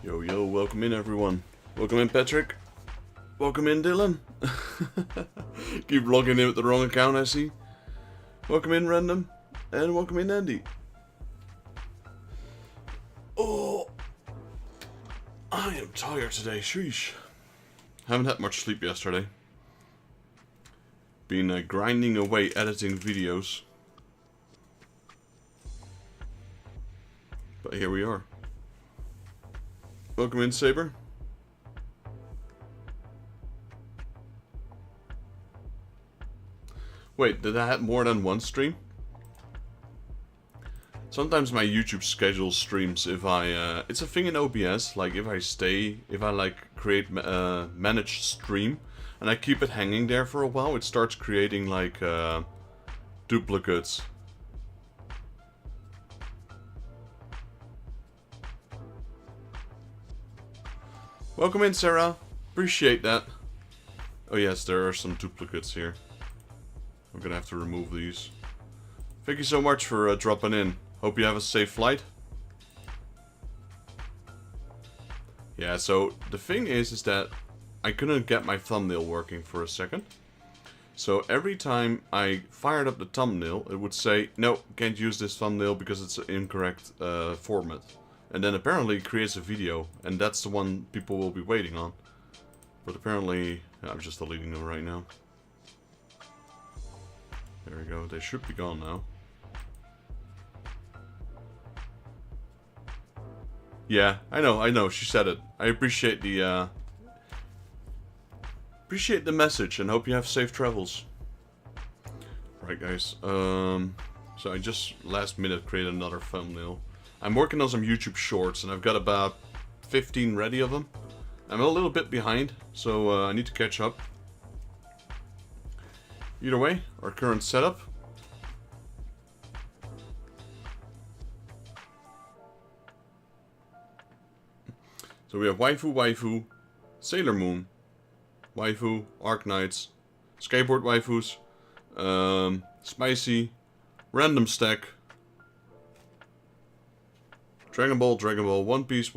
Yo, yo, welcome in everyone. Welcome in Patrick. Welcome in Dylan. Keep logging in with the wrong account, I see. Welcome in Random. And welcome in Andy. Oh, I am tired today, sheesh. Haven't had much sleep yesterday. Been grinding away editing videos. But here we are. Welcome in, Saber. Wait, did I have more than one stream? Sometimes my YouTube schedules streams if I, it's a thing in OBS, like if I like create, manage stream, and I keep it hanging there for a while, it starts creating like, duplicates. Welcome in, Sarah. Appreciate that. Oh yes, there are some duplicates here. I'm gonna have to remove these. Thank you so much for dropping in. Hope you have a safe flight. Yeah, so the thing is that I couldn't get my thumbnail working for a second. So every time I fired up the thumbnail, it would say, no, can't use this thumbnail because it's an incorrect format. And then apparently it creates a video, and that's the one people will be waiting on. But apparently, I'm just deleting them right now. There we go, they should be gone now. Yeah, I know, she said it. I appreciate the message and hope you have safe travels. Right guys, so I just last minute created another thumbnail. I'm working on some YouTube shorts and I've got about 15 ready of them. I'm a little bit behind, so I need to catch up. Either way, our current setup. So we have Waifu, Sailor Moon, Waifu, Arknights, Skateboard Waifus, Spicy, Random Stack, Dragonball, One Piece,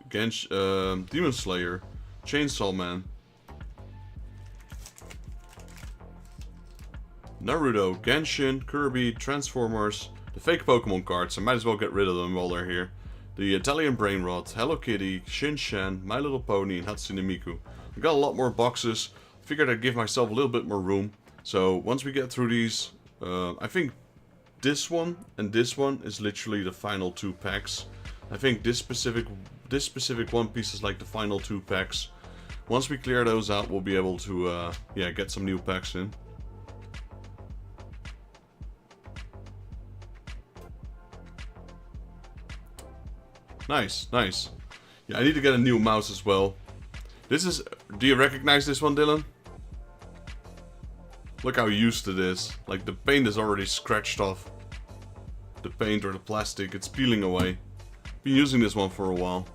Genshin, Demon Slayer, Chainsaw Man, Naruto, Genshin, Kirby, Transformers, the fake Pokemon cards, I might as well get rid of them while they're here, the Italian Brain Rot, Hello Kitty, Shin-Chan, My Little Pony, and Hatsune Miku. I've got a lot more boxes, figured I'd give myself a little bit more room, so once we get through these, I think this one and this one is literally the final 2 packs. I think this specific One Piece is like the final 2 packs. Once we clear those out, we'll be able to, yeah, get some new packs in. Nice, nice. Yeah, I need to get a new mouse as well. This is... Do you recognize this one, Dylan? Look how used it is. Like, the paint is already scratched off. The paint or the plastic, it's peeling away. Been using this one for a while.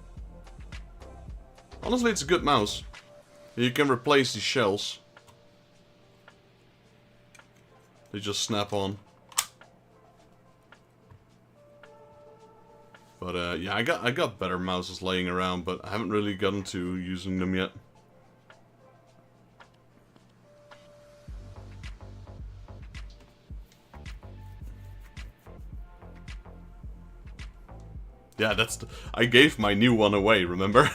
Honestly, it's a good mouse. You can replace the shells. They just snap on. But yeah, I got better mouses laying around, but I haven't really gotten to using them yet. Yeah, that's the, I gave my new one away, remember?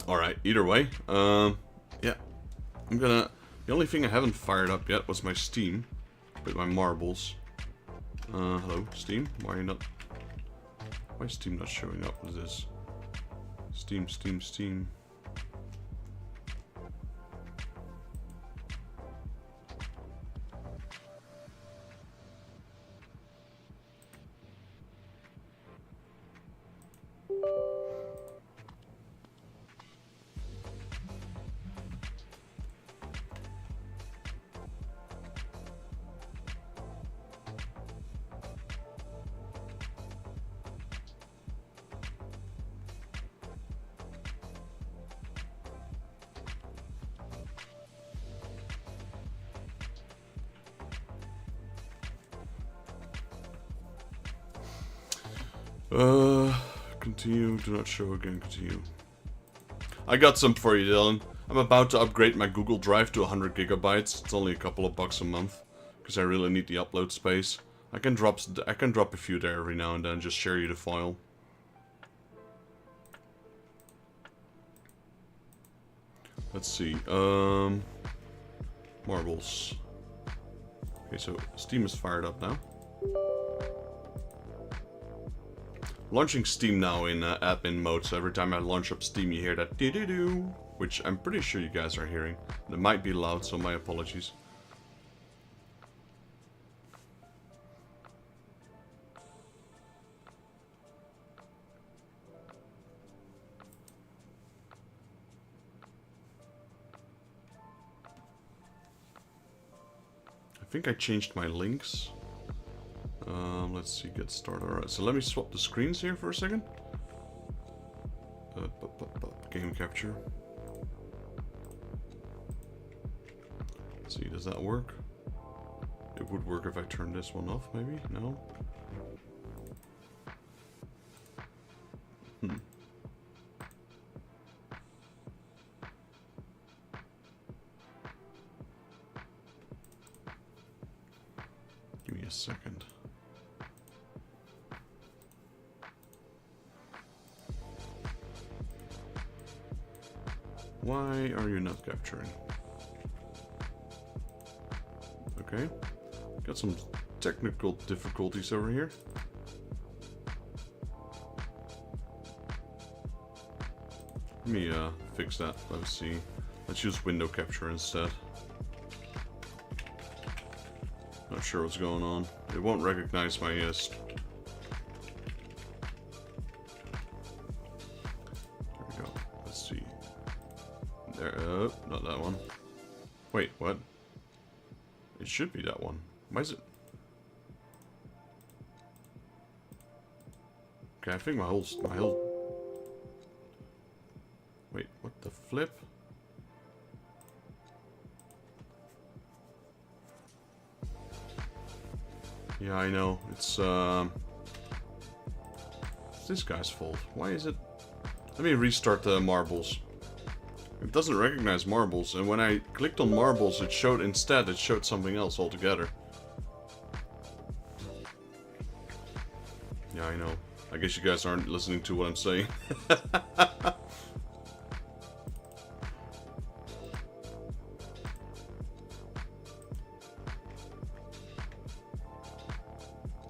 Alright, either way, yeah. I'm gonna... The only thing I haven't fired up yet was my Steam. With my marbles. Hello, Steam? Why are you not... Why is Steam not showing up with this? Steam. Continue. Do not show again. Continue. I got some for you, Dylan. I'm about to upgrade my Google Drive to 100 gigabytes. It's only a couple of bucks a month because I really need the upload space. I can drop a few there every now and then. Just share you the file. Let's see. Marbles. Okay, so Steam is fired up now. Launching Steam now in admin mode, so every time I launch up Steam you hear that doo-doo-doo, which I'm pretty sure you guys are hearing. It might be loud, so my apologies. I think I changed my links. Let's see, get started. Alright, so let me swap the screens here for a second. Game capture. Let's see, does that work? It would work if I turn this one off, maybe? No? Give me a second. Why are you not capturing? Okay. Got some technical difficulties over here. Let me fix that. Let's see. Let's use window capture instead. Not sure what's going on. It won't recognize my There we go. Let's see. There. Not that one. Wait, what? It should be that one. Why is it? Okay, I think my whole. Wait, what the flip? Yeah, I know. It's this guy's fault. Why is it? Let me restart the marbles. It doesn't recognize marbles, and when I clicked on marbles, it showed something else altogether. Yeah, I know. I guess you guys aren't listening to what I'm saying.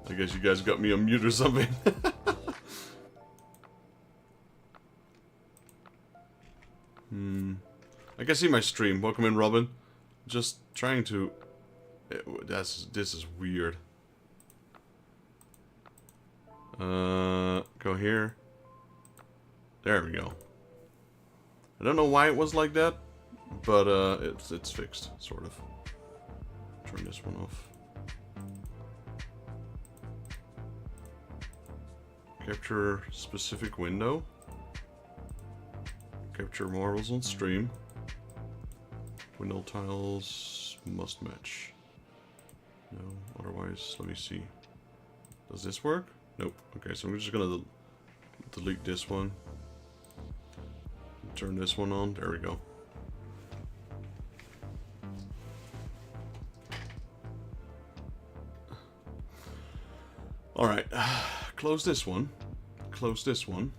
I guess you guys got me on mute or something. I can see my stream. Welcome in, Robin. Just trying to... This is weird. Go here. There we go. I don't know why it was like that, but it's fixed, sort of. Turn this one off. Capture specific window. Capture marbles on stream. Window tiles must match. No, otherwise, let me see. Does this work? Nope. Okay, so I'm just gonna delete this one. Turn this one on. There we go. Alright. Close this one. Close this one.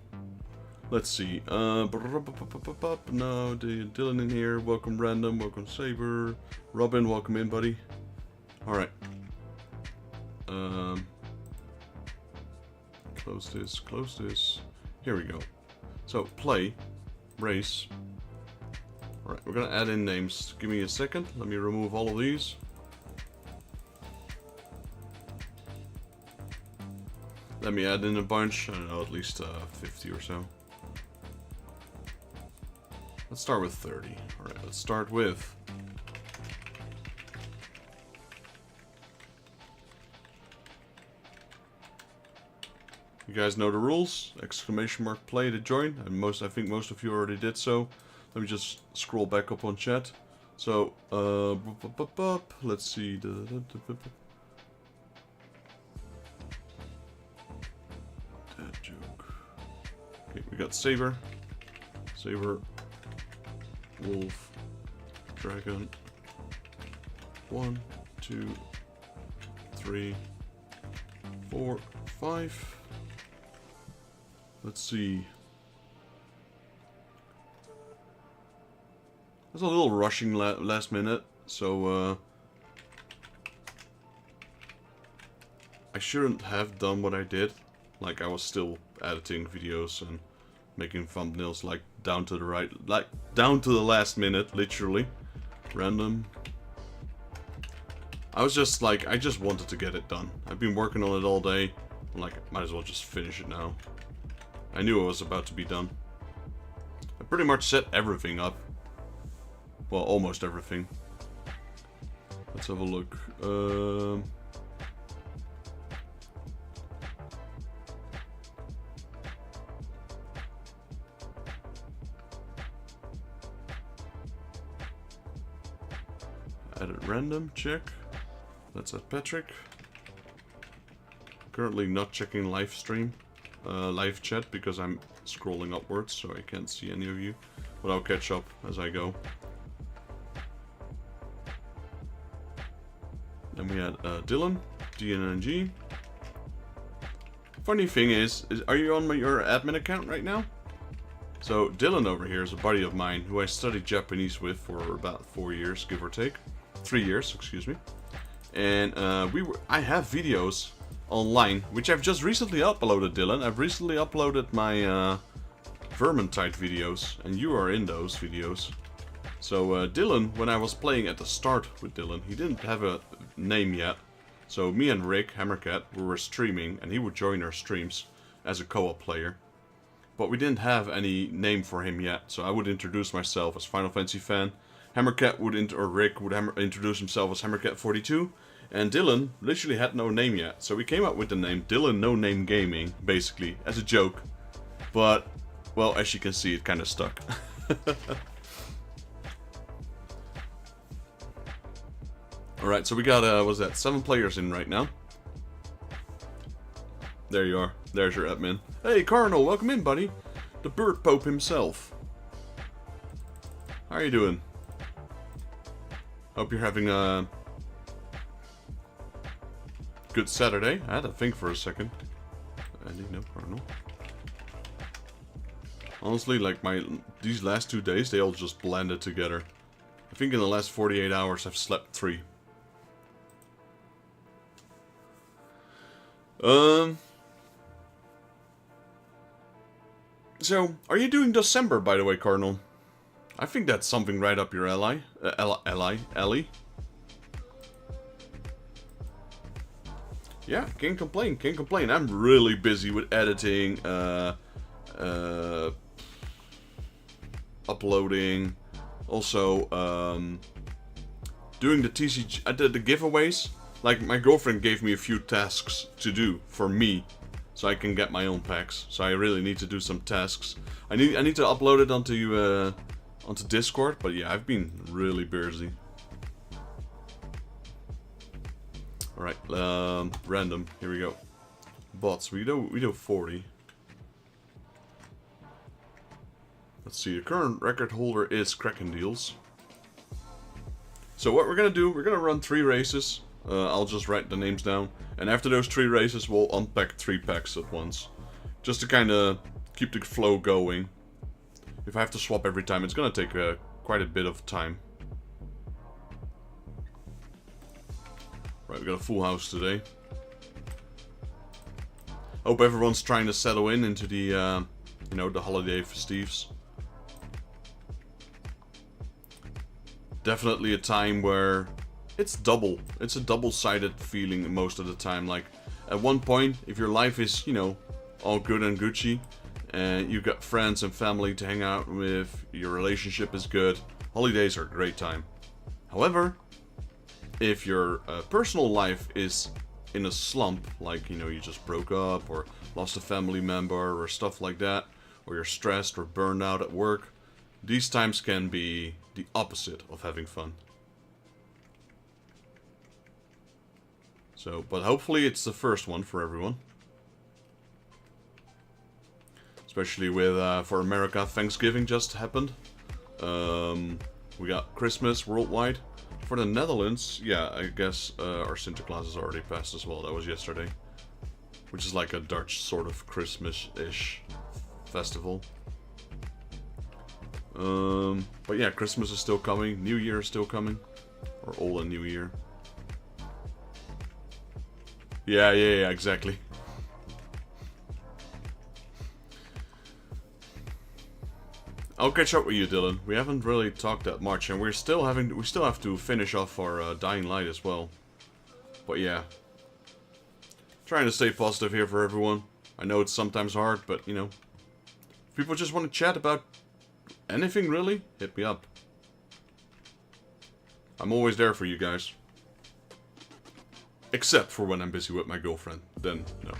Let's see. No, Dylan in here. Welcome, Random. Welcome, Saber. Robin, welcome in, buddy. Alright. Close this. Close this. Here we go. So, play. Race. Alright, we're gonna add in names. Give me a second. Let me remove all of these. Let me add in a bunch. I don't know, at least 50 or so. Let's start with 30. Alright, let's start with... You guys know the rules. Exclamation mark play to join. And I think most of you already did so. Let me just scroll back up on chat. So, let's see. Okay, we got Saber, Wolf, Dragon. 1, 2, 3, 4, 5. Let's see. There's a little rushing last minute, so I shouldn't have done what I did. Like, I was still editing videos and making thumbnails, like, down to the last minute, literally. Random. I was just like, I just wanted to get it done. I've been working on it all day. I'm like, might as well just finish it now. I knew it was about to be done. I pretty much set everything up. Well, almost everything. Let's have a look. Add it random, check. That's at Patrick. Currently not checking live stream, live chat, because I'm scrolling upwards, so I can't see any of you. But I'll catch up as I go. Then we had Dylan, DNNG. Funny thing is are you on your admin account right now? So Dylan over here is a buddy of mine who I studied Japanese with for about 4 years, give or take. 3 years, excuse me. And I have videos online, which I've just recently uploaded, Dylan. I've recently uploaded my Vermintide videos, and you are in those videos. So Dylan, when I was playing at the start with Dylan, he didn't have a name yet. So me and Rick, Hammercat, we were streaming, and he would join our streams as a co-op player. But we didn't have any name for him yet, so I would introduce myself as Final Fantasy fan. Hammercat would or Rick would introduce himself as Hammercat42, and Dylan literally had no name yet. So we came up with the name Dylan No Name Gaming, basically, as a joke. But, well, as you can see, it kind of stuck. Alright, so we got, what's that, 7 players in right now. There you are. There's your admin. Hey, Cardinal, welcome in, buddy. The Bird Pope himself. How are you doing? Hope you're having a good Saturday. I had to think for a second. Andy, no, Cardinal. Honestly, like these last 2 days, they all just blended together. I think in the last 48 hours, I've slept 3. So, are you doing December, by the way, Cardinal? I think that's something right up your alley. Alley. Yeah, can't complain, can't complain. I'm really busy with editing, uploading, also, doing the TCG, the giveaways. Like, my girlfriend gave me a few tasks to do for me, so I can get my own packs. So I really need to do some tasks. I need to upload it onto Discord, but yeah, I've been really busy. Alright, random, here we go. Bots, we do 40. Let's see, the current record holder is Kraken Deals. So what we're gonna do, we're gonna run 3 races. I'll just write the names down. And after those 3 races, we'll unpack 3 packs at once. Just to kind of keep the flow going. If I have to swap every time, it's gonna take quite a bit of time. Right, we got a full house today. Hope everyone's trying to settle into the, you know, the holiday festives. Definitely a time where it's double. It's a double-sided feeling most of the time. Like, at one point, if your life is, you know, all good and Gucci, and you've got friends and family to hang out with, your relationship is good, holidays are a great time. However, if your personal life is in a slump, like, you know, you just broke up, or lost a family member, or stuff like that, or you're stressed or burned out at work, these times can be the opposite of having fun. So, but hopefully it's the first one for everyone. Especially with, for America, Thanksgiving just happened. We got Christmas worldwide. For the Netherlands, yeah, I guess our Sinterklaas is already passed as well. That was yesterday. Which is like a Dutch sort of Christmas-ish festival. But yeah, Christmas is still coming. New Year is still coming. Or Old and New Year. Yeah, exactly. I'll catch up with you, Dylan. We haven't really talked that much, and we still have to finish off our Dying Light as well. But yeah, trying to stay positive here for everyone. I know it's sometimes hard, but you know, if people just want to chat about anything really, hit me up. I'm always there for you guys. Except for when I'm busy with my girlfriend. Then, no.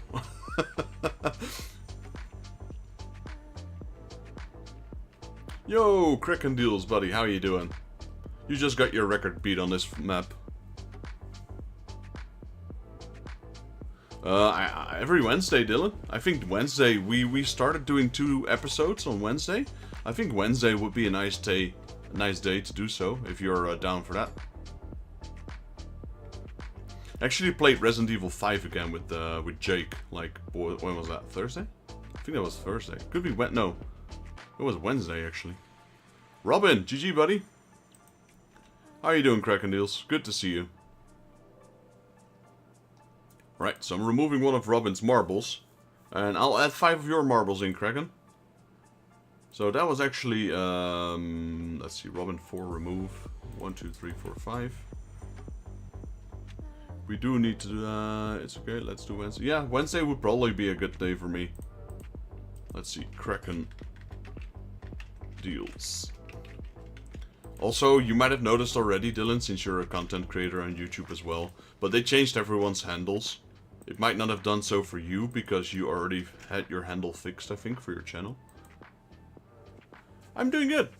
Yo, Kraken Deals, buddy. How you doing? You just got your record beat on this map. Every Wednesday, Dylan. I think Wednesday, we started doing 2 episodes on Wednesday. I think Wednesday would be a nice day to do so, if you're down for that. Actually played Resident Evil 5 again with Jake, like, when was that, Thursday? I think that was Thursday. Could be, no. It was Wednesday, actually. Robin, GG, buddy. How are you doing, Kraken Deals? Good to see you. Right, so I'm removing one of Robin's marbles. And I'll add 5 of your marbles in, Kraken. So that was actually, let's see, Robin 4 remove. 1, 2, 3, 4, 5. We do need to do, it's okay, let's do Wednesday. Yeah, Wednesday would probably be a good day for me. Let's see, Kraken Deals. Also, you might have noticed already, Dylan, since you're a content creator on YouTube as well, but they changed everyone's handles. It might not have done so for you, because you already had your handle fixed, I think, for your channel. I'm doing good,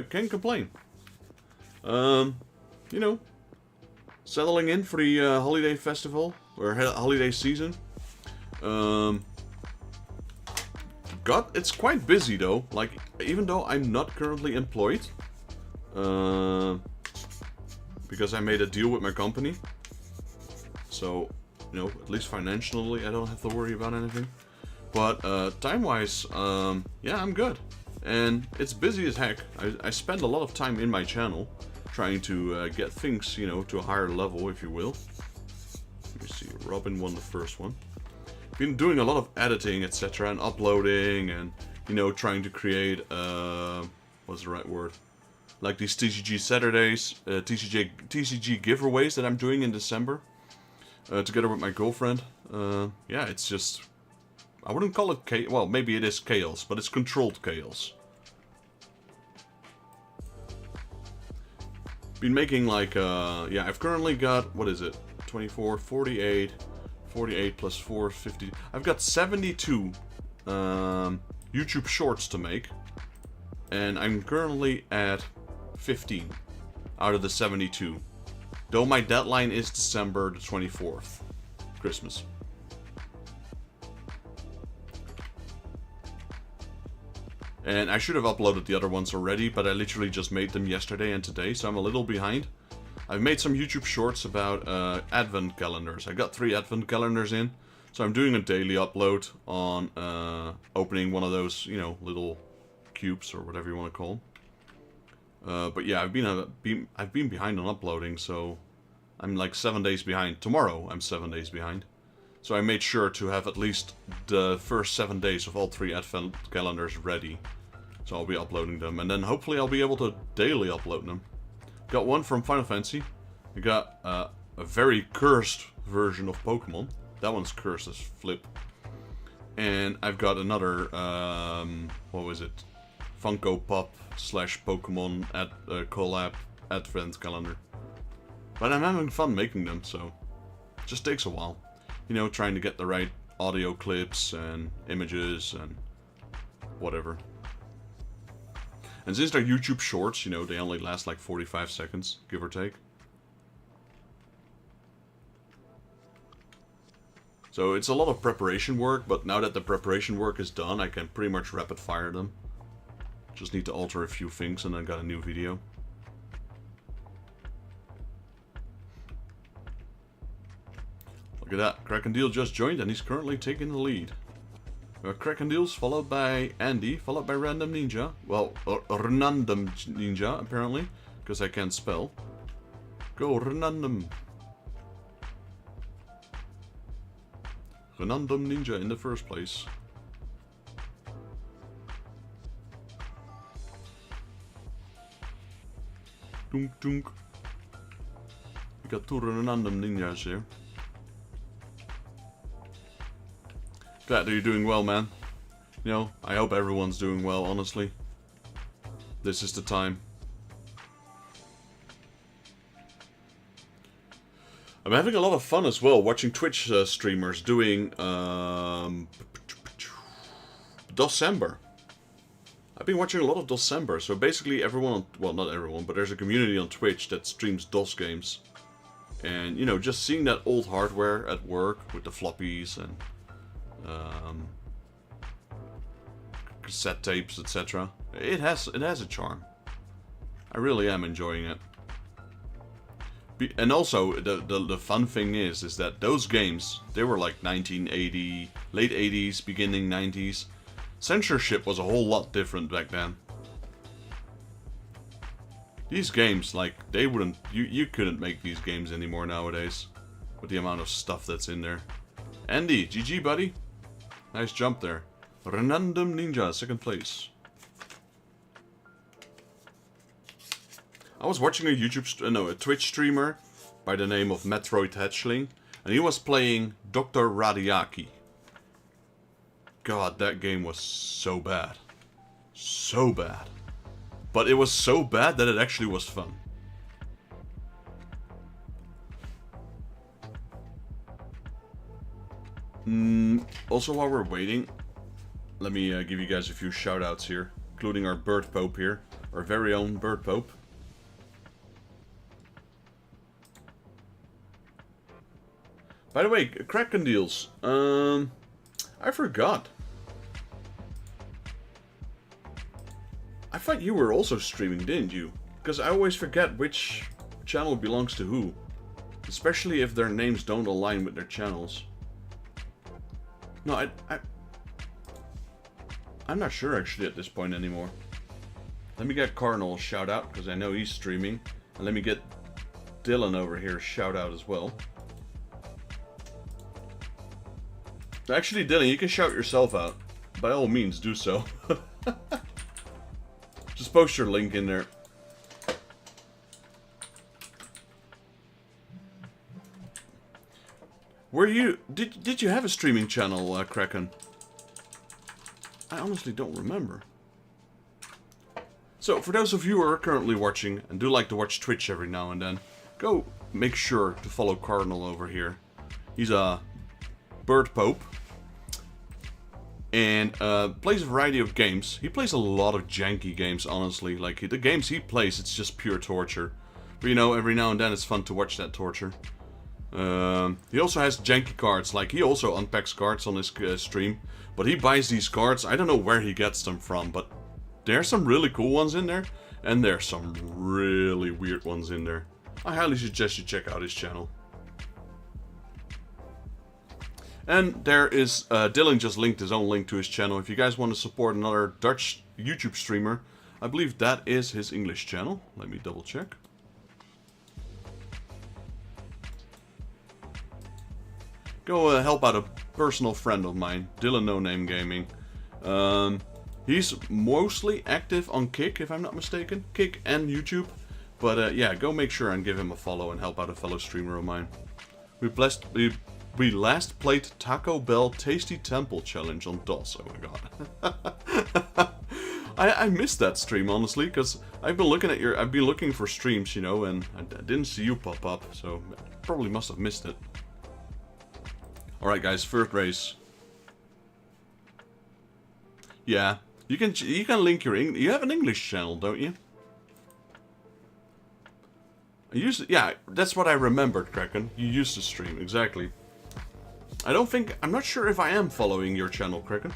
can't complain. You know, settling in for the holiday festival, or holiday season. It's quite busy though, like, even though I'm not currently employed, because I made a deal with my company, so, you know, at least financially I don't have to worry about anything, but time-wise, yeah, I'm good, and it's busy as heck. I spend a lot of time in my channel, trying to get things, you know, to a higher level, if you will. Let me see, Robin won the first one. Been doing a lot of editing, etc., and uploading, and, you know, trying to create, what's the right word? Like these TCG Saturdays, TCG giveaways that I'm doing in December, together with my girlfriend. Yeah, it's just, I wouldn't call it chaos, well, maybe it is chaos, but it's controlled chaos. Been making like, yeah, I've currently got, what is it, 24, 48 plus 4, 50, I've got 72 YouTube shorts to make, and I'm currently at 15 out of the 72, though my deadline is December the 24th, Christmas. And I should have uploaded the other ones already, but I literally just made them yesterday and today, so I'm a little behind. I've made some YouTube shorts about advent calendars. I got 3 advent calendars in, so I'm doing a daily upload on opening one of those, you know, little cubes or whatever you want to call them. But yeah, I've been behind on uploading, so I'm like 7 days behind. Tomorrow I'm 7 days behind. So I made sure to have at least the first 7 days of all 3 advent calendars ready. So I'll be uploading them, and then hopefully I'll be able to daily upload them. Got one from Final Fantasy. I got a very cursed version of Pokemon. That one's cursed as flip. And I've got another, what was it? Funko Pop / Pokemon collab advent calendar. But I'm having fun making them, so it just takes a while. You know, trying to get the right audio clips and images and whatever. And since they're YouTube shorts, you know, they only last like 45 seconds, give or take. So it's a lot of preparation work, but now that the preparation work is done, I can pretty much rapid fire them. Just need to alter a few things and I got a new video. Look at that, Krakendeal just joined and he's currently taking the lead. Krakendeals followed by Andy, followed by Random Ninja. Well, Random Ninja apparently, because I can't spell. Go Random. Random Ninja in the first place. Dunk dunk. We got two Random Ninjas here. Glad that you're doing well, man. You know, I hope everyone's doing well, honestly. This is the time. I'm having a lot of fun as well, watching Twitch streamers doing December. I've been watching a lot of December, so basically everyone, well not everyone, but there's a community on Twitch that streams DOS games. And, you know, just seeing that old hardware at work with the floppies and cassette tapes, etc. It has a charm. I really am enjoying it. And also the fun thing is that those games, they were like 1980, late 80s, beginning 90s. Censorship was a whole lot different back then. These games, like, they wouldn't, you couldn't make these games anymore nowadays with the amount of stuff that's in there. Andy, GG buddy. Nice jump there. Random Ninja, second place. I was watching a Twitch streamer by the name of Metroid Hatchling, and he was playing Dr. Radiaki. God, that game was so bad. So bad. But it was so bad that it actually was fun. Also, while we're waiting, let me give you guys a few shoutouts here, including our Bird Pope here, our very own Bird Pope. By the way, Krakendeals, I forgot. I thought you were also streaming, didn't you? Because I always forget which channel belongs to who, especially if their names don't align with their channels. No, I'm not sure actually at this point anymore. Let me get Cardinal a shout out because I know he's streaming, and let me get Dylan over here a shout out as well. Actually, Dylan, you can shout yourself out. By all means, do so. Just post your link in there. Were you... Did you have a streaming channel, Kraken? I honestly don't remember. So, for those of you who are currently watching, and do like to watch Twitch every now and then, go make sure to follow Cardinal over here. He's a Bird Pope. And plays a variety of games. He plays a lot of janky games, honestly. Like, the games he plays, it's just pure torture. But, you know, every now and then it's fun to watch that torture. He also has janky cards. Like, he also unpacks cards on his stream. But he buys these cards. I don't know where he gets them from, but there's some really cool ones in there. And there's some really weird ones in there. I highly suggest you check out his channel. And there is, Dylan just linked his own link to his channel. If you guys want to support another Dutch YouTube streamer, I believe that is his English channel. Let me double check. Go help out a personal friend of mine, Dylan No Name Gaming. He's mostly active on Kick, if I'm not mistaken. Kick and YouTube. But yeah, go make sure and give him a follow and help out a fellow streamer of mine. We last played Taco Bell Tasty Temple Challenge on DOS. Oh my god. I missed that stream, honestly, because I've been looking for streams, you know, and I didn't see you pop up, so I probably must have missed it. Alright guys, first race. Yeah, you can link your you have an English channel, don't you? Yeah, that's what I remembered, Kraken. You used to stream, exactly. I'm not sure if I am following your channel, Kraken.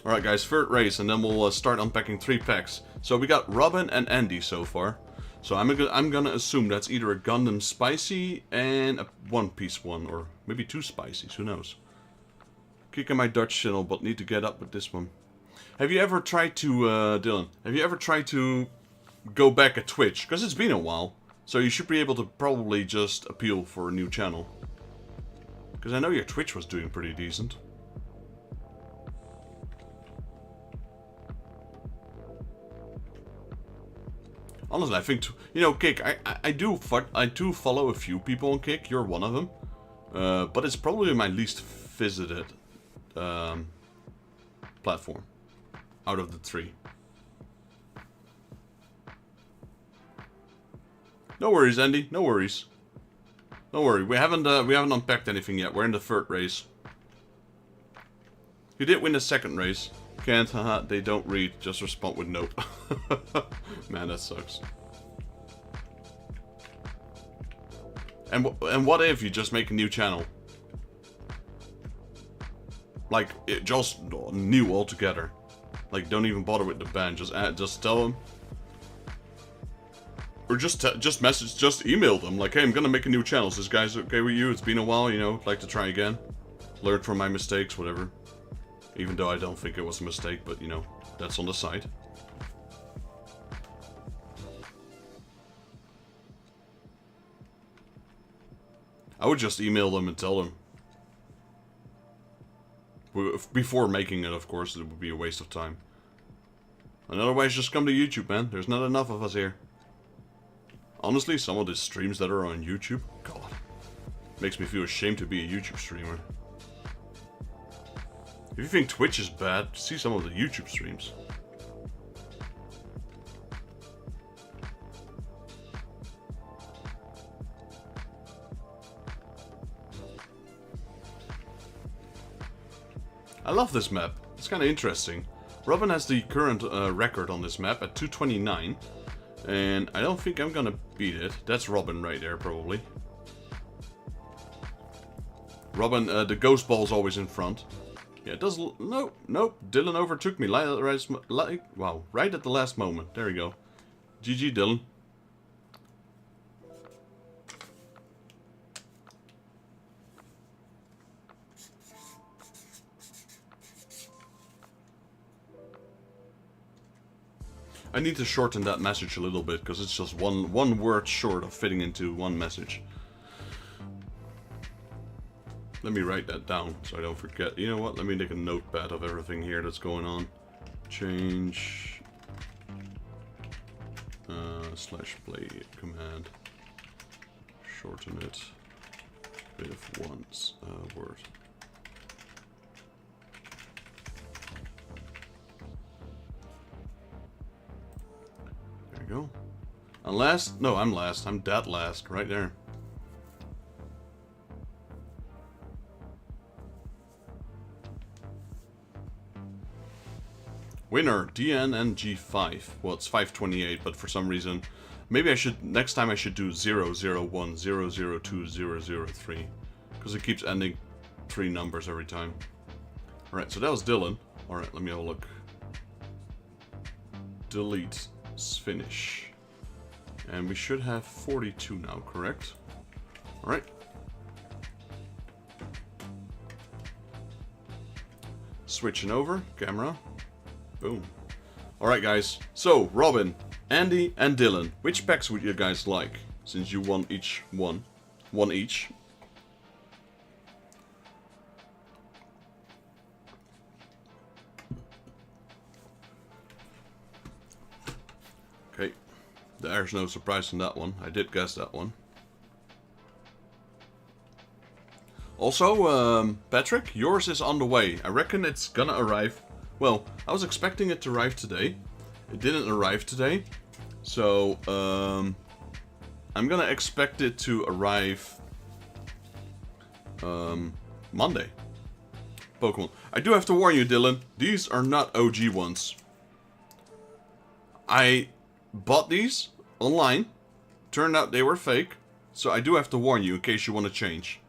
Alright guys, third race, and then we'll start unpacking 3 packs. So we got Robin and Andy so far. So I'm gonna assume that's either a Gundam Spicy and a One Piece one, or maybe 2 Spicies, who knows. Kicking my Dutch channel, but need to get up with this one. Have you ever tried to, Dylan, have you ever tried to go back at Twitch? Because it's been a while. So you should be able to probably just appeal for a new channel. Because I know your Twitch was doing pretty decent. Honestly, I think, you know, Kick, I do follow a few people on Kick. You're one of them. But it's probably my least visited platform out of the 3. No worries, Andy. No worries. Don't worry. We haven't unpacked anything yet. We're in the 3rd race. You did win the 2nd race. Can't, haha, they don't read, just respond with nope. Man, that sucks. And what if you just make a new channel? Like, it just new altogether. Like, don't even bother with the band, just tell them. Or just email them, like, hey, I'm gonna make a new channel, is this guy's okay with you? It's been a while, you know, I'd like to try again. Learn from my mistakes, whatever. Even though I don't think it was a mistake, but, you know, that's on the side. I would just email them and tell them. Before making it, of course, it would be a waste of time. And otherwise, just come to YouTube, man. There's not enough of us here. Honestly, some of the streams that are on YouTube, God, makes me feel ashamed to be a YouTube streamer. If you think Twitch is bad, see some of the YouTube streams. I love this map. It's kind of interesting. Robin has the current record on this map at 229. And I don't think I'm gonna beat it. That's Robin right there, probably. Robin, the ghost ball's always in front. Yeah, it does. Nope. Dylan overtook me. Right at the last moment. There we go. GG, Dylan. I need to shorten that message a little bit, because it's just one word short of fitting into one message. Let me write that down so I don't forget. You know what? Let me make a notepad of everything here that's going on. Change /play command. Shorten it with one word. There you go. And last, no, I'm last. I'm dead last, right there. Winner, DN and G5. Well, it's 528, but for some reason, maybe I should, next time I should do 001, 002, 003. Because it keeps ending 3 numbers every time. Alright, so that was Dylan. Alright, let me have a look. Delete, finish. And we should have 42 now, correct? Alright. Switching over, camera. Boom. Alright guys, so Robin, Andy and Dylan, which packs would you guys like? Since you won each one. One each. Okay, there's no surprise in that one. I did guess that one. Also, Patrick, yours is on the way. I reckon it's gonna arrive. Well, I was expecting it to arrive today. It didn't arrive today. So, I'm gonna expect it to arrive Monday. Pokemon. I do have to warn you, Dylan. These are not OG ones. I bought these online. turned out they were fake. So I do have to warn you in case you want to change.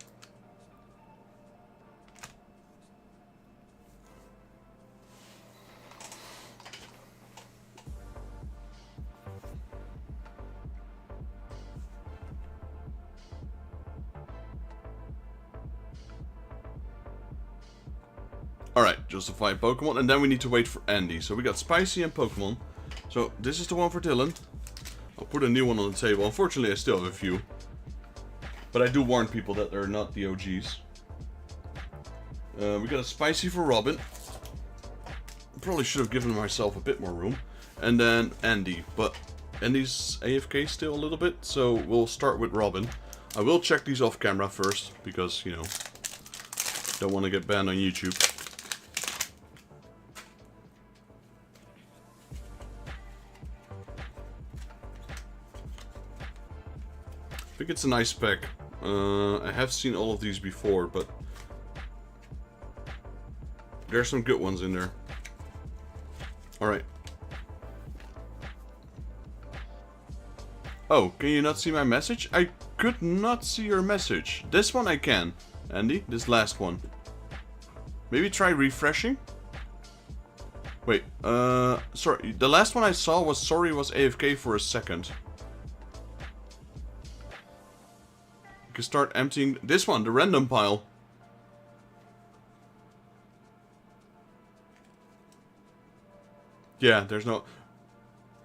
Alright, justify Pokemon, and then we need to wait for Andy. So we got Spicy and Pokemon. So this is the one for Dylan. I'll put a new one on the table. Unfortunately, I still have a few. But I do warn people that they're not the OGs. We got a Spicy for Robin. Probably should have given myself a bit more room. And then Andy. But Andy's AFK still a little bit, so we'll start with Robin. I will check these off camera first, because, you know, don't want to get banned on YouTube. I think it's a nice pack. I have seen all of these before, but there's some good ones in there. Alright. Oh, can you not see my message? I could not see your message. This one I can, Andy. This last one. Maybe try refreshing? Wait, sorry. The last one I saw was sorry was AFK for a second. You can start emptying this one, the random pile. Yeah, there's no...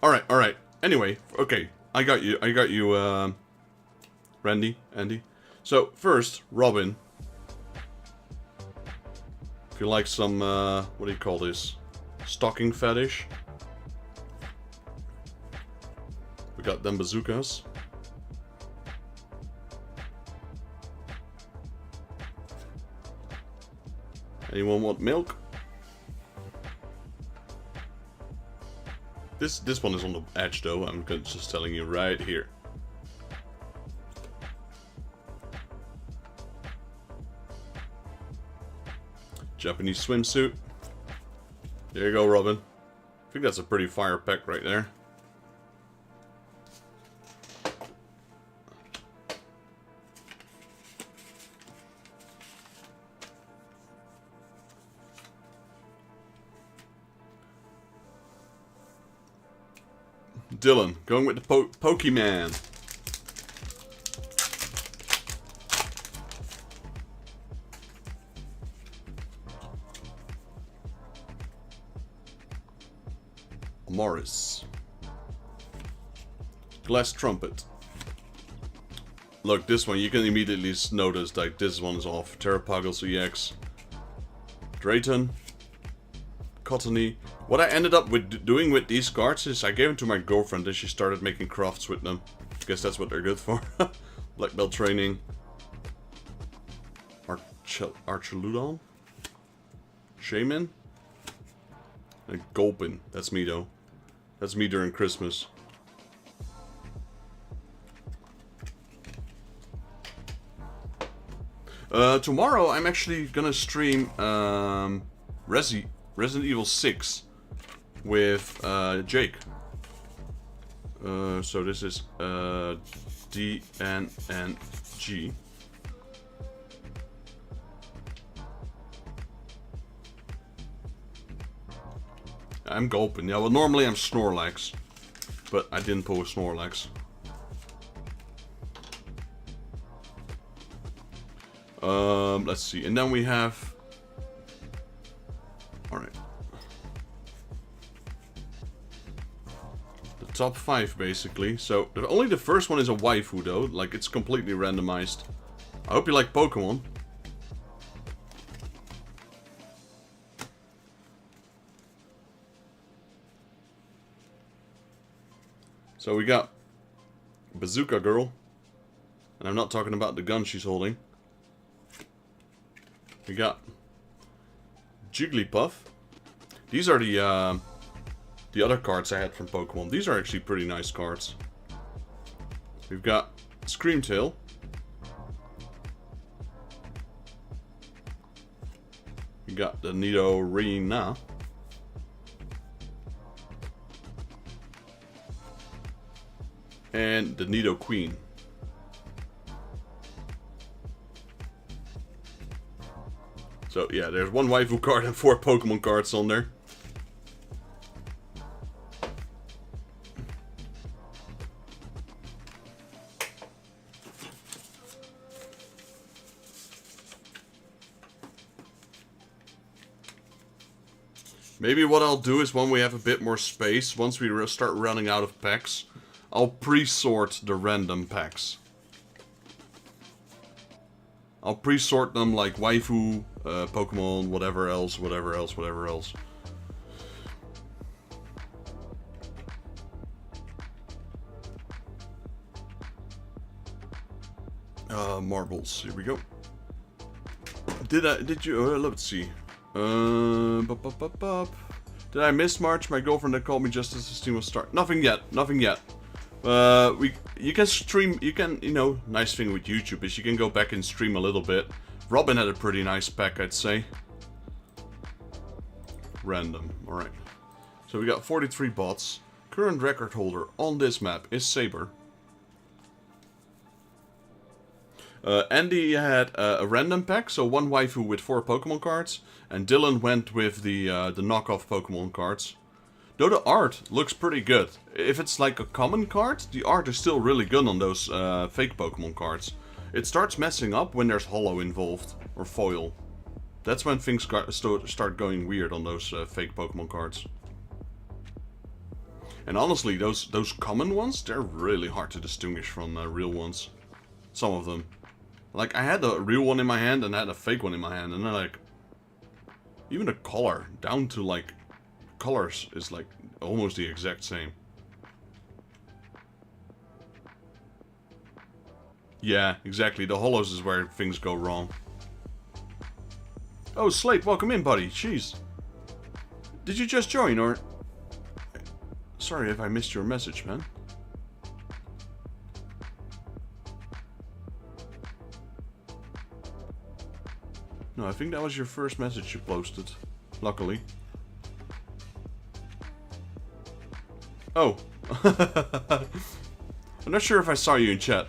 Alright. Anyway, okay. I got you, Andy. So, first, Robin. If you like some, what do you call this? Stocking fetish. We got them bazookas. Anyone want milk? This one is on the edge though, I'm just telling you right here. Japanese swimsuit. There you go, Robin. I think that's a pretty fire pack right there. Dylan, going with the Pokemon. Morris. Glass Trumpet. Look, this one, you can immediately notice, like, this one is off. Terrapagos EX. Drayton. Cottony. What I ended up doing with these cards is I gave them to my girlfriend and she started making crafts with them. Guess that's what they're good for. Black belt training. Archeludon. Shaman. And Gulpin. That's me though. That's me during Christmas. Tomorrow I'm actually gonna stream Resident Evil 6 with Jake. So this is DNNG. I'm gulping. Yeah, well normally I'm Snorlax, but I didn't pull a Snorlax. Let's see, and then we have. All right. The top 5 basically. So only the first one is a waifu though. Like it's completely randomized. I hope you like Pokemon. So we got Bazooka Girl. And I'm not talking about the gun she's holding. We got Jigglypuff. These are the other cards I had from Pokemon. These are actually pretty nice cards. We've got Screamtail. We got the Nidorina. And the Nido Queen. So yeah, there's 1 waifu card and 4 Pokemon cards on there. Maybe what I'll do is when we have a bit more space, once we start running out of packs, I'll pre-sort the random packs. I'll pre-sort them like waifu, Pokemon, whatever else. Marbles, here we go. Did you, let's see. Did I miss March? My girlfriend that called me just as the stream was start. Nothing yet. You can stream. You know, nice thing with YouTube is you can go back and stream a little bit. Robin had a pretty nice pack, I'd say. Random. All right. So we got 43 bots. Current record holder on this map is Saber. Andy had a random pack, so 1 waifu with 4 Pokemon cards, and Dylan went with the knockoff Pokemon cards. Though the art looks pretty good. If it's like a common card, the art is still really good on those fake Pokemon cards. It starts messing up when there's holo involved, or foil. That's when things start going weird on those fake Pokemon cards. And honestly, those common ones, they're really hard to distinguish from real ones. Some of them. Like, I had a real one in my hand and I had a fake one in my hand, and then like, even the color, down to like, colors is like almost the exact same. Yeah, exactly, the holos is where things go wrong. Oh, Slate, welcome in, buddy, jeez. Did you just join, or... Sorry if I missed your message, man. No, I think that was your first message you posted. Luckily. Oh. I'm not sure if I saw you in chat.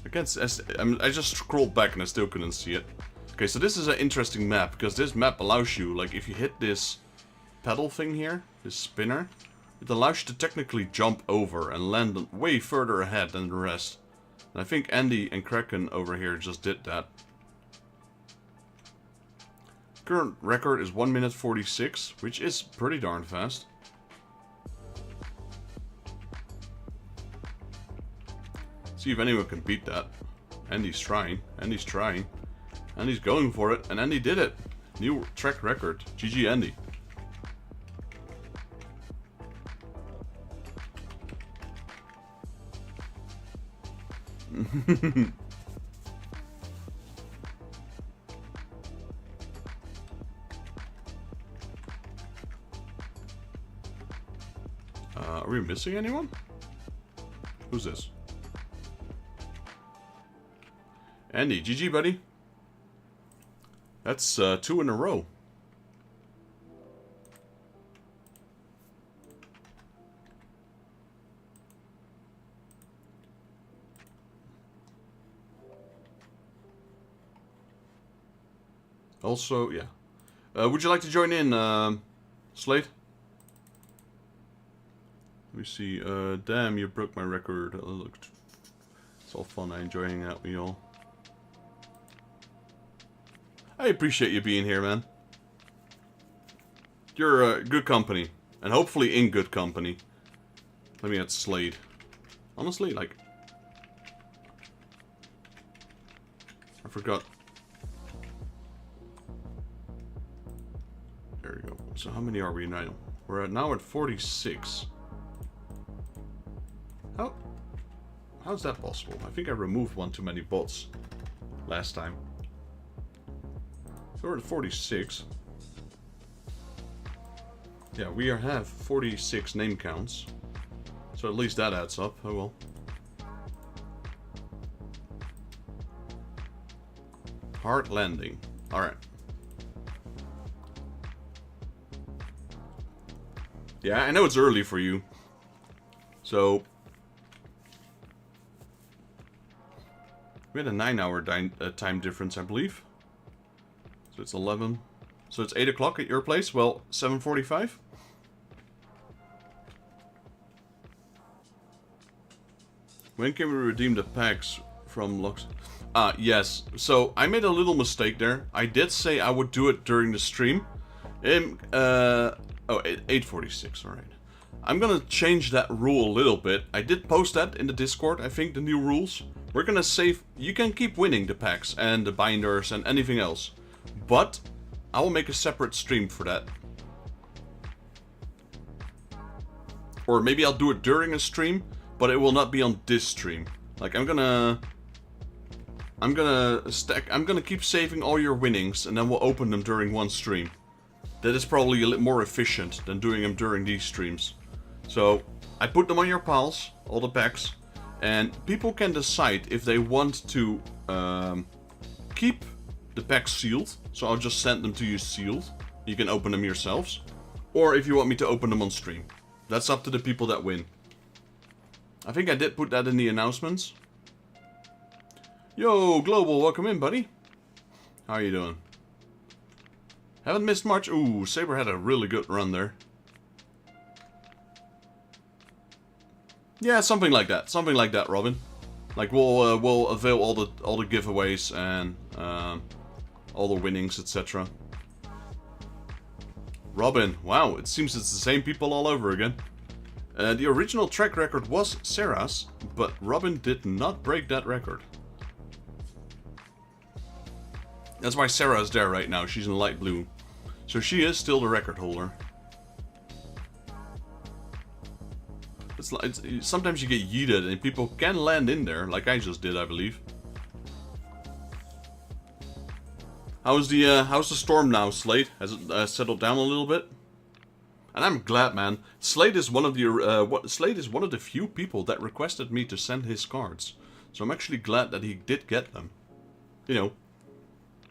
I just scrolled back and I still couldn't see it. Okay, so this is an interesting map, because this map allows you, like, if you hit this pedal thing here, this spinner, it allows you to technically jump over and land way further ahead than the rest. And I think Andy and Kraken over here just did that. Current record is 1 minute 46, which is pretty darn fast. See if anyone can beat that. Andy's trying. Andy's going for it, and Andy did it. New track record. GG Andy. Are we missing anyone? Who's this? Andy, GG, buddy. That's 2 in a row. Also, yeah. Would you like to join in, Slate? Let me see. Damn, you broke my record. Look, it's all fun. I enjoy hanging out with y'all. I appreciate you being here, man. You're good company. And hopefully in good company. Let me add Slade. Honestly, like... I forgot. There we go. So how many are we now? We're now at 46. How's that possible? I think I removed one too many bots last time. So we're at 46. Yeah, we have 46 name counts. So at least that adds up. Oh well. Hard landing. Alright. Yeah, I know it's early for you. So, We had a 9-hour time difference, I believe. So it's 11. So it's 8 o'clock at your place? Well, 7:45? When can we redeem the packs from Lux? Yes. So I made a little mistake there. I did say I would do it during the stream. 8:46, alright. I'm gonna change that rule a little bit. I did post that in the Discord, I think, the new rules. We're gonna save... You can keep winning the packs and the binders and anything else. But I will make a separate stream for that. Or maybe I'll do it during a stream, but it will not be on this stream. Like, I'm gonna keep saving all your winnings, and then we'll open them during one stream. That is probably a little more efficient than doing them during these streams. So, I put them on your piles, all the packs, and people can decide if they want to keep the packs sealed. So I'll just send them to you sealed. You can open them yourselves. Or if you want me to open them on stream. That's up to the people that win. I think I did put that in the announcements. Yo, Global, welcome in, buddy. How are you doing? Haven't missed much. Ooh, Saber had a really good run there. Yeah, something like that. Something like that, Robin. Like we'll avail all the giveaways and all the winnings, etc. Robin, wow, it seems it's the same people all over again. The original track record was Sarah's, but Robin did not break that record. That's why Sarah is there right now. She's in light blue. So she is still the record holder. Sometimes you get yeeted and people can land in there, like I just did, I believe. How's the storm now, Slade? Has it settled down a little bit? And I'm glad, man. Slade is one of the few people that requested me to send his cards. So I'm actually glad that he did get them. You know,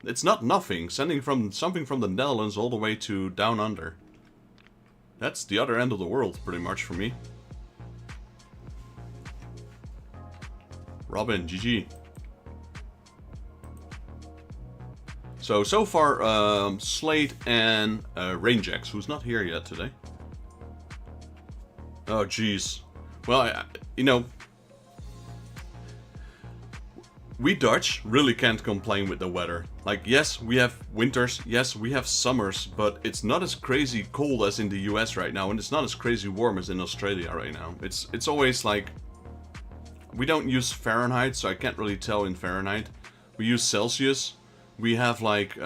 it's not nothing. Sending something from the Netherlands all the way to down under. That's the other end of the world, pretty much, for me. Robin, GG. So far, Slade and Rainjax, who's not here yet today. Oh, jeez. Well, you know, we Dutch really can't complain with the weather. Like, yes, we have winters, yes, we have summers, but it's not as crazy cold as in the US right now, and it's not as crazy warm as in Australia right now. It's always like... We don't use Fahrenheit, so I can't really tell in Fahrenheit. We use Celsius. We have like...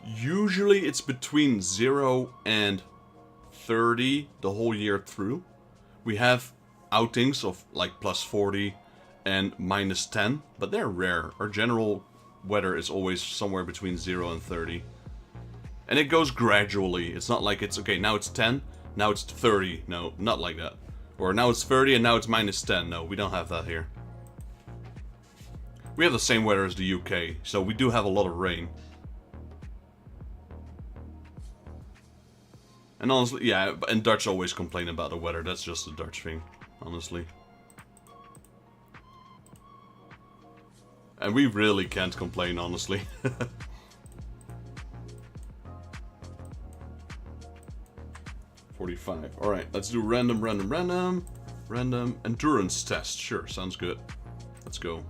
usually it's between 0 and 30 the whole year through. We have outings of like plus 40 and minus 10, but they're rare. Our general weather is always somewhere between 0 and 30. And it goes gradually. It's not like it's, okay, now it's 10, now it's 30. No, not like that. Or now it's 30 and now it's minus 10. No, we don't have that here. We have the same weather as the UK, so we do have a lot of rain. And honestly, yeah, and Dutch always complain about the weather. That's just a Dutch thing, honestly. And we really can't complain, honestly. 45. Alright, let's do random endurance test. Sure, sounds good. Let's go.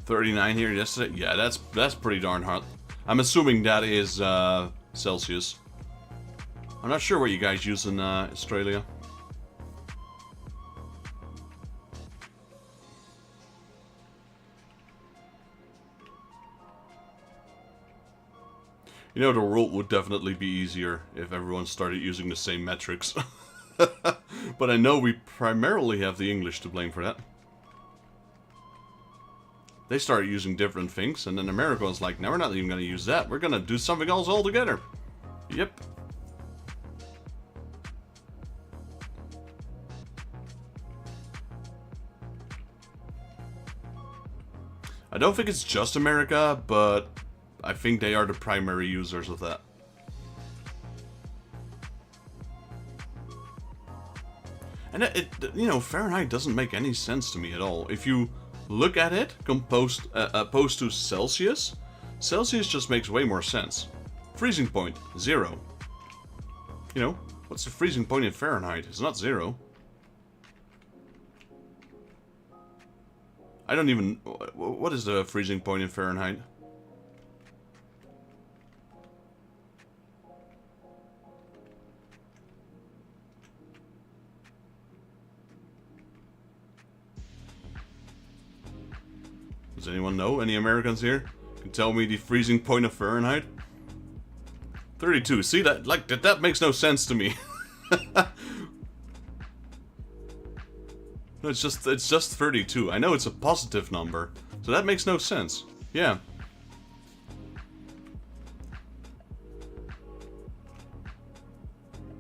$39 here yesterday. Yeah, that's pretty darn hot. I'm assuming that is Celsius. I'm not sure what you guys use in Australia. You know, the world would definitely be easier if everyone started using the same metrics. But I know we primarily have the English to blame for that. They started using different things, and then America was like, no, we're not even going to use that. We're going to do something else altogether. Yep. I don't think it's just America, but I think they are the primary users of that. And you know, Fahrenheit doesn't make any sense to me at all. If you look at it opposed to Celsius, Celsius just makes way more sense. Freezing point, 0. You know, what's the freezing point in Fahrenheit? It's not 0. I don't even... What is the freezing point in Fahrenheit? Does anyone know? Any Americans here can tell me the freezing point of Fahrenheit? 32. See that? Like that makes no sense to me. No, it's just 32. I know it's a positive number, so that makes no sense. Yeah.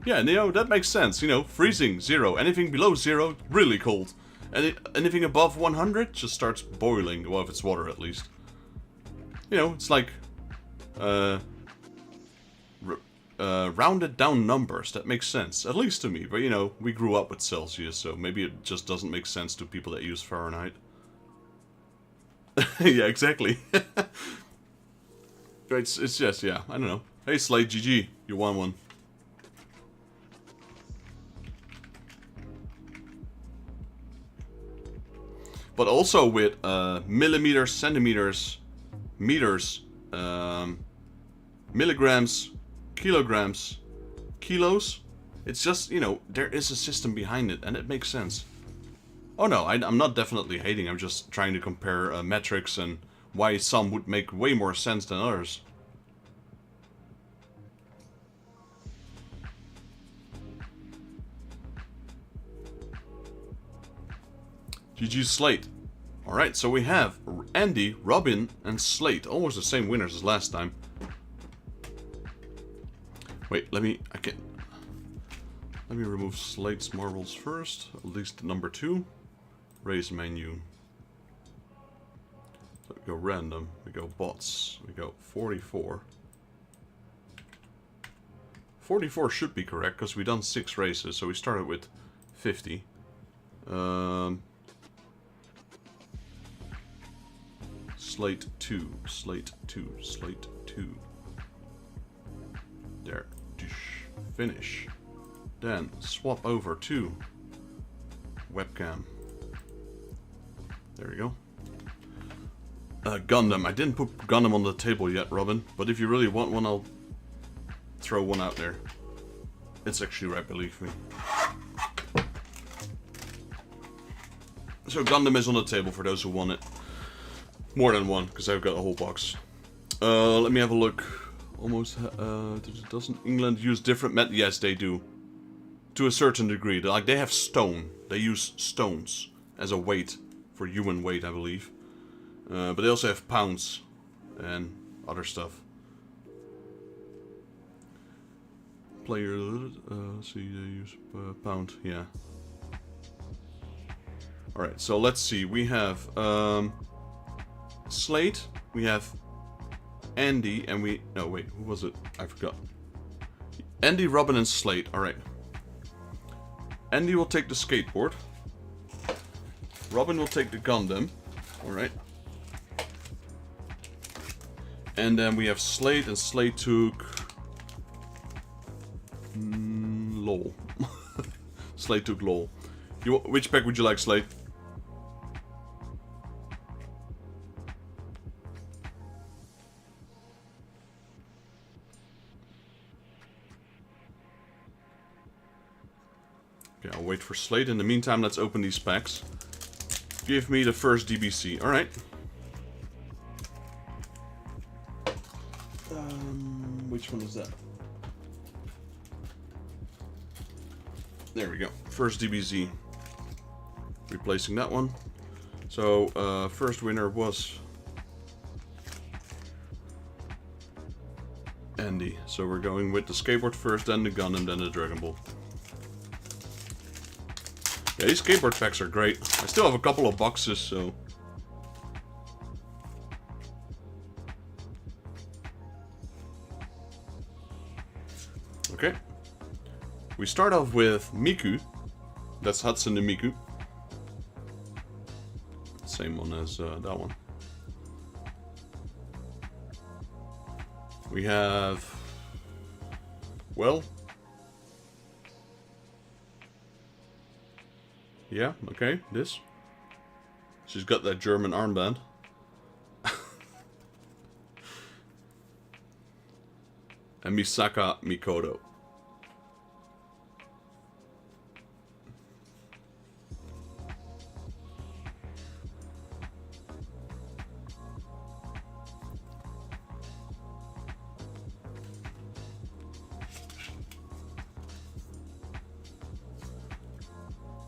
Yeah, you know, that makes sense. You know, freezing, 0. Anything below 0, really cold. Anything above 100 just starts boiling. Well, if it's water, at least. You know, it's like rounded down numbers. That makes sense, at least to me. But you know, we grew up with Celsius, so maybe it just doesn't make sense to people that use Fahrenheit. Yeah, exactly. It's just, yeah, I don't know. Hey, Slade, GG, you won one. But also with millimeters, centimeters, meters, milligrams, kilograms, kilos. It's just, you know, there is a system behind it, and it makes sense. Oh no, I'm not definitely hating. I'm just trying to compare metrics and why some would make way more sense than others. GG Slate. Alright, so we have Andy, Robin, and Slate. Almost the same winners as last time. Wait, let me remove Slate's marbles first. At least number 2. Raise menu. So we go random. We go bots. We go 44. 44 should be correct, because we done 6 races, so we started with 50. Slate 2, Slate 2, Slate 2. There. Finish. Then swap over to webcam. There we go. Gundam. I didn't put Gundam on the table yet, Robin, but if you really want one, I'll throw one out there. It's actually right, believe me. So Gundam is on the table for those who want it. More than one, because I've got a whole box. Let me have a look. Almost, doesn't England use different methods? Yes, they do. To a certain degree. Like, they have stone. They use stones as a weight, for human weight, I believe. But they also have pounds and other stuff. Player, let's see, they use pound, yeah. Alright, so let's see. We have, Slate, we have Andy, and we... No, wait, who was it? I forgot. Andy, Robin, and Slate. Alright. Andy will take the skateboard. Robin will take the Gundam. Alright. And then we have Slate, and Slate took... LOL. Slate took LOL. Which pack would you like, Slate? Okay, I'll wait for Slate. In the meantime, let's open these packs. Give me the first DBZ. Alright. Which one is that? There we go. First DBZ. Replacing that one. So, first winner was Andy. So we're going with the skateboard first, then the Gundam, then the Dragonball. Yeah, these skateboard packs are great. I still have a couple of boxes, so... Okay. We start off with Miku. That's Hatsune Miku. Same one as that one. We have... Well... Yeah, okay, this. She's got that German armband. And Misaka Mikoto.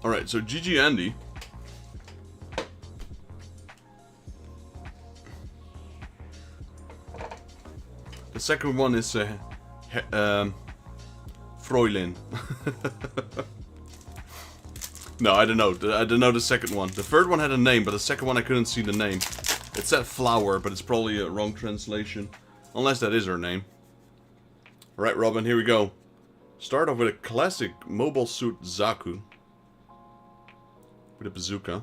Alright, so GG Andy. The second one is Fräulein. No, I don't know. I don't know the second one. The third one had a name, but the second one I couldn't see the name. It said flower, but it's probably a wrong translation. Unless that is her name. Alright, Robin, here we go. Start off with a classic mobile suit Zaku. With a bazooka.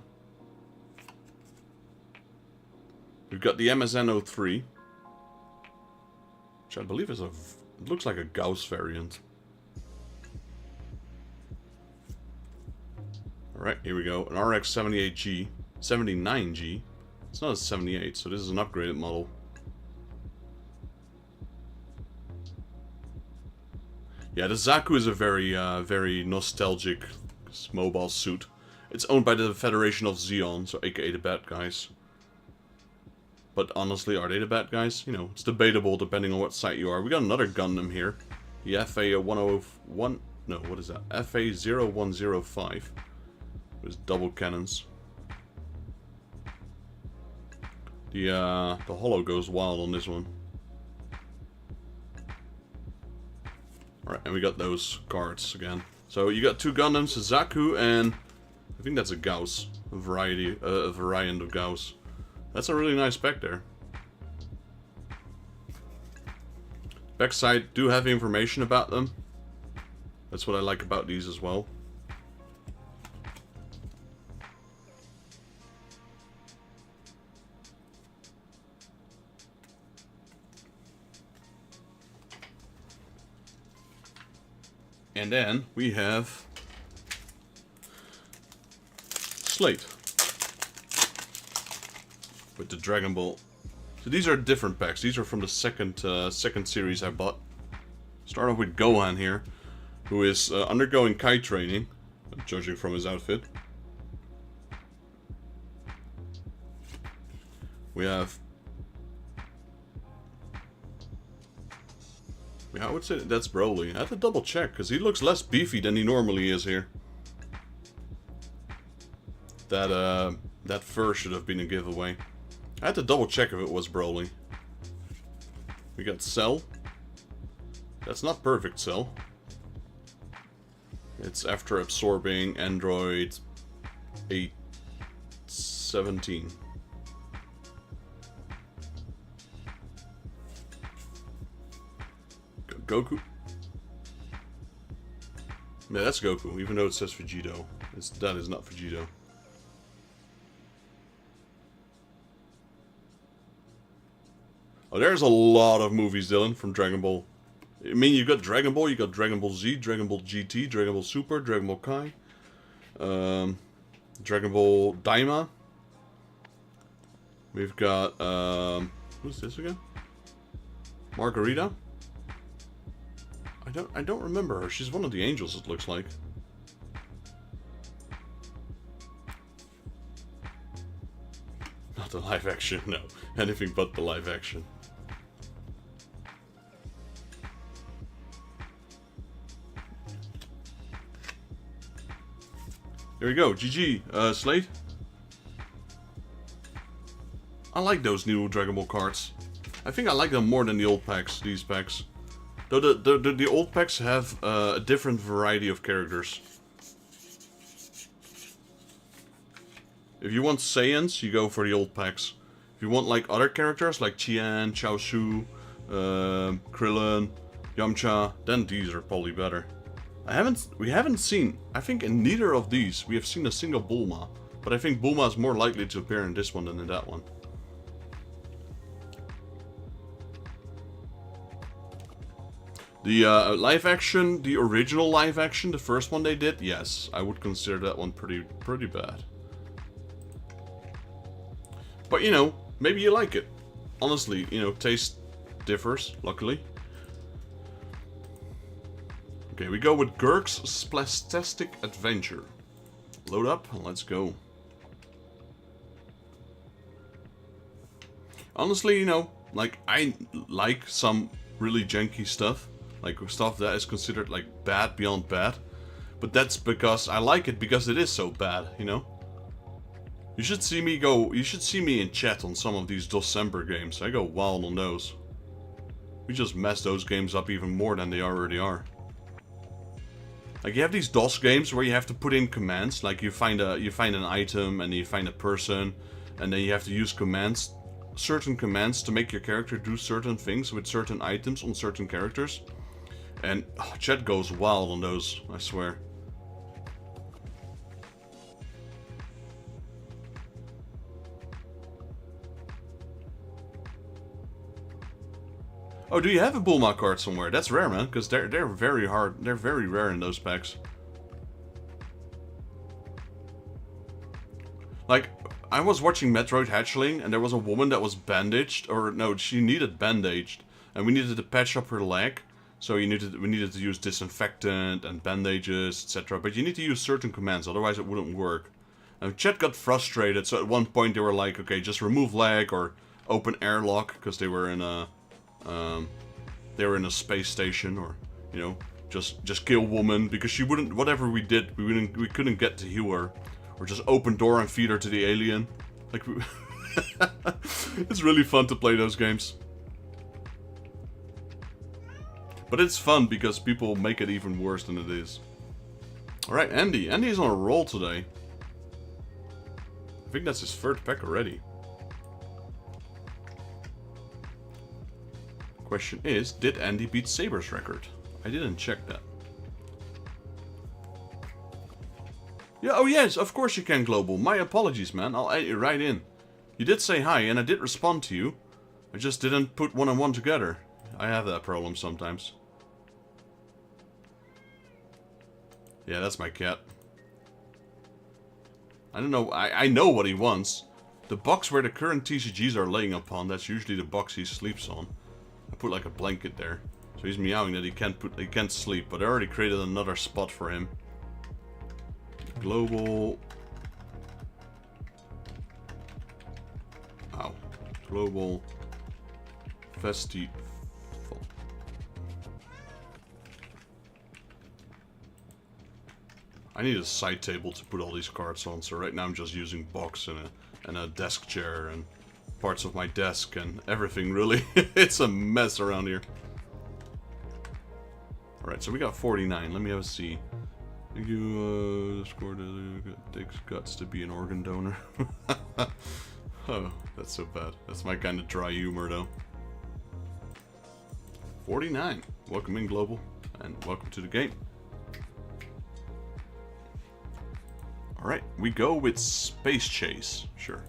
We've got the MSN03. Which I believe is a... It looks like a Gauss variant. Alright, here we go. An RX-78G. 79G. It's not a 78, so this is an upgraded model. Yeah, the Zaku is a very nostalgic mobile suit. It's owned by the Federation of Zeon, so aka the bad guys. But honestly, are they the bad guys? You know, it's debatable depending on what site you are. We got another Gundam here. The FA-101... No, what is that? FA-0105. With double cannons. The holo goes wild on this one. Alright, and we got those cards again. So you got two Gundams, a Zaku and... I think that's a Gauss. A variant of Gauss. That's a really nice spec there. Backside do have information about them. That's what I like about these as well. And then we have Slate. With the Dragon Ball. So these are different packs. These are from the second series I bought. Start off with Gohan here, who is undergoing Kai training, judging from his outfit. We have... Yeah, I would say that's Broly. I have to double check, because he looks less beefy than he normally is here. That fur should have been a giveaway. I had to double check if it was Broly. We got Cell. That's not perfect Cell. It's after absorbing Android 817. Goku? Yeah, that's Goku, even though it says Vegito. That is not Vegito. Oh, there's a lot of movies, Dylan, from Dragon Ball. I mean, you got Dragon Ball, you got Dragon Ball Z, Dragon Ball GT, Dragon Ball Super, Dragon Ball Kai, Dragon Ball Daima. We've got, who's this again? Margarita? I don't remember her. She's one of the angels, it looks like. Not the live action, no. Anything but the live action. There we go, GG, Slate. I like those new Dragon Ball cards. I think I like them more than the old packs, these packs. Though the old packs have a different variety of characters. If you want Saiyans, you go for the old packs. If you want like other characters like Qian, Chaoshu, Krillin, Yamcha, then these are probably better. We haven't seen, I think in neither of these, we have seen a single Bulma. But I think Bulma is more likely to appear in this one than in that one. The live action, the original live action, the first one they did, yes, I would consider that one pretty bad. But you know, maybe you like it. Honestly, you know, taste differs, luckily. Okay, we go with Gurk's Splastastic Adventure. Load up, let's go. Honestly, you know, like, I like some really janky stuff. Like, stuff that is considered, like, bad beyond bad. But that's because I like it because it is so bad, you know? You should see me in chat on some of these December games. I go wild on those. We just mess those games up even more than they already are. Like, you have these DOS games where you have to put in commands. Like, you find an item and you find a person, and then you have to use commands, certain commands to make your character do certain things with certain items on certain characters. And oh, chat goes wild on those, I swear. Oh, do you have a Bulma card somewhere? That's rare, man, because they're very hard. They're very rare in those packs. Like, I was watching Metroid Hatchling, and there was a woman that was bandaged, or no, she needed bandaged, and we needed to patch up her leg. So we needed to use disinfectant and bandages, etc. But you need to use certain commands, otherwise it wouldn't work. And chat got frustrated, so at one point they were like, okay, just remove leg or open airlock, because they were in a space station, or you know, just kill woman because she wouldn't. Whatever we did, we couldn't get to heal her, or just open door and feed her to the alien. Like, it's really fun to play those games. But it's fun because people make it even worse than it is. Alright, Andy. Andy is on a roll today. I think that's his third pack already. Question is, did Andy beat Saber's record? I didn't check that. Yeah, oh yes, of course you can, Global. My apologies, man. I'll add you right in. You did say hi, and I did respond to you. I just didn't put one and one together. I have that problem sometimes. Yeah, that's my cat. I don't know, I know what he wants. The box where the current TCGs are laying upon, that's usually the box he sleeps on. I put like a blanket there. So he's meowing that he can't sleep, but I already created another spot for him. Global. Ow. Global Festival. I need a side table to put all these cards on, so right now I'm just using box and a desk chair and parts of my desk and everything, really. It's a mess around here. Alright, so we got 49. Let me have a see. Thank you, scored takes guts to be an organ donor. Oh, that's so bad. That's my kind of dry humor, though. 49. Welcome in, Global, and welcome to the game. Alright, we go with Space Chase. Sure.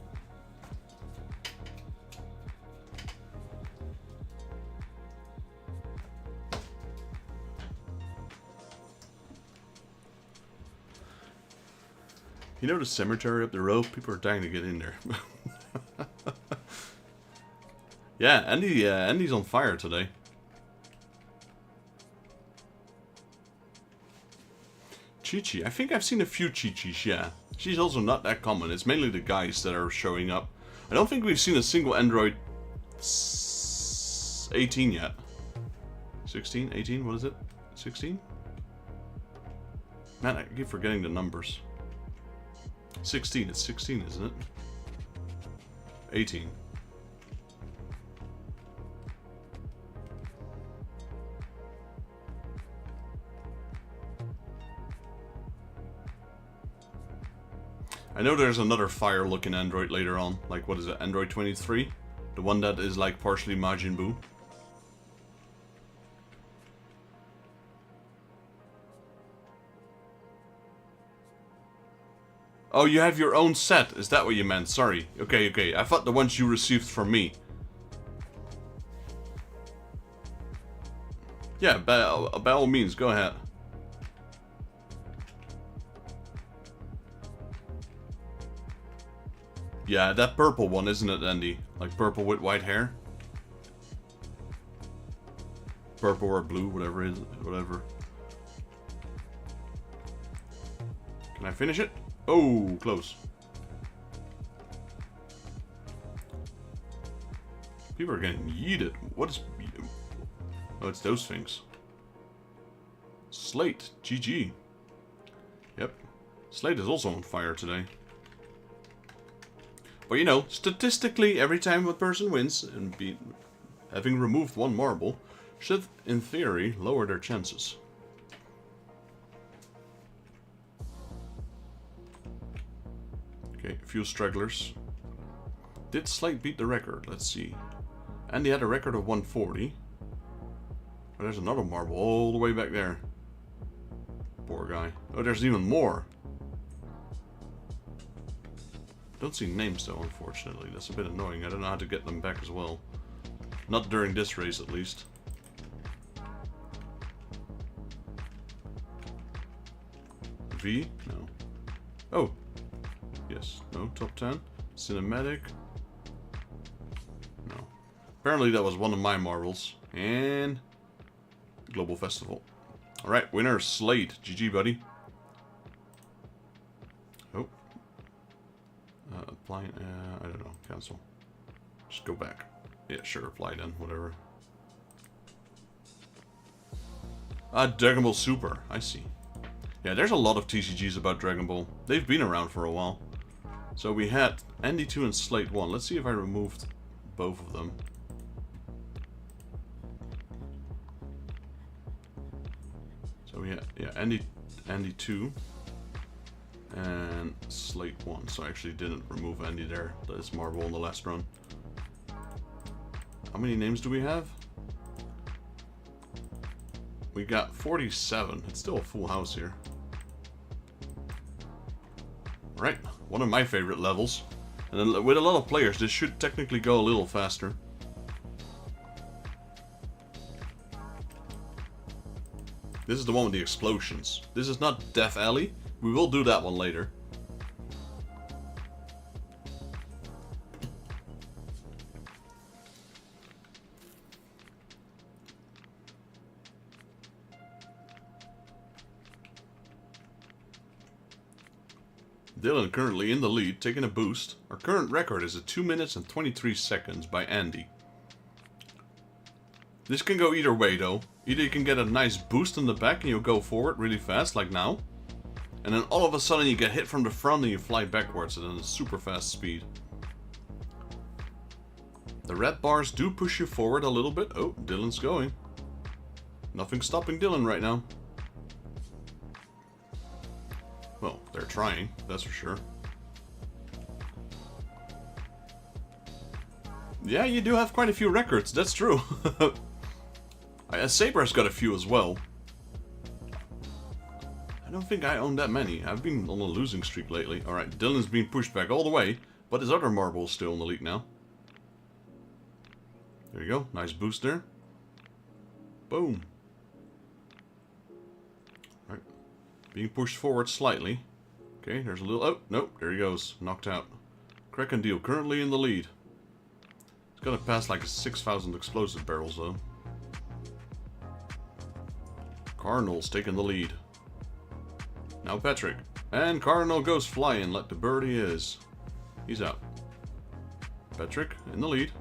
You know the cemetery up the road? People are dying to get in there. Yeah, Andy's on fire today. Chi-Chi. I think I've seen a few Chi-Chis, yeah. She's also not that common. It's mainly the guys that are showing up. I don't think we've seen a single Android 18 yet. 16? 18? What is it? 16? Man, I keep forgetting the numbers. 16. It's 16, isn't it? 18. I know there's another fire-looking Android later on. Like, what is it? Android 23? The one that is like partially Majin Buu. Oh, you have your own set. Is that what you meant? Sorry. Okay, okay. I thought the ones you received from me. Yeah, by all means, go ahead. Yeah, that purple one, isn't it, Andy? Like purple with white hair? Purple or blue, whatever it is, whatever. Can I finish it? Oh, close. People are getting yeeted. What is... Oh, it's those things. Slate. GG. Yep. Slate is also on fire today. But you know, statistically, every time a person wins, and having removed one marble, should, in theory, lower their chances. Okay, a few stragglers. Did Slate beat the record? Let's see. And he had a record of 140. Oh, there's another marble all the way back there. Poor guy. Oh, there's even more. Don't see names though, unfortunately. That's a bit annoying. I don't know how to get them back as well. Not during this race, at least. V? No. Oh. Yes. No. Top 10. Cinematic. No. Apparently that was one of my marbles. And... Global Festival. Alright, winner Slate. GG, buddy. Oh. Apply... I don't know. Cancel. Just go back. Yeah, sure. Apply then. Whatever. Dragon Ball Super. I see. Yeah, there's a lot of TCGs about Dragon Ball. They've been around for a while. So we had Andy 2 and Slate 1. Let's see if I removed both of them. So we had, yeah, Andy 2 and Slate 1. So I actually didn't remove Andy there. That's marble in the last run. How many names do we have? We got 47. It's still a full house here. Right, one of my favorite levels. And then with a lot of players, this should technically go a little faster. This is the one with the explosions. This is not Death Alley. We will do that one later. Dylan currently in the lead, taking a boost. Our current record is at 2 minutes and 23 seconds by Andy. This can go either way though. Either you can get a nice boost in the back and you'll go forward really fast, like now. And then all of a sudden you get hit from the front and you fly backwards at a super fast speed. The red bars do push you forward a little bit. Oh, Dylan's going. Nothing stopping Dylan right now. Well, they're trying, that's for sure. Yeah, you do have quite a few records, that's true. Saber's got a few as well. I don't think I own that many. I've been on a losing streak lately. Alright, Dylan's being pushed back all the way, but his other marble is still in the lead now. There you go, nice boost there. Boom. Being pushed forward slightly. Okay, there's a little... Oh, nope, there he goes. Knocked out. Kraken currently in the lead. He's gonna pass like 6,000 explosive barrels, though. Cardinal's taking the lead. Now Patrick. And Cardinal goes flying like the bird he is. He's out. Patrick in the lead.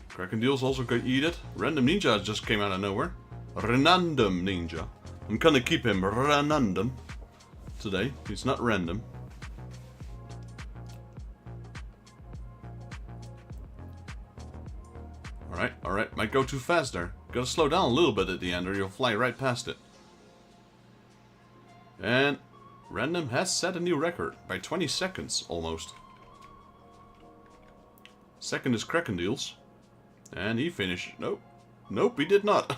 Kraken also got eated. Random Ninja just came out of nowhere. Random Ninja. I'm gonna keep him random today. He's not random. Alright, alright. Might go too fast there. Gotta slow down a little bit at the end or you'll fly right past it. And Random has set a new record by 20 seconds almost. Second is Kraken and he finished. Nope. Nope, he did not.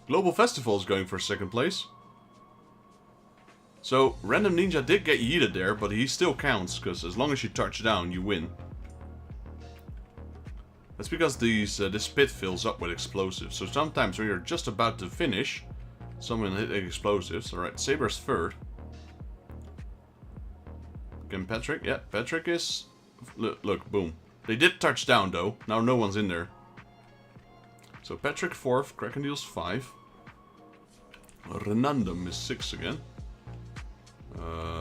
Global Festival is going for second place. So, Random Ninja did get yeeted there, but he still counts, because as long as you touch down, you win. That's because this pit fills up with explosives, so sometimes when you're just about to finish, someone hit explosives. Alright, Saber's third. Again, Patrick. Yeah, Patrick is... Look, boom. They did touch down, though. Now no one's in there. So Patrick 4th, Krakendeel's 5. Renandum is 6 again.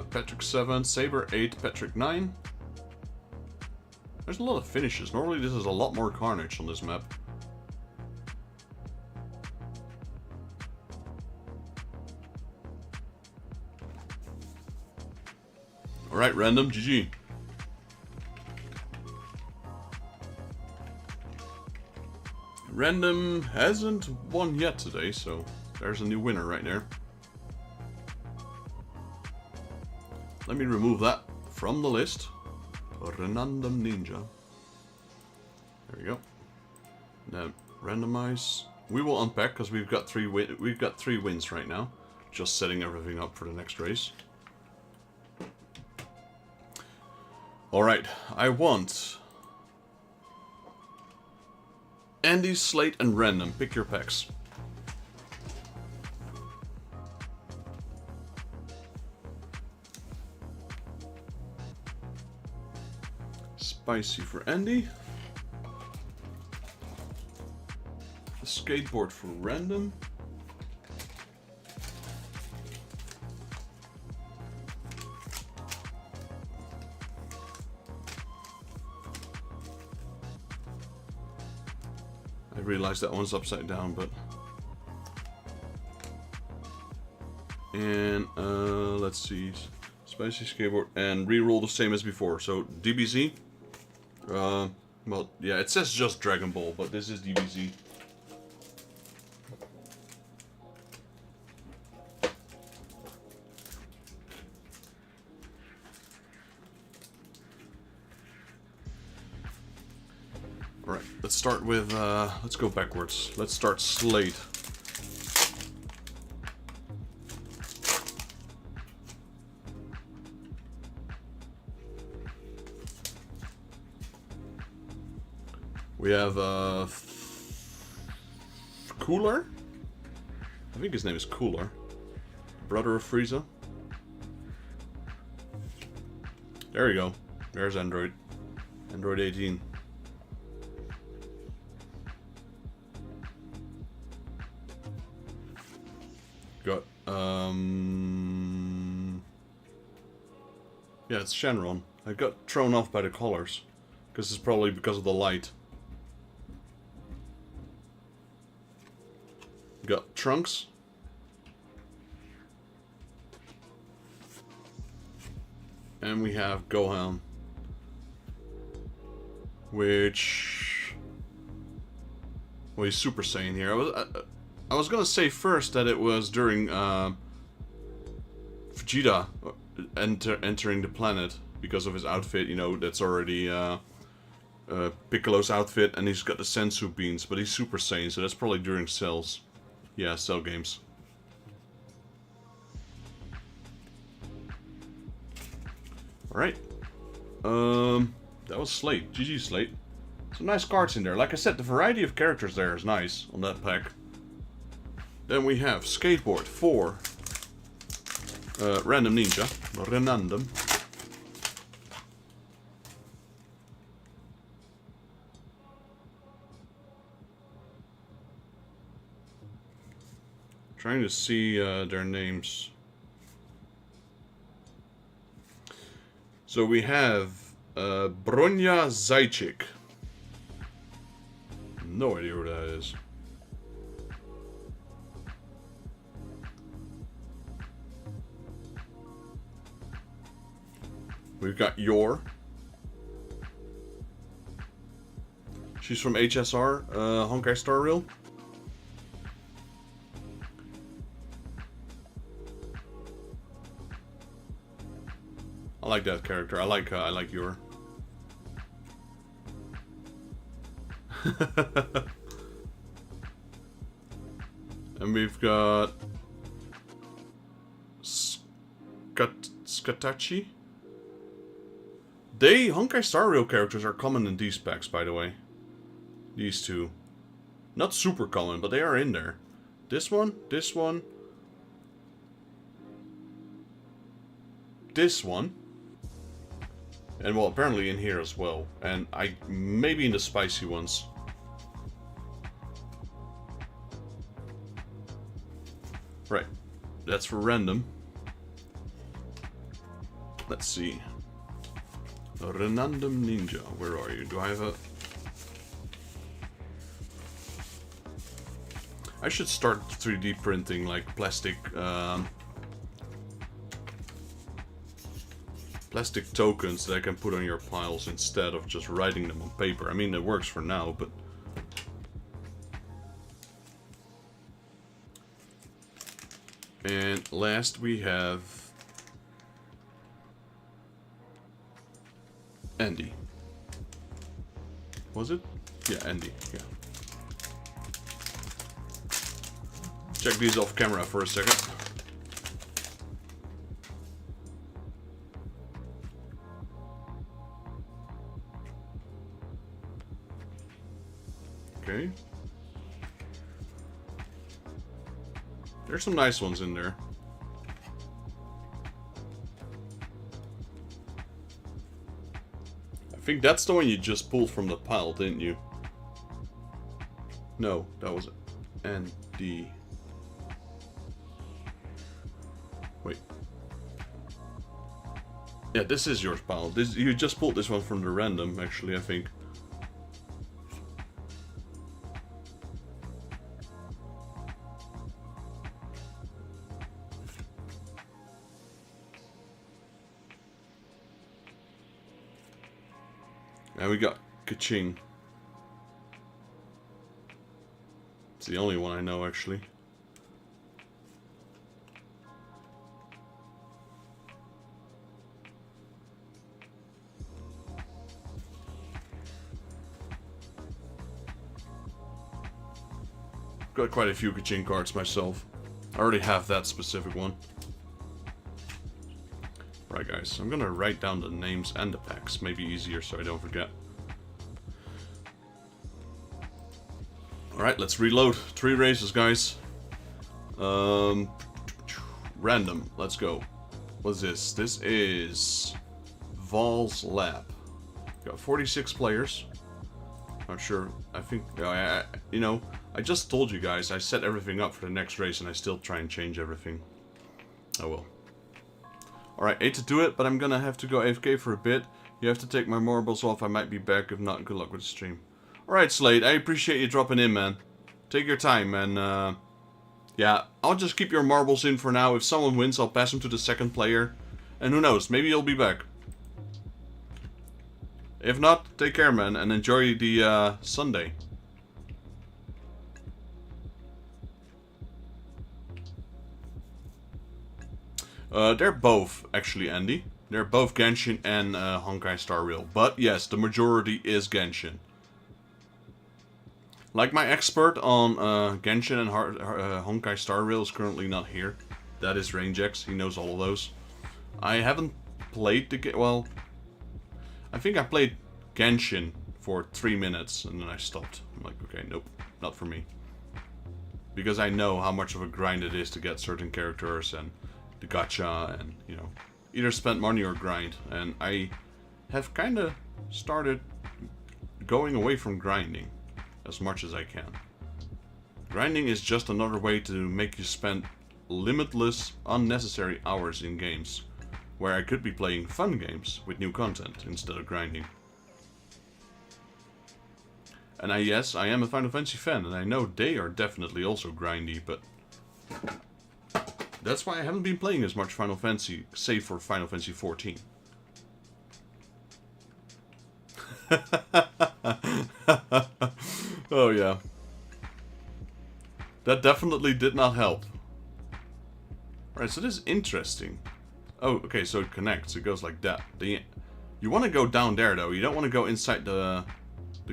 Patrick 7, Saber 8, Patrick 9. There's a lot of finishes. Normally this is a lot more carnage on this map. Alright, Random, GG. Random hasn't won yet today, so there's a new winner right there. Let me remove that from the list. Random Ninja. There we go. Now randomize. We will unpack because we've got three wins right now. Just setting everything up for the next race. All right, I want Andy, Slate, and Random. Pick your packs. Spicy for Andy. The skateboard for Random. I realized that one's upside down, but... And, let's see. Spicy skateboard and reroll the same as before. So, DBZ. Well, yeah, it says just Dragon Ball, but this is DBZ. Alright, let's start with, let's go backwards. Let's start Slate. We have Cooler. I think his name is Cooler. Brother of Frieza. There you go. There's Android. Android 18. Got yeah, it's Shenron. I got thrown off by the colors. Because it's probably because of the light. Got Trunks. And we have Gohan. Which... well, he's Super Saiyan here. I was gonna say first that it was during Vegeta entering the planet. Because of his outfit, you know, that's already Piccolo's outfit. And he's got the Sensu beans, but he's Super Saiyan, so that's probably during Cells. Yeah, Cell games. Alright. That was Slate. GG Slate. Some nice cards in there. Like I said, the variety of characters there is nice on that pack. Then we have Skateboard for Random Ninja. Renandum. Trying to see their names. So we have Bronya Zajcik. No idea who that is. We've got Yor. She's from HSR, Honkai Star Rail. I like that character. I like Yor. And we've got Skatachi. Honkai Star Rail characters are common in these packs, by the way. These two. Not super common, but they are in there. This one, this one. This one. And well, apparently in here as well. And maybe in the spicy ones. Right. That's for random. Let's see. Renandom Ninja. Where are you? Do I have a... I should start 3D printing like plastic tokens that I can put on your piles instead of just writing them on paper. I mean, it works for now, but... And last we have... Andy. Was it? Yeah, Andy, yeah. Check these off camera for a second. Okay. There's some nice ones in there. I think that's the one you just pulled from the pile, didn't you? No, that was Andy. Wait. Yeah, this is yours, pal. You just pulled this one from the random, actually, I think. And we got Kaching. It's the only one I know, actually. Got quite a few Kaching cards myself. I already have that specific one. Right, guys, I'm gonna write down the names and the packs. Maybe easier so I don't forget. Alright, let's reload. 3 races, guys. Random. Let's go. What's this? This is Val's Lab. Got 46 players. Not sure. I think, you know, I just told you guys I set everything up for the next race and I still try and change everything. Oh well. Alright, 8 to do it, but I'm gonna have to go AFK for a bit. You have to take my marbles off. I might be back. If not, good luck with the stream. Alright, Slade, I appreciate you dropping in, man. Take your time, and yeah, I'll just keep your marbles in for now. If someone wins, I'll pass them to the second player. And who knows, maybe you'll be back. If not, take care, man, and enjoy the Sunday. They're both, actually, Andy. They're both Genshin and Honkai Star Rail. But yes, the majority is Genshin. Like my expert on Genshin and Honkai Star Rail is currently not here. That is RangeX. He knows all of those. I haven't played the game. Well, I think I played Genshin for 3 minutes and then I stopped. I'm like, okay, nope, not for me. Because I know how much of a grind it is to get certain characters and the gacha and, you know, either spend money or grind. And I have kind of started going away from grinding as much as I can. Grinding is just another way to make you spend limitless, unnecessary hours in games, where I could be playing fun games with new content instead of grinding. And yes, I am a Final Fantasy fan, and I know they are definitely also grindy, but that's why I haven't been playing as much Final Fantasy, save for Final Fantasy 14. Oh yeah. That definitely did not help. Alright, so this is interesting. Oh, okay, so it connects. It goes like that. You want to go down there, though. You don't want to go inside the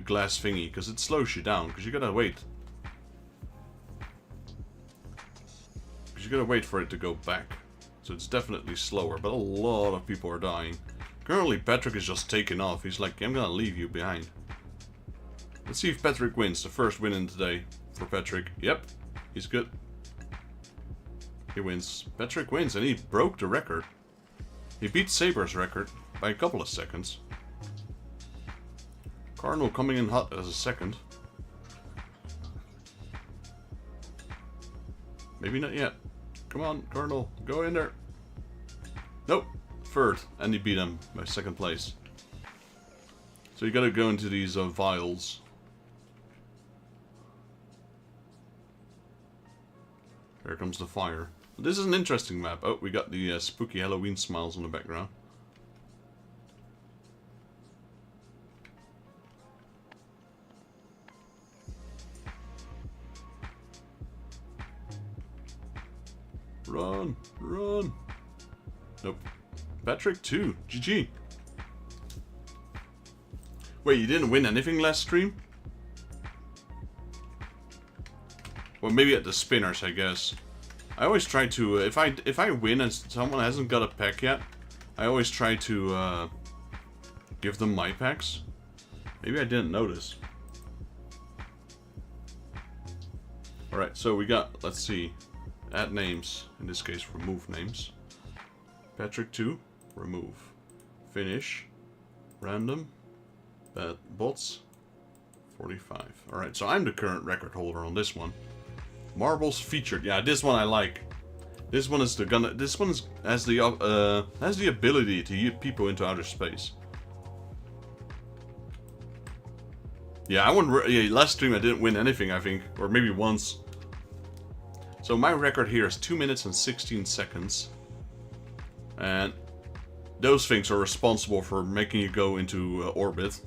glass thingy, because it slows you down. Because you gotta wait. Because you gotta wait for it to go back. So it's definitely slower, but a lot of people are dying. Currently, Patrick is just taking off. He's like, I'm gonna leave you behind. Let's see if Patrick wins. The first win in today for Patrick. Yep, he's good. He wins. Patrick wins, and he broke the record. He beat Saber's record by a couple of seconds. Cardinal coming in hot as a second. Maybe not yet. Come on, Cardinal, go in there. Nope, third, and he beat him by second place. So you gotta go into these vials. Here comes the fire. This is an interesting map. Oh, we got the spooky Halloween smiles in the background. Run! Run! Nope. Patrick 2. GG. Wait, you didn't win anything last stream? Well, maybe at the spinners, I guess. I always try to, if I win and someone hasn't got a pack yet, I always try to give them my packs. Maybe I didn't notice. Alright, so we got, let's see, add names, in this case remove names. Patrick 2, remove. Finish, random, bots, 45. Alright, so I'm the current record holder on this one. Marbles featured. Yeah, this one I like. This one is has the ability to yeet people into outer space. Yeah, last stream I didn't win anything, I think, or maybe once. So my record here is 2 minutes and 16 seconds. And those things are responsible for making you go into orbit.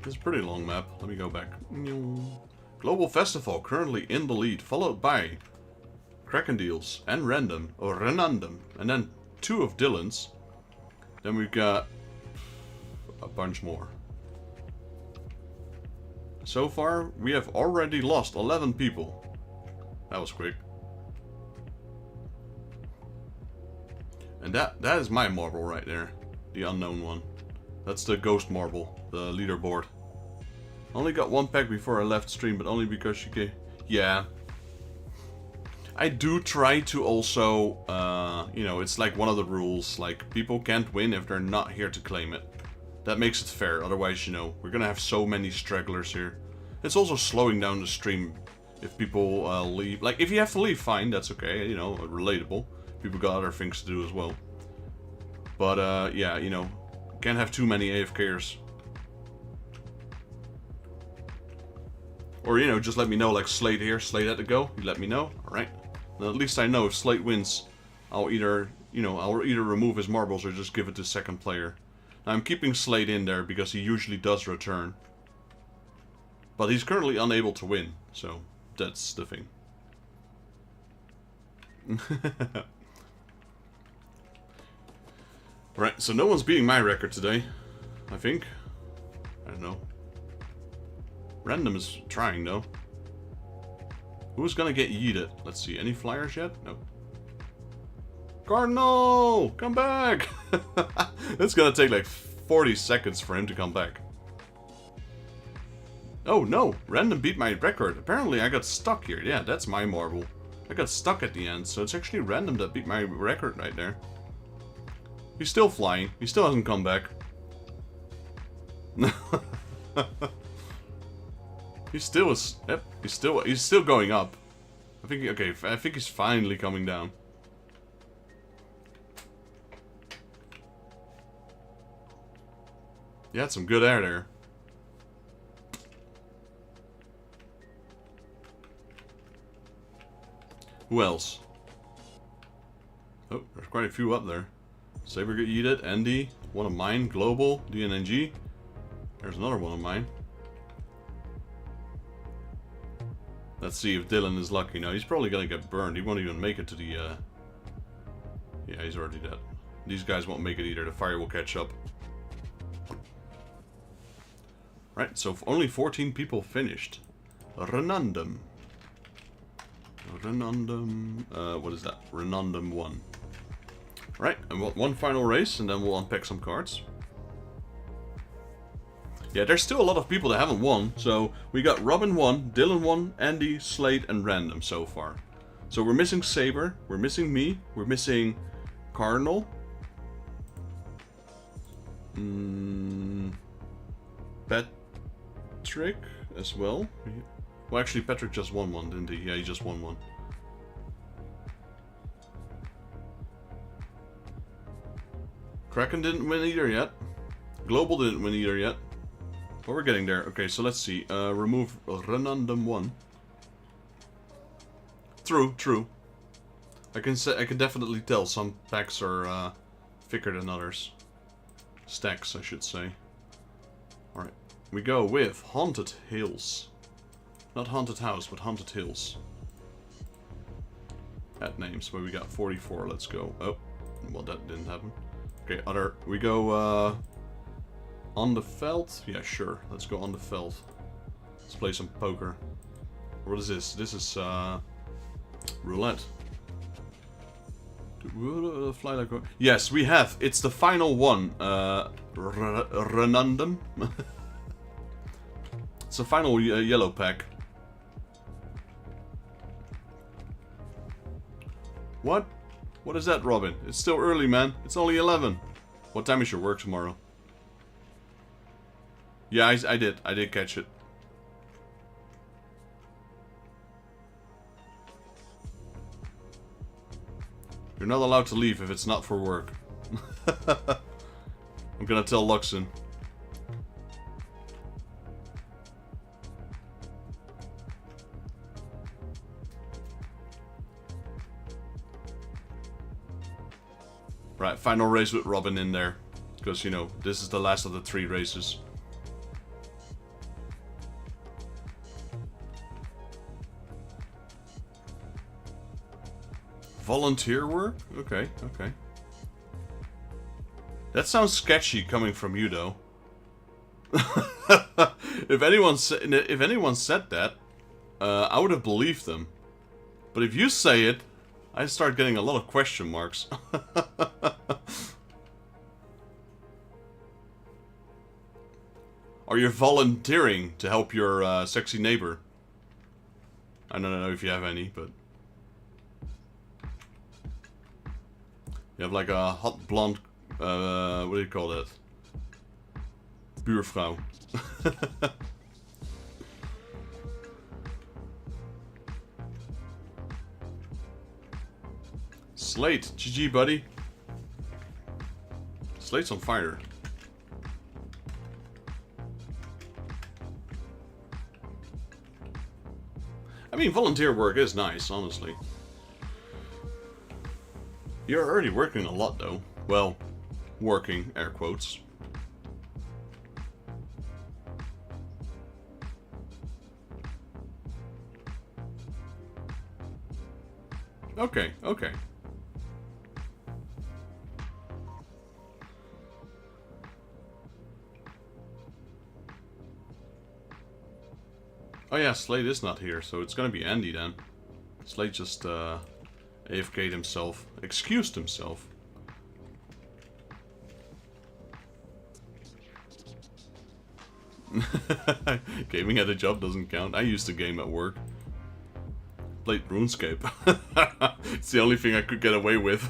It's a pretty long map. Let me go back. Global Festival currently in the lead, followed by Kraken Deals and Random, or Renandom, and then 2 of Dylan's. Then we've got a bunch more. So far, we have already lost 11 people. That was quick. And that is my marble right there. The unknown one. That's the ghost marble, the leaderboard. Only got 1 pack before I left stream, but only because she gave... Yeah. I do try to also, you know, it's like one of the rules, like, people can't win if they're not here to claim it. That makes it fair, otherwise, you know, we're gonna have so many stragglers here. It's also slowing down the stream if people leave. Like, if you have to leave, fine, that's okay, you know, relatable. People got other things to do as well. But, yeah, you know, can't have too many AFKers. Or, you know, just let me know, like, Slate here, Slate had to go, you let me know, alright. At least I know if Slate wins, I'll either, you know, I'll either remove his marbles or just give it to second player. Now, I'm keeping Slate in there because he usually does return. But he's currently unable to win, so that's the thing. Right, so no one's beating my record today, I think. I don't know. Random is trying, though. Who's gonna get yeeted? Let's see, any flyers yet? No. Cardinal! Come back! It's gonna take like 40 seconds for him to come back. Oh no! Random beat my record. Apparently I got stuck here. Yeah, that's my marble. I got stuck at the end, so it's actually Random that beat my record right there. He's still flying. He still hasn't come back. He still is. Yep. He's still going up. I think. Okay. I think he's finally coming down. You had some good air there. Who else? Oh, there's quite a few up there. Saber get yeeted. Andy, one of mine. Global, DNNG. There's another one of mine. Let's see if Dylan is lucky. No, he's probably gonna get burned. He won't even make it to the, Yeah, he's already dead. These guys won't make it either. The fire will catch up. Right, so only 14 people finished. Renundum. What is that? Renundum 1. Right, and one final race, and then we'll unpack some cards. Yeah, there's still a lot of people that haven't won. So we got Robin 1, Dylan 1, Andy, Slate, and Random so far. So we're missing Saber, we're missing me, we're missing Cardinal. Patrick as well. Well, actually, Patrick just won one, didn't he? Yeah, he just won one. Kraken didn't win either yet. Global didn't win either yet. But we're getting there. Okay, so let's see. Remove Renundum 1. True. I can definitely tell some packs are thicker than others. Stacks, I should say. Alright. We go with Haunted Hills. Not Haunted House, but Haunted Hills. Add names, but we got 44. Let's go. Oh, well, that didn't happen. Okay, we go on the veld. Yeah, sure. Let's go on the veld. Let's play some poker. What is this? This is roulette. Fly like a... Yes, we have. It's the final one. Renundum. It's the final yellow pack. What? What is that, Robin? It's still early, man. It's only 11. What time is your work tomorrow? Yeah, I did. I did catch it. You're not allowed to leave if it's not for work. I'm gonna tell Luxon. Right, final race with Robin in there. Because, you know, this is the last of the 3 races. Volunteer work? Okay. That sounds sketchy coming from you, though. If anyone said that, I would have believed them. But if you say it, I start getting a lot of question marks. Are you volunteering to help your sexy neighbor? I don't know if you have any, but... You have like a hot blonde... what do you call that? Buurvrouw. Slate, GG buddy. Slate's on fire. I mean, volunteer work is nice, honestly. You're already working a lot, though. Well, working, air quotes. Okay. Oh yeah, Slade is not here, so it's gonna be Andy then. Slade just AFK'd himself. Excused himself. Gaming at a job doesn't count. I used to game at work. Played RuneScape. It's the only thing I could get away with.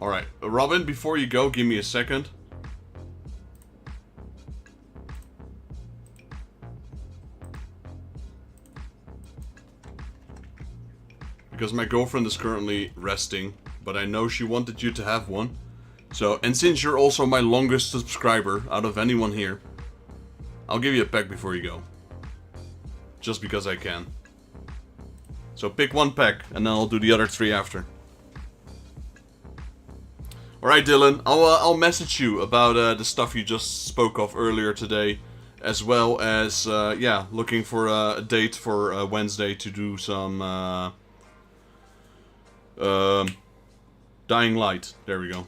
Alright, Robin, before you go, give me a second. Because my girlfriend is currently resting, but I know she wanted you to have one. So, and since you're also my longest subscriber out of anyone here, I'll give you a pack before you go. Just because I can. So pick one pack, and then I'll do the other 3 after. Alright Dylan, I'll message you about the stuff you just spoke of earlier today. As well as, yeah, looking for a date for Wednesday to do some Dying Light. There we go.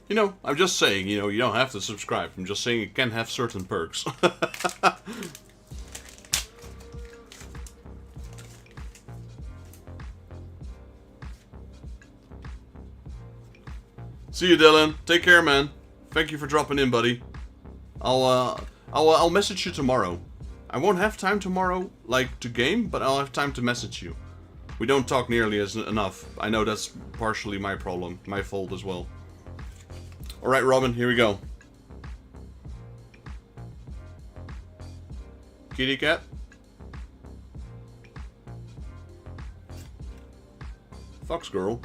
You know, I'm just saying, you know, you don't have to subscribe. I'm just saying it can have certain perks. See you, Dylan. Take care, man. Thank you for dropping in, buddy. I'll message you tomorrow. I won't have time tomorrow, like, to game, but I'll have time to message you. We don't talk nearly enough. I know that's partially my problem, my fault as well. Alright, Robin, here we go. Kitty cat? Fox girl.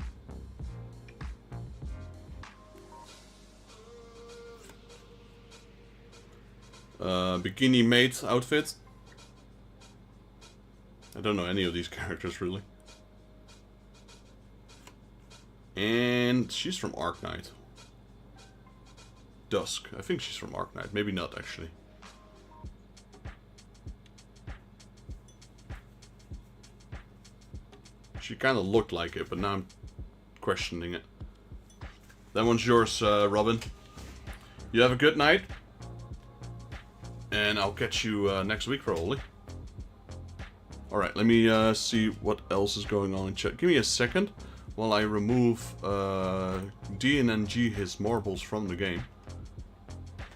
Bikini maid outfit. I don't know any of these characters really. And she's from Arknight. Dusk. I think she's from Arknight. Maybe not actually. She kind of looked like it, but now I'm questioning it. That one's yours, Robin. You have a good night. And I'll catch you next week probably. Alright, let me see what else is going on in chat. Give me a second while I remove DNNG his marbles from the game.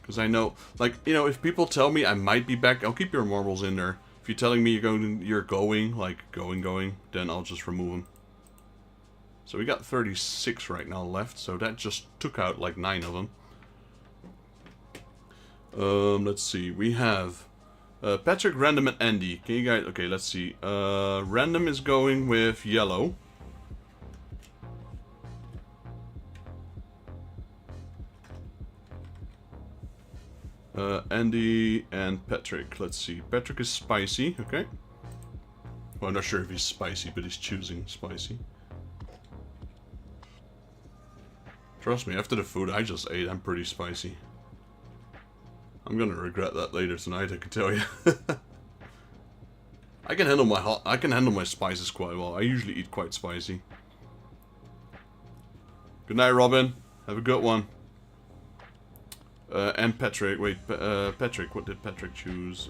Because I know, like, you know, if people tell me I might be back, I'll keep your marbles in there. If you're telling me you're going, like, going, then I'll just remove them. So we got 36 right now left, so that just took out like 9 of them. Let's see, we have Patrick, Random, and Andy. Can you guys, okay, let's see. Random is going with yellow. Andy and Patrick. Let's see. Patrick is spicy, okay. Well, I'm not sure if he's spicy, but he's choosing spicy. Trust me, after the food I just ate, I'm pretty spicy. I'm gonna regret that later tonight, I can tell you. I can handle my spices quite well. I usually eat quite spicy. Good night, Robin. Have a good one. And Patrick. Wait, Patrick. What did Patrick choose?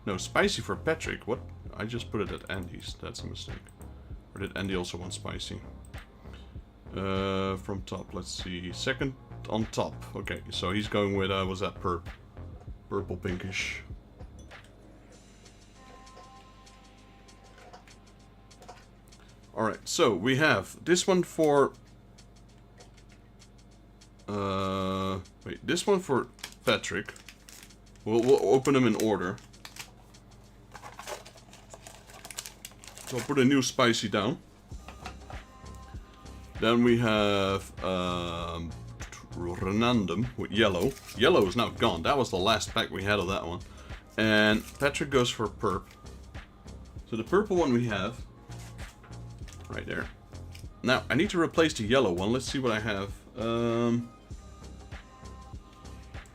No, spicy for Patrick. What? I just put it at Andy's. That's a mistake. Or did Andy also want spicy? From top. Let's see. Second on top. Okay, so he's going with, was that purple pinkish? Alright, so we have this one for... wait, this one for Patrick. We'll open them in order. So I'll put a new spicy down. Then we have Renandum with yellow. Yellow is now gone. That was the last pack we had of that one. And Patrick goes for purp. So the purple one we have right there. Now I need to replace the yellow one. Let's see what I have.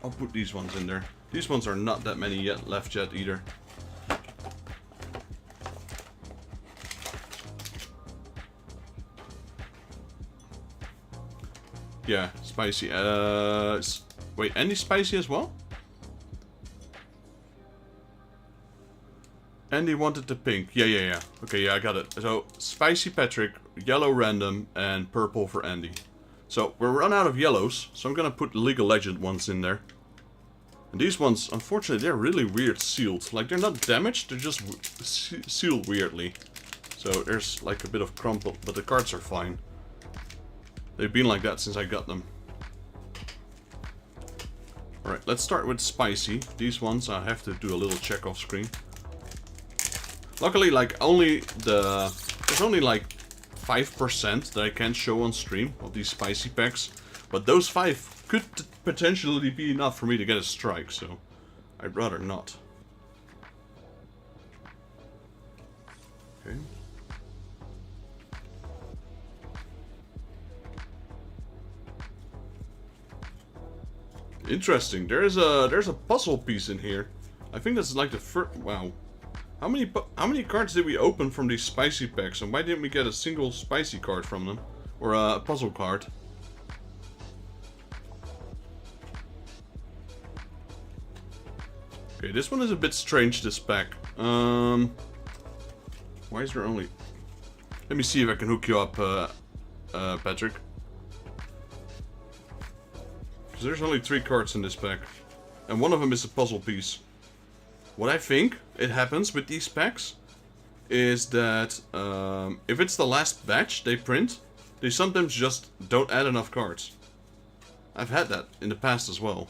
I'll put these ones in there. These ones are not that many left yet either. Yeah, spicy. Wait, Andy spicy as well? Andy wanted the pink. Yeah. Okay, yeah, I got it. So, spicy Patrick, yellow random, and purple for Andy. So, we're run out of yellows, so I'm gonna put League of Legends ones in there. And these ones, unfortunately, they're really weird sealed. Like, they're not damaged, they're just sealed weirdly. So, there's like a bit of crumple, but the cards are fine. They've been like that since I got them. Alright, let's start with spicy. These ones I have to do a little check off screen. Luckily, like, there's only like 5% that I can show on stream of these spicy packs. But those 5 could potentially be enough for me to get a strike, so I'd rather not. Okay. Interesting. There's a puzzle piece in here. I think that's like the first. Wow. How many cards did we open from these spicy packs, and why didn't we get a single spicy card from them, or a puzzle card? Okay, this one is a bit strange. This pack. Why is there only? Let me see if I can hook you up, Patrick. Because there's only 3 cards in this pack. And one of them is a puzzle piece. What I think it happens with these packs is that if it's the last batch they print, they sometimes just don't add enough cards. I've had that in the past as well.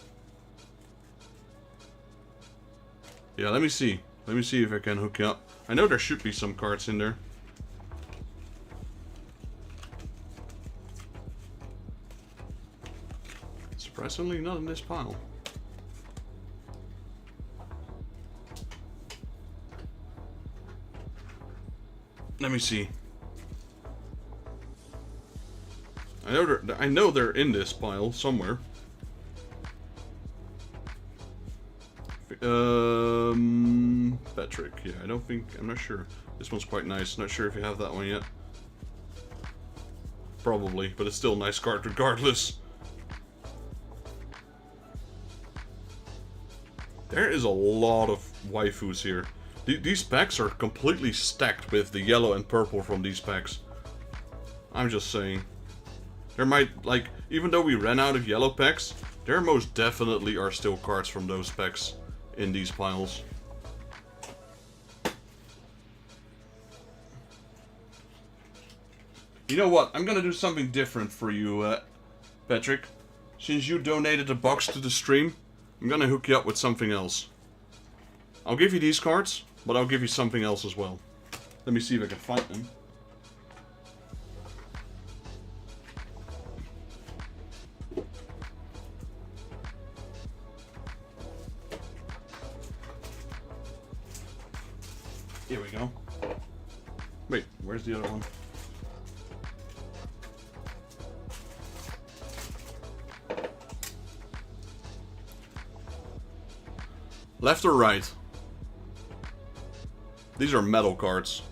Yeah, let me see. Let me see if I can hook you up. I know there should be some cards in there. Surprisingly not in this pile. Let me see. I know they're in this pile somewhere. Patrick. Yeah, I'm not sure. This one's quite nice. Not sure if you have that one yet. Probably, but it's still a nice card regardless. There is a lot of waifus here. These packs are completely stacked with the yellow and purple from these packs. I'm just saying. There might, like, even though we ran out of yellow packs, there most definitely are still cards from those packs in these piles. You know what? I'm gonna do something different for you, Patrick. Since you donated a box to the stream, I'm gonna hook you up with something else. I'll give you these cards, but I'll give you something else as well. Let me see if I can find them. Here we go. Wait, where's the other one? Left or right? These are metal cards.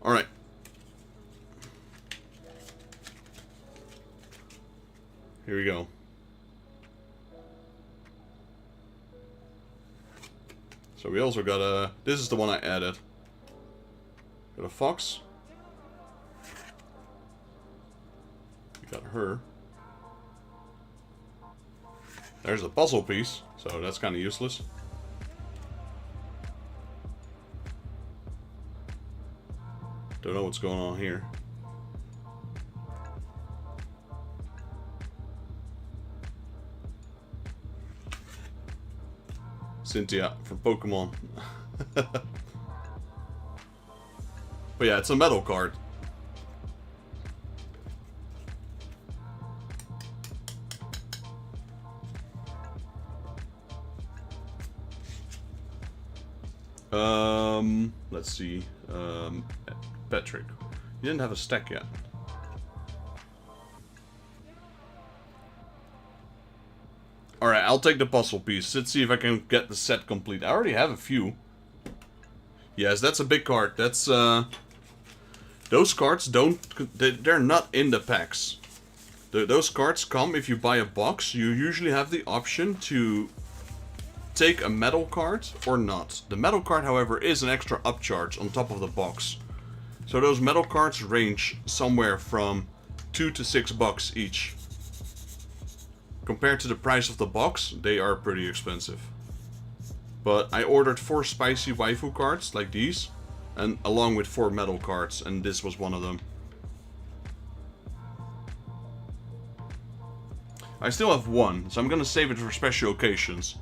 All right. Here we go. So we also got a... This is the one I added. Got a fox. We got her. There's a puzzle piece, so that's kind of useless. Don't know what's going on here. Cynthia from Pokemon. But yeah, it's a metal card. Let's see. Patrick. You didn't have a stack yet. Alright, I'll take the puzzle piece. Let's see if I can get the set complete. I already have a few. Yes, that's a big card. That's, those cards they're not in the packs. Those cards come if you buy a box. You usually have the option to take a metal card or not. The metal card, however, is an extra upcharge on top of the box. So those metal cards range somewhere from $2 to $6 each. Compared to the price of the box, they are pretty expensive. But I ordered 4 spicy waifu cards, like these, and along with 4 metal cards, and this was one of them. I still have one, so I'm gonna save it for special occasions.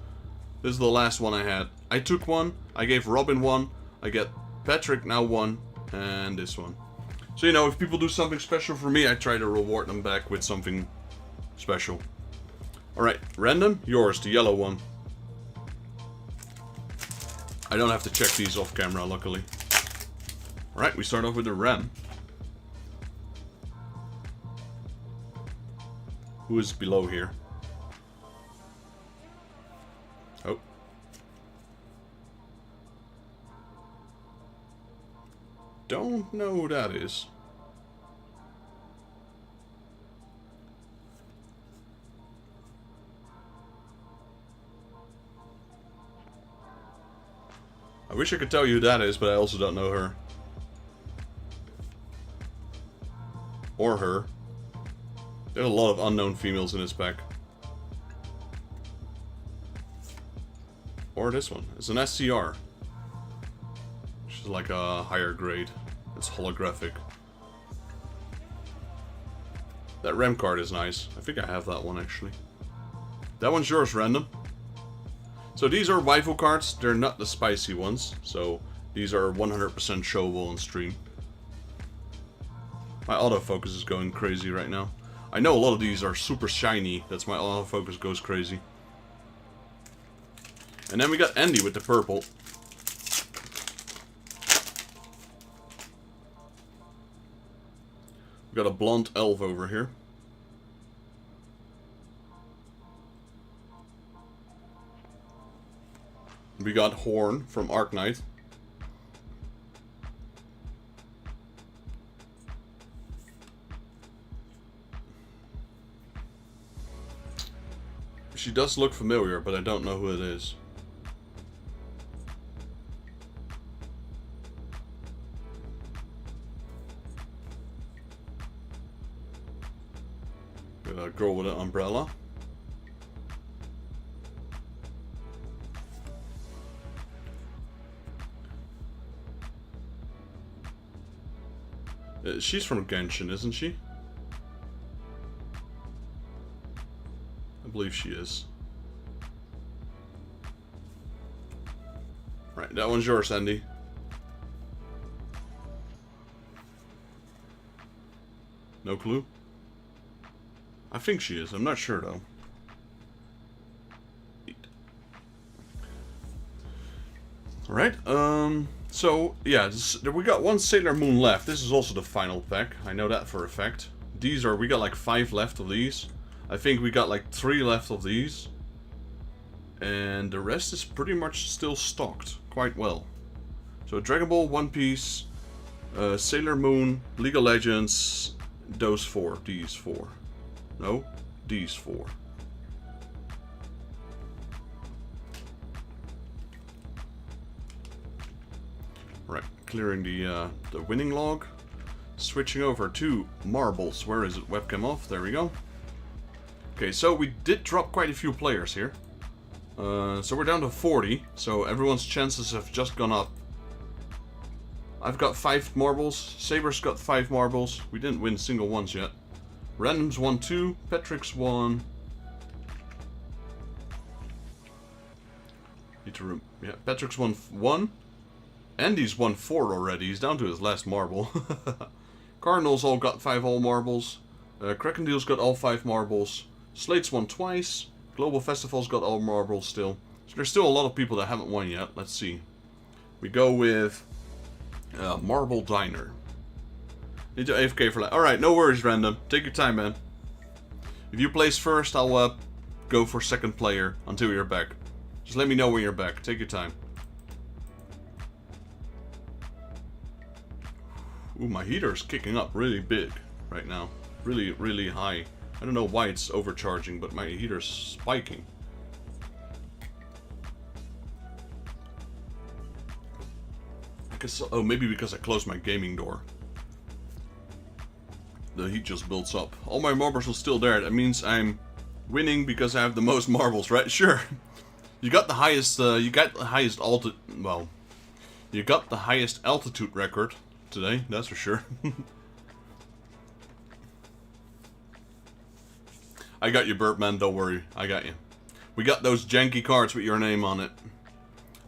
This is the last one I had. I took one, I gave Robin one, I get Patrick now one, and this one. So, you know, if people do something special for me, I try to reward them back with something special. Alright, random, yours, the yellow one. I don't have to check these off camera, luckily. Alright, we start off with the Ram. Who is below here? Oh. Don't know who that is. I wish I could tell you who that is, but I also don't know her. Or her. There's a lot of unknown females in this pack. Or this one. It's an SCR. Which is like a higher grade. It's holographic. That Rem card is nice. I think I have that one actually. That one's yours, random. So these are waifu cards. They're not the spicy ones. So these are 100% showable on stream. My autofocus is going crazy right now. I know a lot of these are super shiny. That's why autofocus goes crazy. And then we got Andy with the purple. We got a blonde elf over here. We got Horn from Arknight. She does look familiar, but I don't know who it is. Got a girl with an umbrella. She's from Genshin, isn't she? I believe she is. Right, that one's yours, Andy. No clue? I think she is. I'm not sure though. Alright, so, yeah, we got one Sailor Moon left. This is also the final pack. I know that for a fact. We got like 5 left of these. I think we got like 3 left of these. And the rest is pretty much still stocked quite well. So Dragon Ball, One Piece, Sailor Moon, League of Legends, those 4. These 4. No, these 4. Right, clearing the winning log. Switching over to marbles. Where is it? Webcam off. There we go. Okay, so we did drop quite a few players here. So we're down to 40. So everyone's chances have just gone up. I've got 5 marbles. Saber's got 5 marbles. We didn't win single ones yet. Random's won 2. Patrick's won. Yeah, Patrick's won 1. Andy's won 4 already. He's down to his last marble. Cardinals all got 5 all marbles. Krakendeel's got all 5 marbles. Slate's won twice. Global Festival's got all marbles still. So there's still a lot of people that haven't won yet. Let's see. We go with Marble Diner. Need to AFK for that. Alright, no worries, random. Take your time, man. If you place first, I'll go for second player until you're back. Just let me know when you're back. Take your time. Ooh, my heater's kicking up really big right now. Really, really high. I don't know why it's overcharging, but my heater's spiking. I guess, oh, maybe because I closed my gaming door. The heat just builds up. All my marbles are still there. That means I'm winning because I have the most marbles, right? Sure. You got the highest, you got the highest altitude record today, that's for sure. I got you, Burt, man, don't worry. I got you. We got those janky cards with your name on it.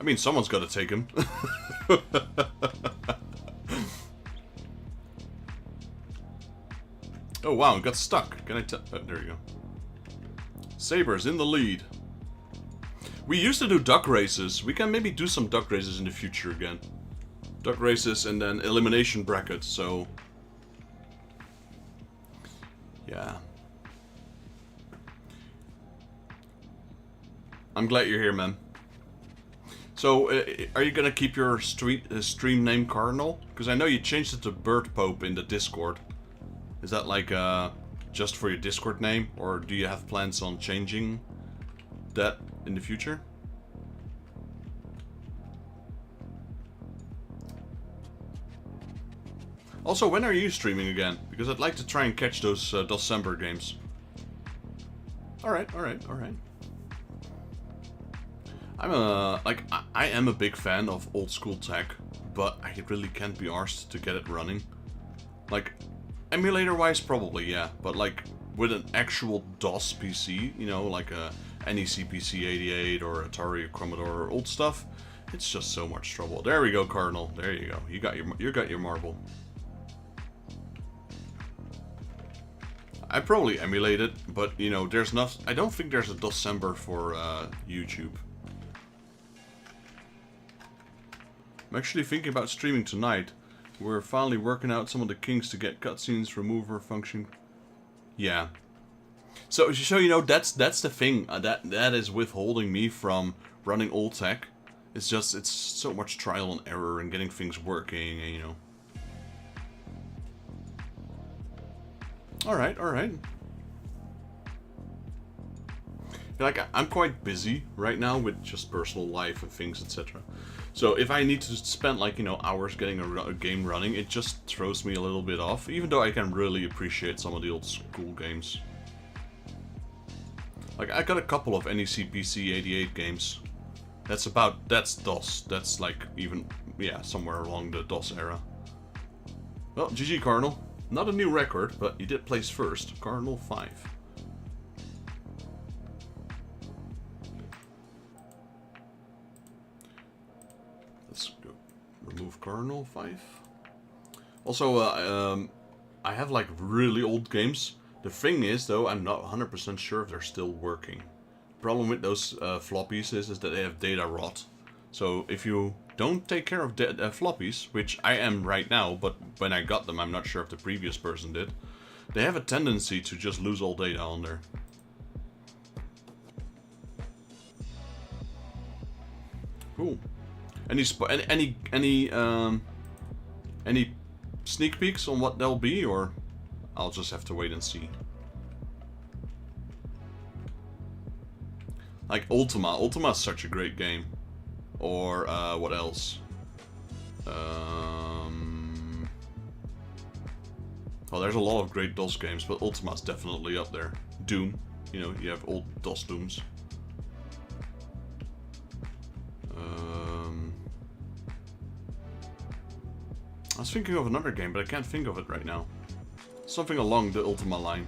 I mean, someone's got to take them. Oh, wow, it got stuck. Can I tell? Oh, there you go. Saber's in the lead. We used to do duck races. We can maybe do some duck races in the future again. Duck races and then elimination brackets, so... yeah. I'm glad you're here, man. So, are you gonna keep your stream name Cardinal? Because I know you changed it to Bird Pope in the Discord. Is that like, just for your Discord name? Or do you have plans on changing that in the future? Also, when are you streaming again? Because I'd like to try and catch those December games. Alright, alright, alright. I am a big fan of old school tech, but I really can't be arsed to get it running. Like, emulator-wise, probably, yeah, but like, with an actual DOS PC, you know, like a NEC PC-88 or Atari or Commodore or old stuff, it's just so much trouble. There we go, Cardinal. There you go. You got your marble. I probably emulate it, but you know, there's not. I don't think there's a December for YouTube. I'm actually thinking about streaming tonight. We're finally working out some of the kinks to get cutscenes remover function. Yeah. So you know, that's the thing that is withholding me from running old tech. It's just it's so much trial and error and getting things working, and you know. Alright, alright. Like, I'm quite busy right now with just personal life and things, etc. So if I need to spend, like, you know, hours getting a game running, it just throws me a little bit off, even though I can really appreciate some of the old school games. Like, I got a couple of NEC PC 88 games. That's DOS. That's like, even, yeah, somewhere along the DOS era. Well, GG Cardinal. Not a new record, but you did place first. Cardinal 5. Let's go remove Cardinal 5. Also, I have like really old games. The thing is, though, I'm not 100% sure if they're still working. The problem with those floppies is that they have data rot. So if you don't take care of floppies, which I am right now, but when I got them, I'm not sure if the previous person did, they have a tendency to just lose all data on there. Cool. Any sneak peeks on what they'll be, or I'll just have to wait and see. Like Ultima. Ultima is such a great game. Or, what else? Well, there's a lot of great DOS games, but Ultima's definitely up there. Doom. You know, you have old DOS Dooms. I was thinking of another game, but I can't think of it right now. Something along the Ultima line.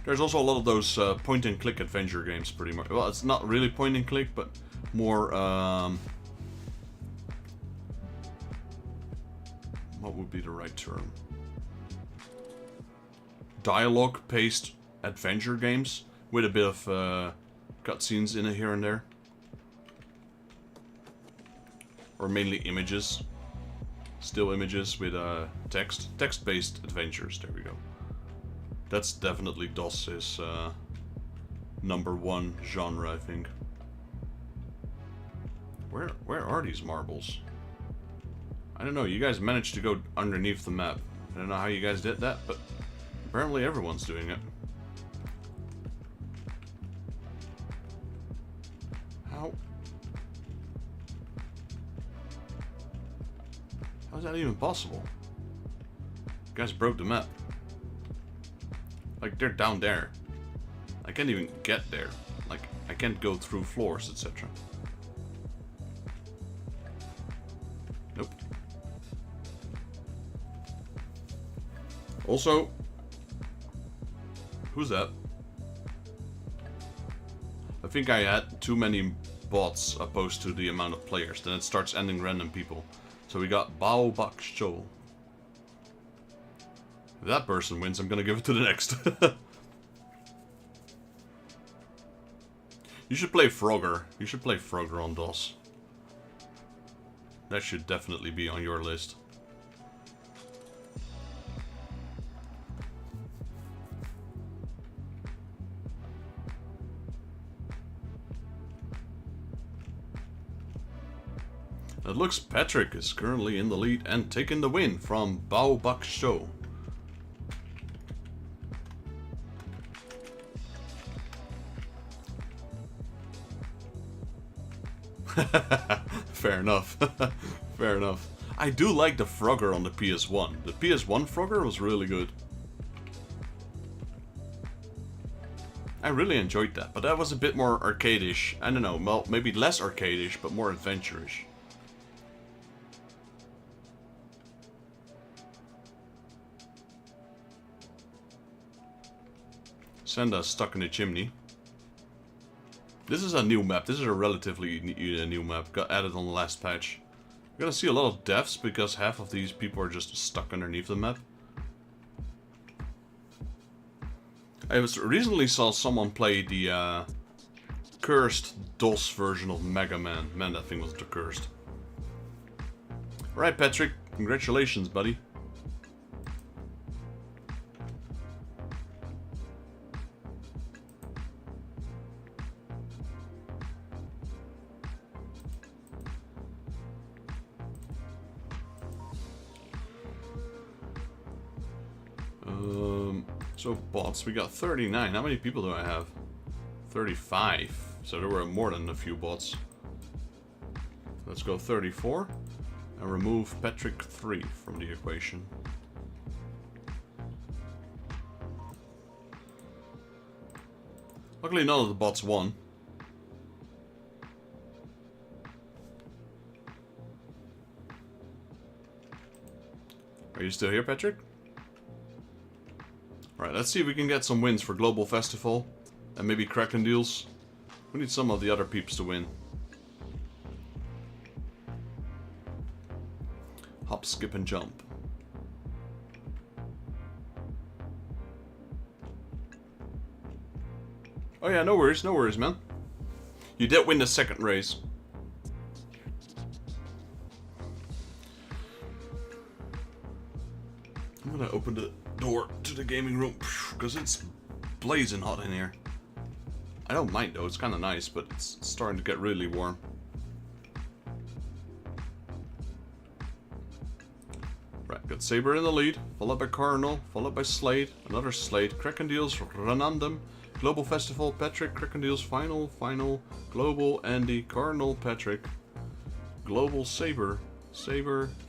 There's also a lot of those point-and-click adventure games, pretty much. Well, it's not really point-and-click, but more, what would be the right term? Dialogue-paced adventure games, with a bit of cutscenes in it here and there. Or mainly images. Still images with text. Text-based adventures, there we go. That's definitely DOS's #1 genre, I think. Where are these marbles? I don't know, you guys managed to go underneath the map. I don't know how you guys did that, but apparently everyone's doing it. How? How's that even possible? You guys broke the map. Like, they're down there. I can't even get there. Like, I can't go through floors, etc. Nope. Also, who's that? I think I had too many bots opposed to the amount of players. Then it starts ending random people. So we got Bao Bak Cho. If that person wins, I'm gonna give it to the next. You should play Frogger. You should play Frogger on DOS. That should definitely be on your list. It looks Patrick is currently in the lead and taking the win from Bao Bak Show. Fair enough. Fair enough. I do like the Frogger on the PS1. The PS1 Frogger was really good. I really enjoyed that, but that was a bit more arcade-ish. I don't know, well, maybe less arcade-ish, but more adventure-ish. Senda stuck in the chimney. This is a new map. This is a relatively new map. Got added on the last patch. You're gonna see a lot of deaths because half of these people are just stuck underneath the map. I recently saw someone play the cursed DOS version of Mega Man. Man, that thing was cursed. Alright, Patrick. Congratulations, buddy. So bots, we got 39. How many people do I have? 35. So there were more than a few bots. Let's go 34 and remove Patrick 3 from the equation. Luckily none of the bots won. Are you still here, Patrick? Alright, let's see if we can get some wins for Global Festival. And maybe Kraken deals. We need some of the other peeps to win. Hop, skip, and jump. Oh yeah, no worries, man. You did win the second race. I'm gonna open the door to the gaming room because it's blazing hot in here. I don't mind though, it's kind of nice, but it's starting to get really warm. Right, got Saber in the lead, followed by Cardinal, followed by Slade, another Slade, Kraken deals, Ranandam, Global Festival, Patrick, Kraken deals, Final, Global, Andy, Cardinal, Patrick, Global, Saber,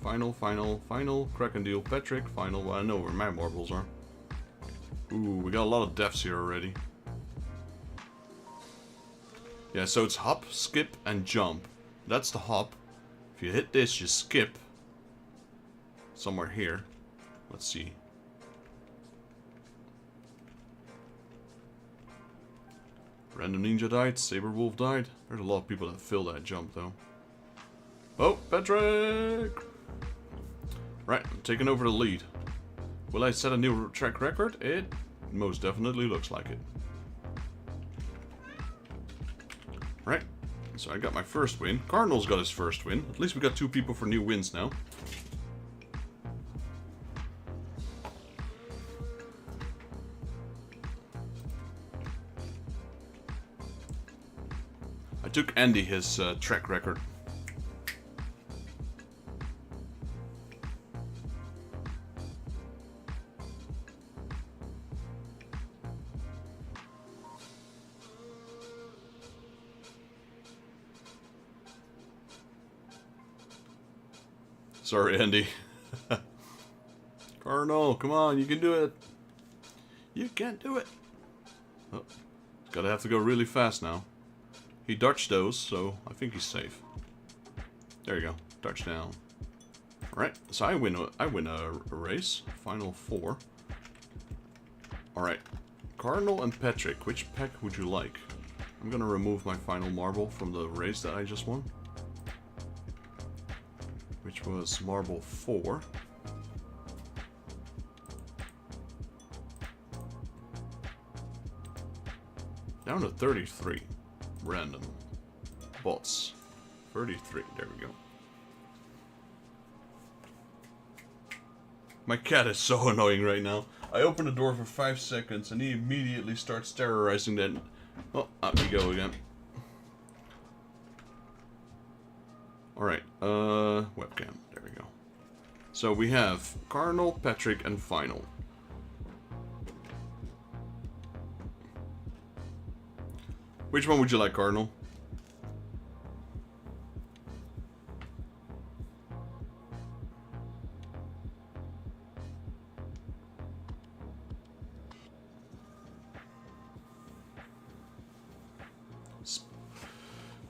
Final, Kraken deal, Patrick, Final. Well, I know where my marbles are. Ooh, we got a lot of deaths here already. Yeah, so it's hop, skip, and jump. That's the hop. If you hit this, you skip. Somewhere here. Let's see. Random Ninja died, Saber Wolf died. There's a lot of people that fill that jump though. Oh, Patrick! Right, I'm taking over the lead. Will I set a new track record? It most definitely looks like it. Right, so I got my first win. Cardinal's got his first win. At least we got 2 people for new wins now. I took Andy his track record. Sorry, Andy. Cardinal, come on, you can do it. You can do it. Oh, gotta have to go really fast now. He dodged those, so I think he's safe. There you go, dodge down. Alright, so I win a race. Final 4. Alright, Cardinal and Patrick, which pack would you like? I'm gonna remove my final marble from the race that I just won. Which was marble 4. Down to 33. Random. Bots. 33. There we go. My cat is so annoying right now. I open the door for 5 seconds and he immediately starts terrorizing that. Oh, up we go again. Alright, webcam. There we go. So we have Cardinal, Patrick, and Final. Which one would you like, Cardinal?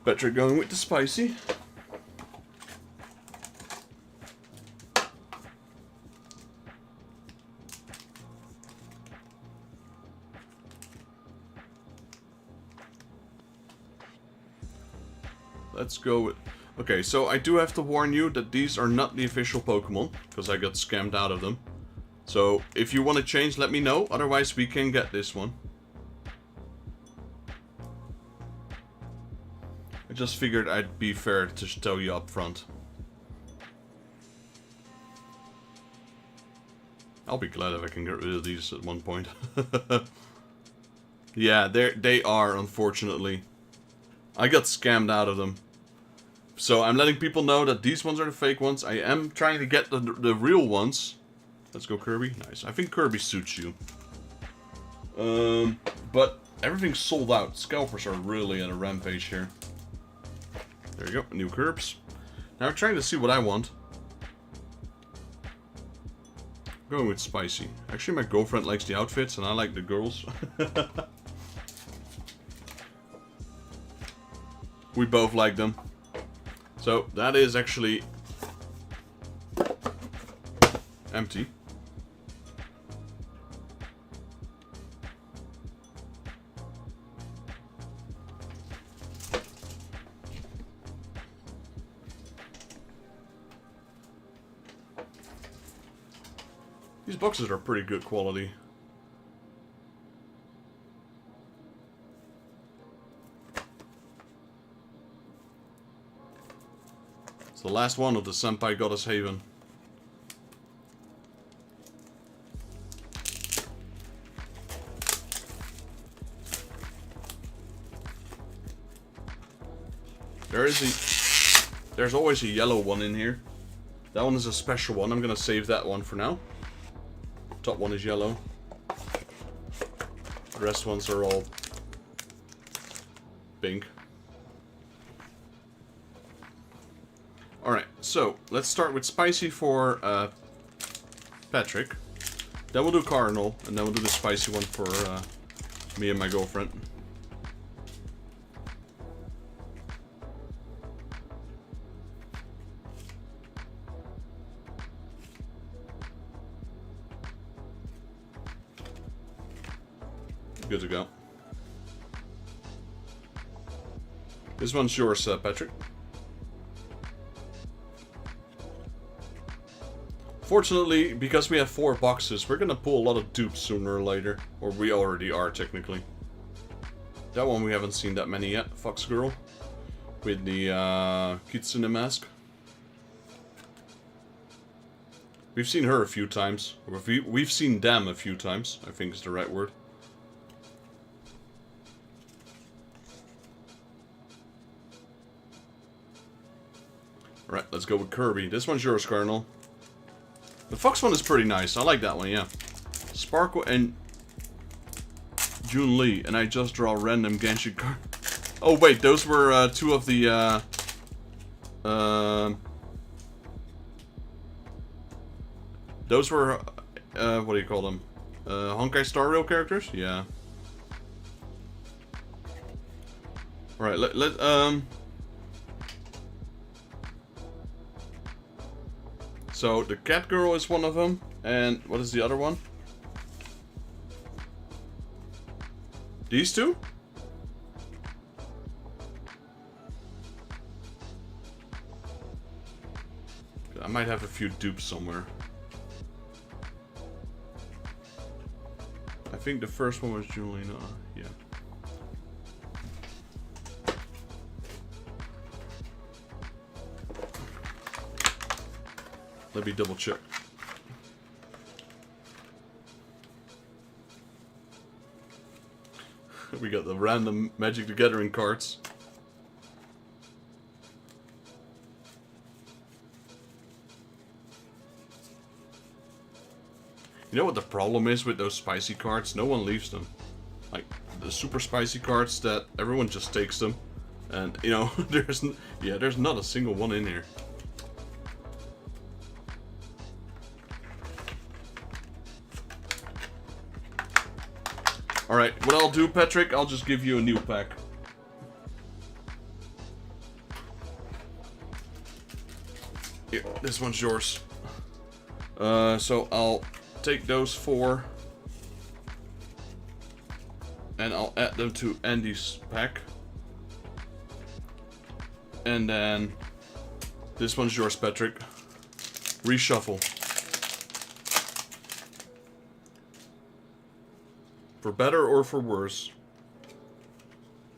Patrick going with the spicy. Let's go with... Okay, so I do have to warn you that these are not the official Pokemon, because I got scammed out of them. So, if you want to change, let me know, otherwise we can get this one. I just figured I'd be fair to tell you up front. I'll be glad if I can get rid of these at one point. Yeah, they are, unfortunately. I got scammed out of them. So I'm letting people know that these ones are the fake ones. I am trying to get the real ones. Let's go Kirby. Nice. I think Kirby suits you. But everything's sold out. Scalpers are really on a rampage here. There you go. New Curbs. Now I'm trying to see what I want. Going with spicy. Actually, my girlfriend likes the outfits and I like the girls. We both like them. So that is actually empty. These boxes are pretty good quality. It's the last one of the Senpai Goddess Haven. There's always a yellow one in here. That one is a special one. I'm gonna save that one for now. Top one is yellow. The rest ones are all pink. Alright, so let's start with spicy for Patrick. Then we'll do Cardinal, and then we'll do the spicy one for me and my girlfriend. Good to go. This one's yours, Patrick. Fortunately, because we have 4 boxes, we're gonna pull a lot of dupes sooner or later. Or we already are, technically. That one we haven't seen that many yet. Fox Girl. With the Kitsune mask. We've seen her a few times. Or we've seen them a few times, I think is the right word. Alright, let's go with Kirby. This one's yours, Cardinal. The Fox one is pretty nice. I like that one, yeah. Sparkle and Jun Lee. And I just draw random Genshin card. Oh, wait. Those were 2 of the... those were... what do you call them? Honkai Star Rail characters? Yeah. Alright, so, the cat girl is one of them, and what is the other one? These 2? I might have a few dupes somewhere. I think the first one was Julina, yeah. Let me double check. We got the random Magic the Gathering cards. You know what the problem is with those spicy cards? No one leaves them. Like, the super spicy cards that everyone just takes them. And, you know, there's not a single one in here. Alright, what I'll do, Patrick, I'll just give you a new pack. Here, this one's yours. So I'll take those 4 and I'll add them to Andy's pack. And then this one's yours, Patrick. Reshuffle. For better or for worse?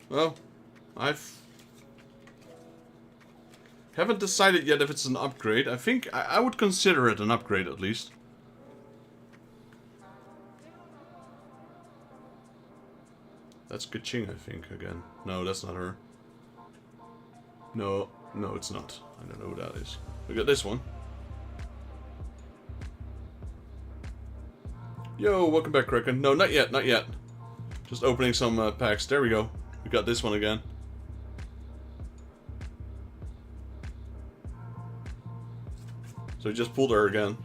Well, haven't decided yet if it's an upgrade. I think I would consider it an upgrade at least. That's Kaching, I think, again. No, that's not her. No, it's not. I don't know who that is. We got this one. Yo, welcome back, Kraken. No, not yet, not yet. Just opening some packs. There we go. We got this one again. So we just pulled her again.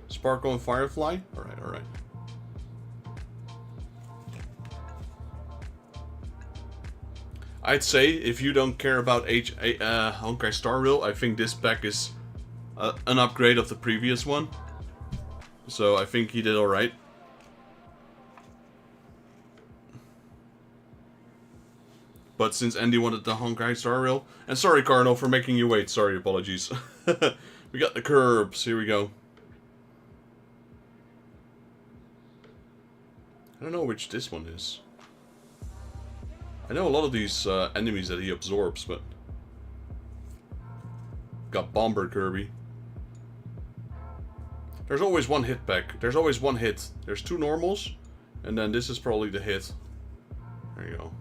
Sparkle and Firefly? Alright, alright. I'd say, if you don't care about Honkai Star Rail, I think this pack is an upgrade of the previous one. So I think he did alright. But since Andy wanted the Honkai Star Rail... And sorry, Cardinal, for making you wait. Sorry, apologies. We got the curbs. Here we go. I don't know which this one is. I know a lot of these enemies that he absorbs, but... Got Bomber Kirby. There's always one hit pack. There's always one hit. There's 2 normals, and then this is probably the hit. There you go.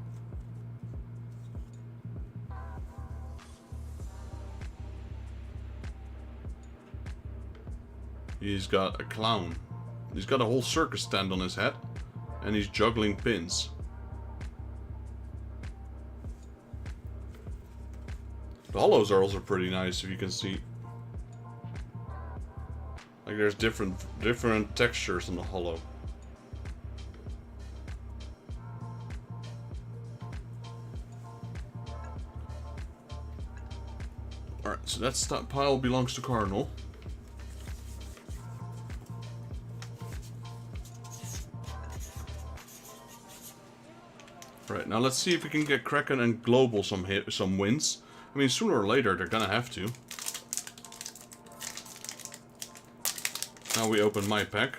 He's got a clown. He's got a whole circus stand on his head, and he's juggling pins. The hollows are also pretty nice, if you can see. Like there's different textures on the hollow. Alright, so that pile belongs to Cardinal. Right, now let's see if we can get Kraken and Global some wins. I mean, sooner or later they're gonna have to. Now we open my pack.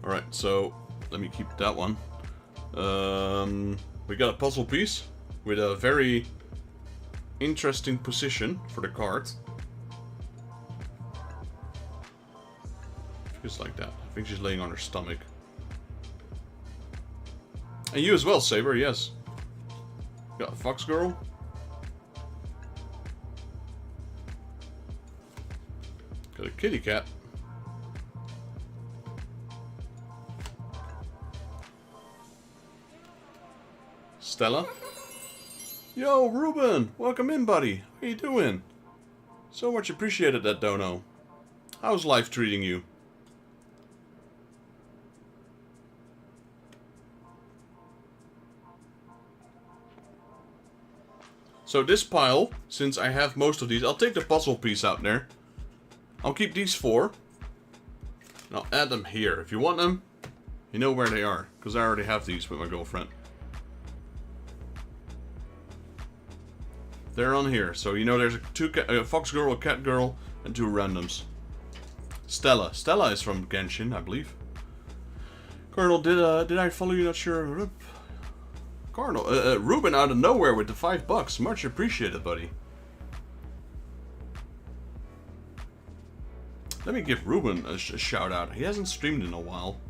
Alright, so let me keep that one. We got a puzzle piece with a very interesting position for the card. Just like that. I think she's laying on her stomach. And you as well, Saber, yes. Got a Fox Girl. Got a kitty cat. Stella. Yo, Ruben! Welcome in, buddy. How you doing? So much appreciated that dono. How's life treating you? So this pile, since I have most of these, I'll take the puzzle piece out there. I'll keep these 4. And I'll add them here. If you want them, you know where they are. Because I already have these with my girlfriend. They're on here. So, you know, there's a fox girl, a cat girl, and 2 randoms. Stella. Stella is from Genshin, I believe. Colonel, did I follow you? Not sure. Colonel, Ruben out of nowhere with the $5. Much appreciated, buddy. Let me give Ruben a shout out. He hasn't streamed in a while,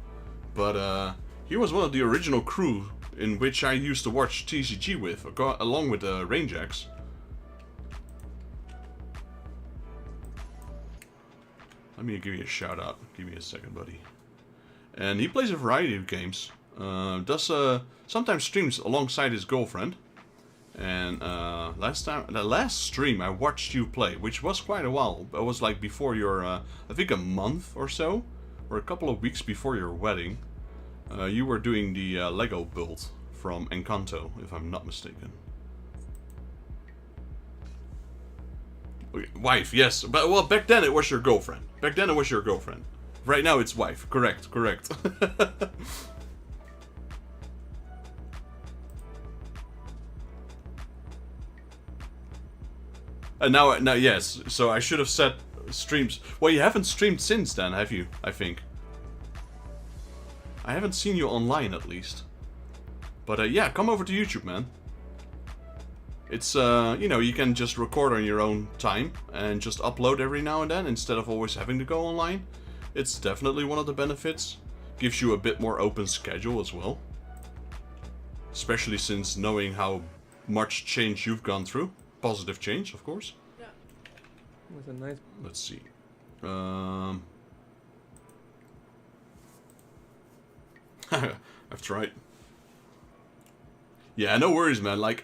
but he was one of the original crew in which I used to watch TCG with, along with Rangex. Let me give you a shout out. Give me a second, buddy. And he plays a variety of games. Does sometimes streams alongside his girlfriend. And the last stream I watched you play, which was quite a while. It was like before your, I think a month or so, or a couple of weeks before your wedding. You were doing the Lego build from Encanto, if I'm not mistaken. Wife, yes. But, well, back then it was your girlfriend. Back then it was your girlfriend. Right now it's wife. Correct, correct. And now, yes. So I should have said streams. Well, you haven't streamed since then, have you? I think. I haven't seen you online, at least. But, yeah, come over to YouTube, man. It's, you know, you can just record on your own time and just upload every now and then instead of always having to go online. It's definitely one of the benefits. Gives you a bit more open schedule as well. Especially since knowing how much change you've gone through. Positive change, of course. Yeah. That's a nice... Let's see. I've tried. Yeah, no worries, man. Like...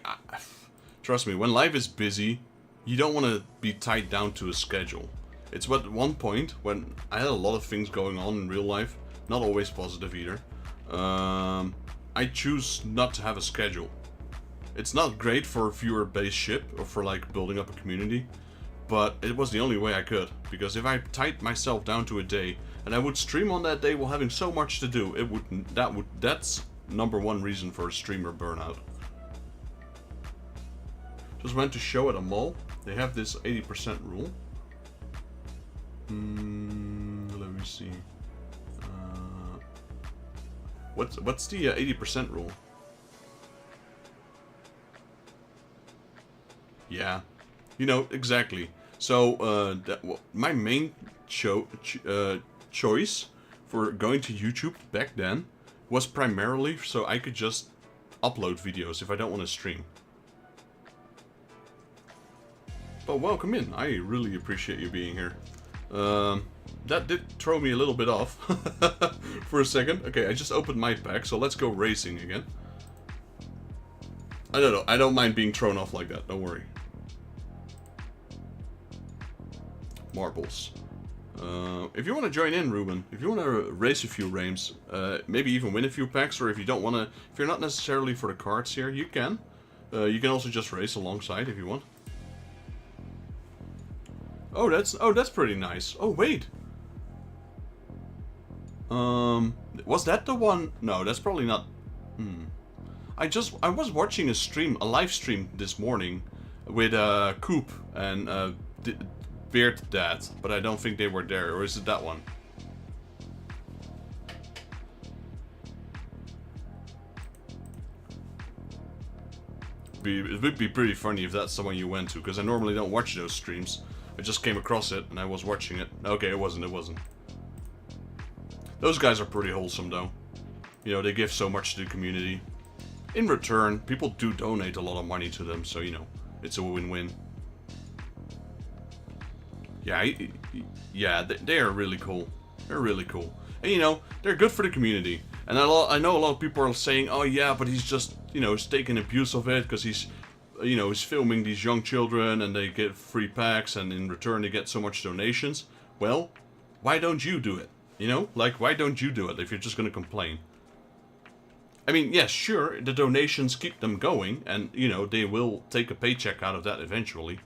Trust me, when life is busy, you don't want to be tied down to a schedule. It's what at one point, when I had a lot of things going on in real life, not always positive either, I choose not to have a schedule. It's not great for a viewer-based ship, or for like building up a community, but it was the only way I could. Because if I tied myself down to a day, and I would stream on that day while having so much to do, that's #1 reason for a streamer burnout. Just went to show at a mall. They have this 80% rule. Let me see. What's the 80% rule? Yeah, you know exactly. So my main choice for going to YouTube back then was primarily so I could just upload videos if I don't want to stream. But welcome in. I really appreciate you being here. That did throw me a little bit off for a second. Okay, I just opened my pack, so let's go racing again. I don't know. I don't mind being thrown off like that. Don't worry. Marbles. If you want to join in, Ruben, if you want to race a few rames, maybe even win a few packs, or if you don't want to, if you're not necessarily for the cards here, you can. You can also just race alongside if you want. Oh, that's pretty nice. Oh, wait. Was that the one? No, that's probably not. I was watching a live stream this morning with Coop and Beard Dad, but I don't think they were there. Or is it that one? It would be pretty funny if that's someone you went to, because I normally don't watch those streams. I just came across it and I was watching it. Okay, it wasn't. Those guys are pretty wholesome though. You know, they give so much to the community. In return, people do donate a lot of money to them, so you know, it's a win-win. Yeah, they are really cool. They're really cool. And you know, they're good for the community. And I know a lot of people are saying, oh yeah, but he's just, you know, he's taking abuse of it because he's, you know, he's filming these young children and they get free packs and in return they get so much donations. Well, why don't you do it? You know, like, why don't you do it if you're just gonna complain? I mean, yes, sure, the donations keep them going and, you know, they will take a paycheck out of that eventually.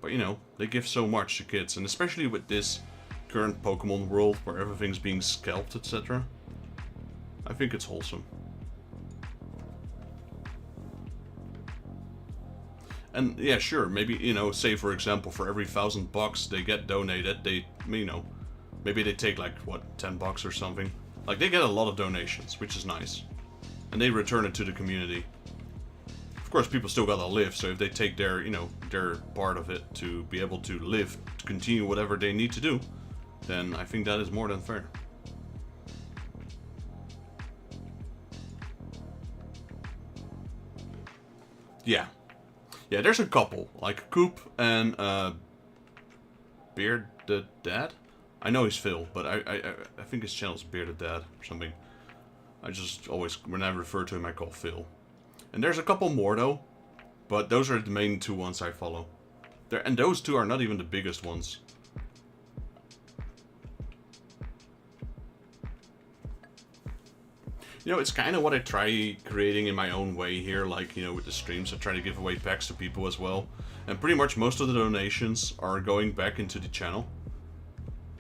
But, you know, they give so much to kids, and especially with this current Pokemon world where everything's being scalped, etc. I think it's wholesome. And yeah, sure, maybe, you know, say for example, for every $1,000 they get donated, they, you know, maybe they take like, what, $10 or something. Like, they get a lot of donations, which is nice. And they return it to the community. Of course, people still gotta live, so if they take their, you know, their part of it to be able to live, to continue whatever they need to do, then I think that is more than fair. Yeah. Yeah, there's a couple, like Coop and Bearded Dad. I know he's Phil, but I think his channel's Bearded Dad or something. I just always, when I refer to him, I call Phil. And there's a couple more though, but those are the main two ones I follow. And those two are not even the biggest ones. You know, it's kind of what I try creating in my own way here, like, you know, with the streams. I try to give away packs to people as well. And pretty much most of the donations are going back into the channel.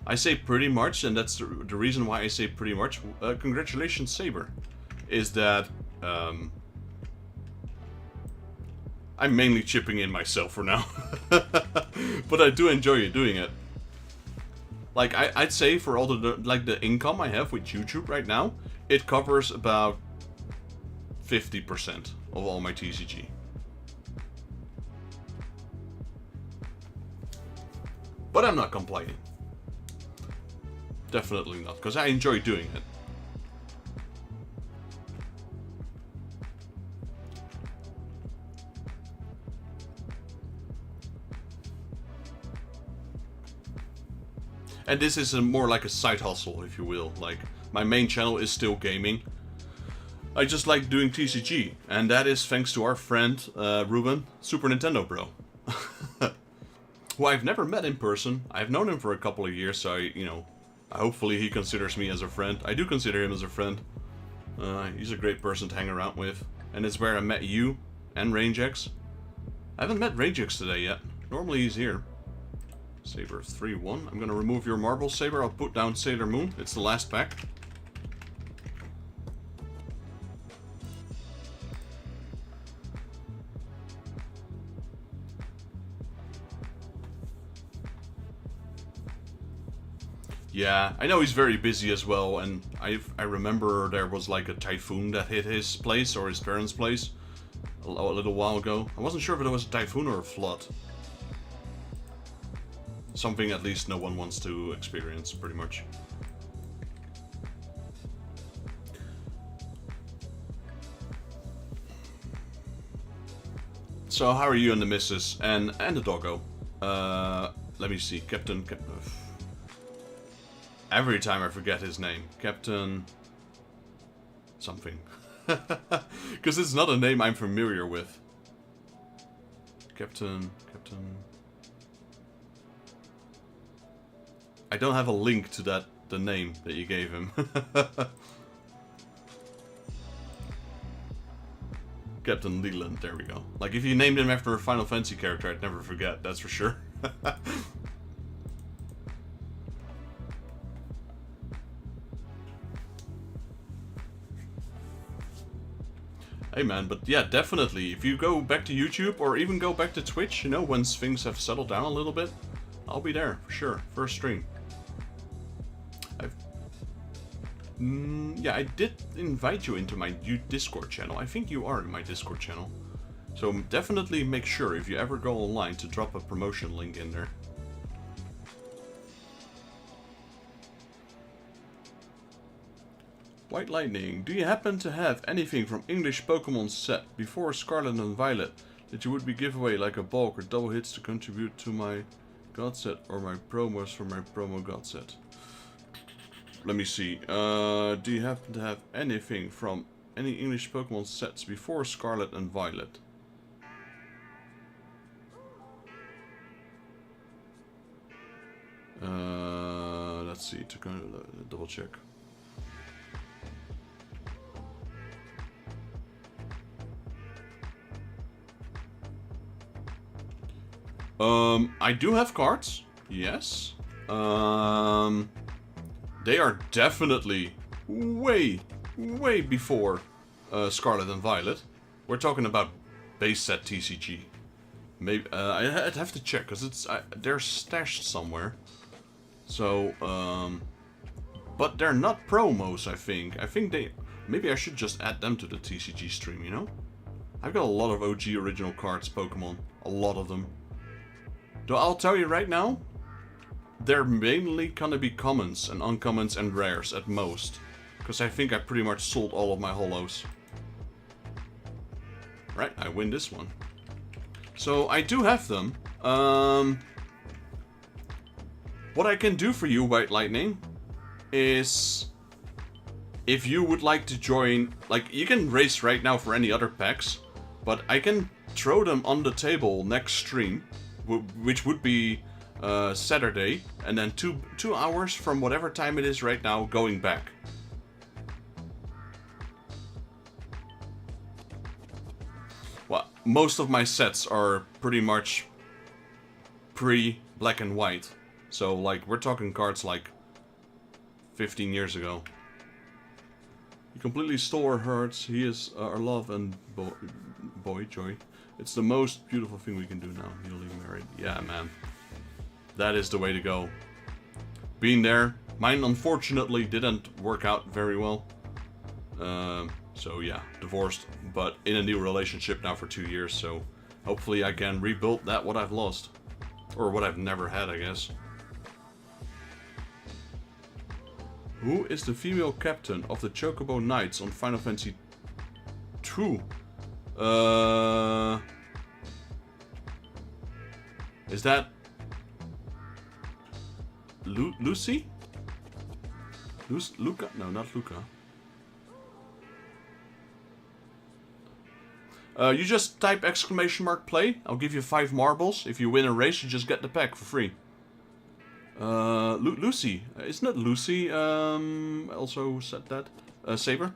I say pretty much, and that's the reason why I say pretty much. Congratulations, Saber. Is that I'm mainly chipping in myself for now. But I do enjoy doing it. Like, I'd say for all the income I have with YouTube right now, it covers about 50% of all my TCG. But I'm not complaining. Definitely not, because I enjoy doing it. And this is more like a side hustle, if you will. Like, my main channel is still gaming. I just like doing TCG, and that is thanks to our friend, Ruben, Super Nintendo Bro. Who I've never met in person. I've known him for a couple of years, so hopefully he considers me as a friend. I do consider him as a friend. He's a great person to hang around with. And it's where I met you and RangeX. I haven't met RangeX today yet. Normally he's here. Saber 3-1. I'm gonna remove your marble, Saber. I'll put down Sailor Moon. It's the last pack. Yeah, I know he's very busy as well, and I remember there was like a typhoon that hit his place, or his parents' place, a little while ago. I wasn't sure if it was a typhoon or a flood. Something at least no one wants to experience, pretty much. So how are you and the missus and the doggo? Let me see, Captain. Every time I forget his name, Captain something, because it's not a name I'm familiar with. Captain. I don't have a link to the name that you gave him. Captain Leland, there we go. Like, if you named him after a Final Fantasy character, I'd never forget, that's for sure. Hey man, but yeah, definitely, if you go back to YouTube, or even go back to Twitch, you know, once things have settled down a little bit, I'll be there, for sure, first stream. Yeah, I did invite you into my Discord channel. I think you are in my Discord channel. So definitely make sure, if you ever go online, to drop a promotion link in there. White Lightning, do you happen to have anything from English Pokemon set before Scarlet and Violet that you would be giveaway, like a bulk or double hits to contribute to my God set, or my promos for my promo God set? Let me see. Do you happen to have anything from any English Pokemon sets before Scarlet and Violet? Let's see, to double check. I do have cards, yes. They are definitely way before Scarlet and Violet. We're talking about base set TCG. Maybe I'd have to check because they're stashed somewhere. So, but they're not promos. I think they. Maybe I should just add them to the TCG stream. You know, I've got a lot of OG original cards, Pokemon, a lot of them. Though I'll tell you right now, they're mainly gonna be commons and uncommons and rares at most, because I think I pretty much sold all of my holos. Right, I win this one. So I do have them. What I can do for you, White Lightning, is if you would like to join, like, you can race right now for any other packs, but I can throw them on the table next stream, which would be Saturday, and then two hours from whatever time it is right now going back. Well, most of my sets are pretty much pre-black and white. So, like, we're talking cards like 15 years ago. He completely stole our hearts. He is our love and boy joy. It's the most beautiful thing we can do now. Newly married. Yeah, man. That is the way to go. Being there. Mine, unfortunately, didn't work out very well. So, yeah, divorced. But in a new relationship now for 2 years. So, hopefully I can rebuild that what I've lost. Or what I've never had, I guess. Who is the female captain of the Chocobo Knights on Final Fantasy II? Is that Lucy? Luca? No, not Luca. You just type !play. I'll give you 5 marbles. If you win a race, you just get the pack for free. Lucy. Isn't it Lucy, also said that? Saber?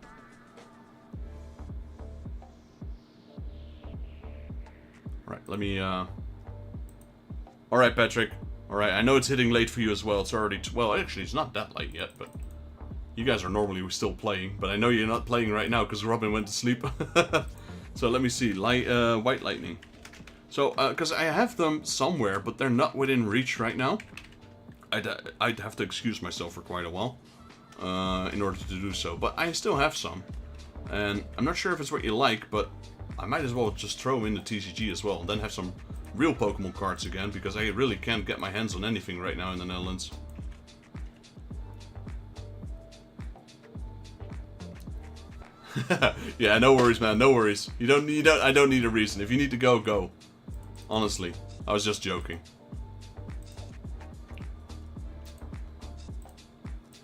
Right, let me, Alright, Patrick. Alright, I know it's hitting late for you as well. It's already, well, actually, it's not that late yet, but you guys are normally still playing. But I know you're not playing right now because Robin went to sleep. So let me see. White Lightning. So, because I have them somewhere, but they're not within reach right now. I'd have to excuse myself for quite a while in order to do so. But I still have some. And I'm not sure if it's what you like, but I might as well just throw them in the TCG as well. And then have some real Pokemon cards again, because I really can't get my hands on anything right now in the Netherlands. Yeah, no worries, man. No worries. I don't need a reason. If you need to go, go. Honestly, I was just joking.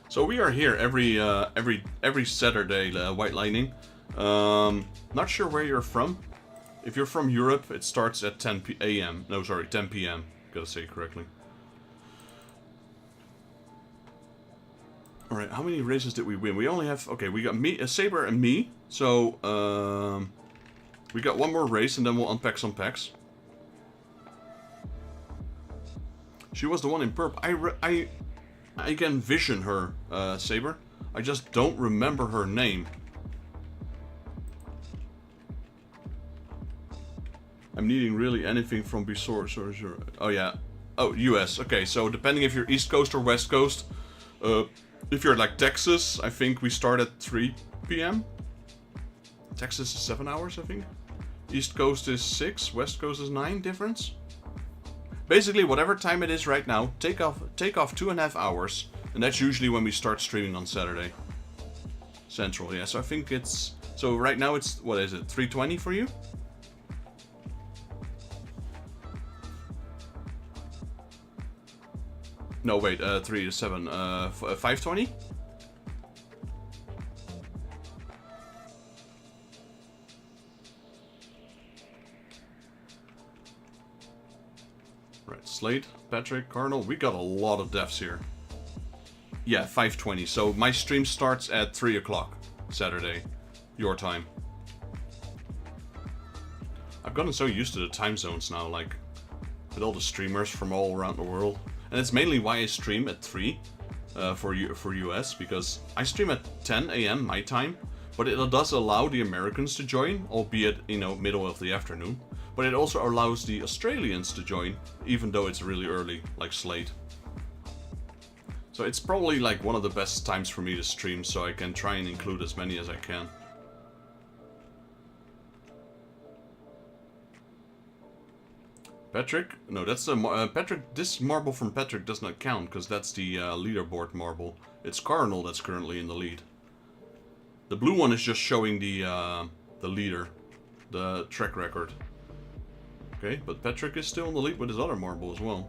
So we are here every Saturday, White Lightning. Not sure where you're from. If you're from Europe, it starts at 10 a.m. No, sorry, 10 p.m. Gotta say it correctly. All right, how many races did we win? We only have, okay, we got me, Saber, and me. So we got one more race, and then we'll unpack some packs. She was the one in purple. I can vision her, Saber. I just don't remember her name. I'm needing really anything from besides. Oh yeah. Oh, US. Okay, so depending if you're East Coast or West Coast, if you're like Texas, I think we start at 3 p.m. Texas is 7 hours, I think. East Coast is 6, West Coast is 9 difference. Basically, whatever time it is right now, take off 2.5 hours, and that's usually when we start streaming on Saturday. Central, yeah. So I think it's, so right now it's, what is it, 3:20 for you? No, wait, 3 to 7, 5:20? Right, Slade, Patrick, Cardinal, we got a lot of devs here. Yeah, 5:20, so my stream starts at 3 o'clock, Saturday, your time. I've gotten so used to the time zones now, like, with all the streamers from all around the world. And it's mainly why I stream at 3 for US, because I stream at 10 a.m. my time, but it does allow the Americans to join, albeit, you know, middle of the afternoon. But it also allows the Australians to join, even though it's really early, like Slate. So it's probably like one of the best times for me to stream, so I can try and include as many as I can. Patrick? No, that's the Patrick. This marble from Patrick does not count because that's the leaderboard marble. It's Cardinal that's currently in the lead. The blue one is just showing the leader, the track record. Okay, but Patrick is still in the lead with his other marble as well.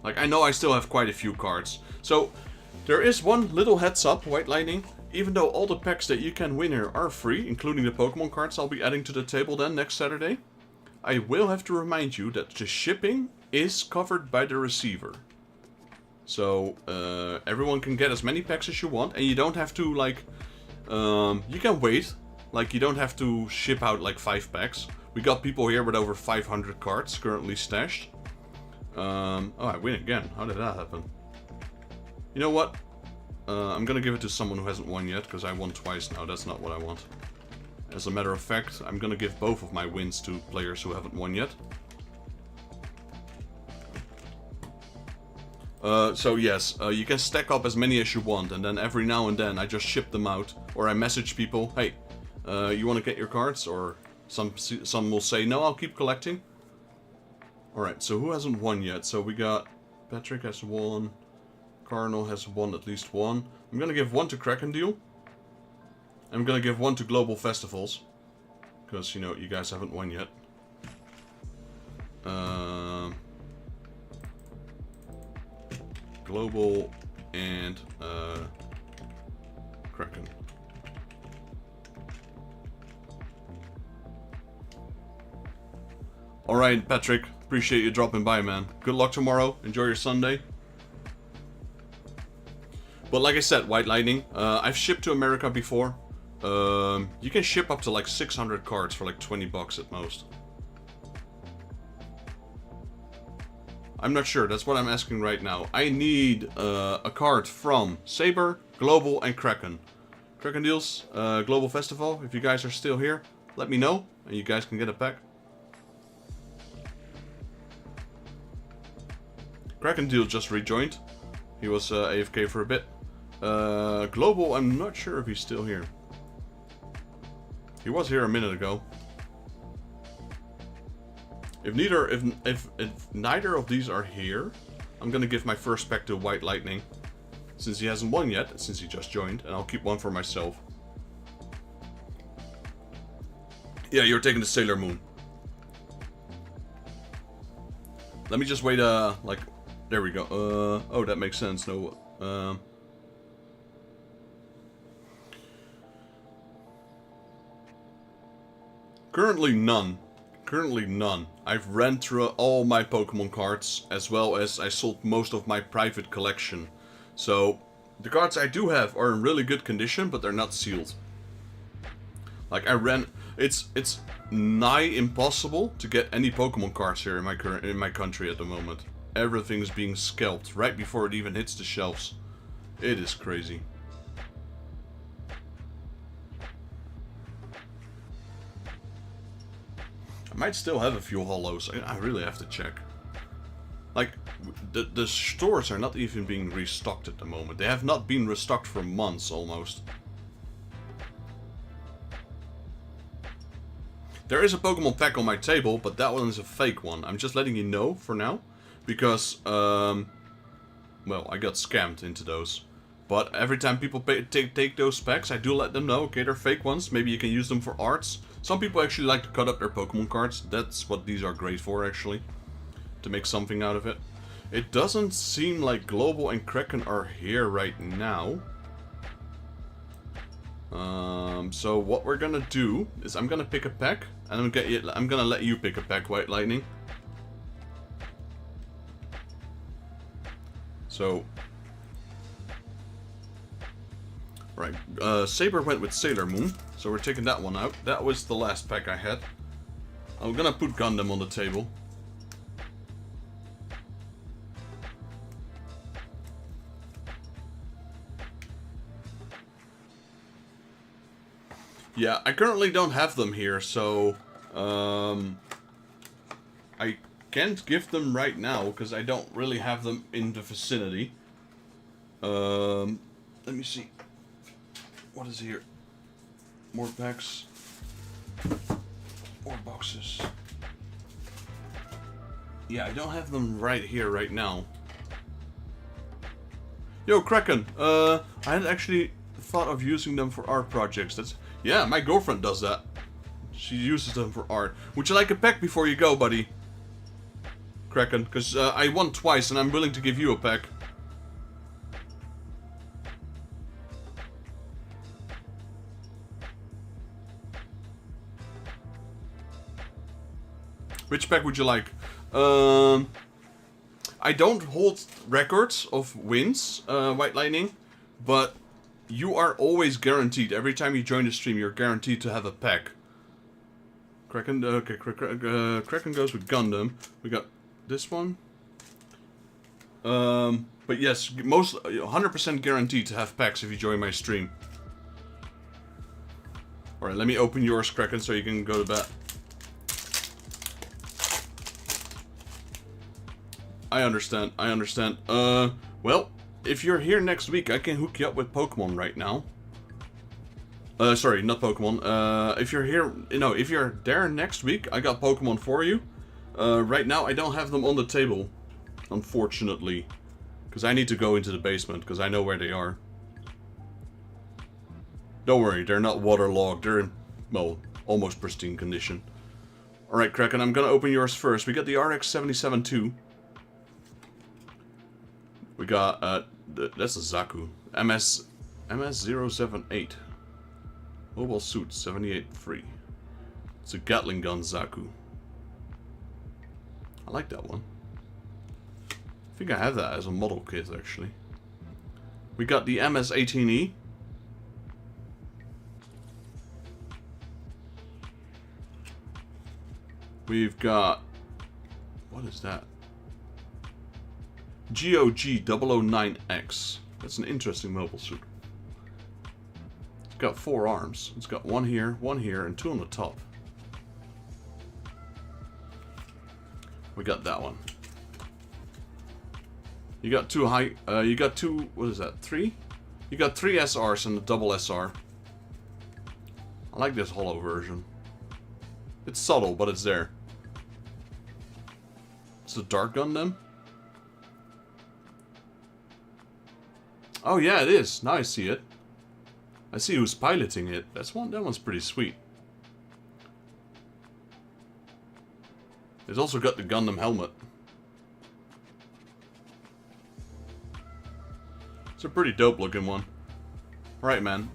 Like, I know I still have quite a few cards. So, there is one little heads up, White Lightning. Even though all the packs that you can win here are free, including the Pokemon cards I'll be adding to the table then next Saturday, I will have to remind you that the shipping is covered by the receiver. So, everyone can get as many packs as you want, and you don't have to, like, you can wait. Like, you don't have to ship out, like, 5 packs. We got people here with over 500 cards currently stashed. Oh, I win again. How did that happen? You know what? I'm gonna give it to someone who hasn't won yet, because I won twice now. That's not what I want. As a matter of fact, I'm gonna give both of my wins to players who haven't won yet. So yes, you can stack up as many as you want, and then every now and then I just ship them out, or I message people, hey, you want to get your cards? Or some will say, no, I'll keep collecting. Alright, so who hasn't won yet? So we got Patrick has won, Cardinal has won at least one. I'm gonna give one to Kraken Deal. I'm gonna give one to Global Festivals, because, you know, you guys haven't won yet. Global and Kraken. Alright, Patrick. Appreciate you dropping by, man. Good luck tomorrow. Enjoy your Sunday. But like I said, White Lightning, I've shipped to America before. You can ship up to like 600 cards for like 20 bucks at most. I'm not sure, that's what I'm asking right now. I need a card from Saber, Global, and Kraken. Kraken Deals, Global Festival, if you guys are still here, let me know, and you guys can get a pack. Kraken Deal just rejoined. He was AFK for a bit. Global, I'm not sure if he's still here. He was here a minute ago. If neither of these are here, I'm gonna give my first pack to White Lightning, since he hasn't won yet, since he just joined, and I'll keep one for myself. Yeah, you're taking the Sailor Moon. Let me just wait, like, there we go. Oh, that makes sense. No, currently none. Currently none. I've ran through all my Pokemon cards, as well as I sold most of my private collection. So, the cards I do have are in really good condition, but they're not sealed. Like, I ran... It's nigh impossible to get any Pokemon cards here in my country at the moment. Everything is being scalped right before it even hits the shelves. It is crazy. I might still have a few hollows. I really have to check. Like, the stores are not even being restocked at the moment. They have not been restocked for months almost. There is a Pokemon pack on my table, but that one is a fake one. I'm just letting you know for now. Because, well, I got scammed into those. But every time people take those packs, I do let them know, okay, they're fake ones. Maybe you can use them for arts. Some people actually like to cut up their Pokemon cards. That's what these are great for, actually. To make something out of it. It doesn't seem like Global and Kraken are here right now. So what we're gonna do is I'm gonna pick a pack, and I'm gonna let you pick a pack, White Lightning. So, right, Saber went with Sailor Moon, so we're taking that one out. That was the last pack I had. I'm gonna put Gundam on the table. Yeah, I currently don't have them here, so I can't give them right now because I don't really have them in the vicinity. Let me see. What is here? More packs. More boxes. Yeah, I don't have them right here, right now. Yo, Kraken, I had actually thought of using them for art projects. Yeah, my girlfriend does that. She uses them for art. Would you like a pack before you go, buddy? Kraken, because I won twice and I'm willing to give you a pack. Which pack would you like? I don't hold records of wins, White Lightning, but you are always guaranteed. Every time you join the stream, you're guaranteed to have a pack. Kraken, okay, Kraken goes with Gundam. We got this one. But yes, 100% guaranteed to have packs if you join my stream. Alright, let me open yours, Kraken, so you can go to bed. I understand. Well, if you're here next week, I can hook you up with Pokemon right now. Sorry, not Pokemon. If you're here, if you're there next week, I got Pokemon for you. Right now, I don't have them on the table, unfortunately. Because I need to go into the basement, because I know where they are. Don't worry, they're not waterlogged. They're in, well, almost pristine condition. Alright, Kraken, I'm gonna open yours first. We got the RX-77-2. We got, that's a Zaku. MS-078. Mobile suit, 78 free. It's a Gatling gun Zaku. I like that one. I think I have that as a model kit, actually. We got the MS-18E. We've got... what is that? GOG-009X. That's an interesting mobile suit. It's got 4 arms. It's got one here, and 2 on the top. We got that one. You got 2 high... you got 2... what is that? 3? You got 3 SRs and a double SR. I like this hollow version. It's subtle, but it's there. It's a Dark Gundam. Oh yeah, it is. Now I see it. I see who's piloting it. That one's pretty sweet. It's also got the Gundam helmet. It's a pretty dope looking one. Alright, man.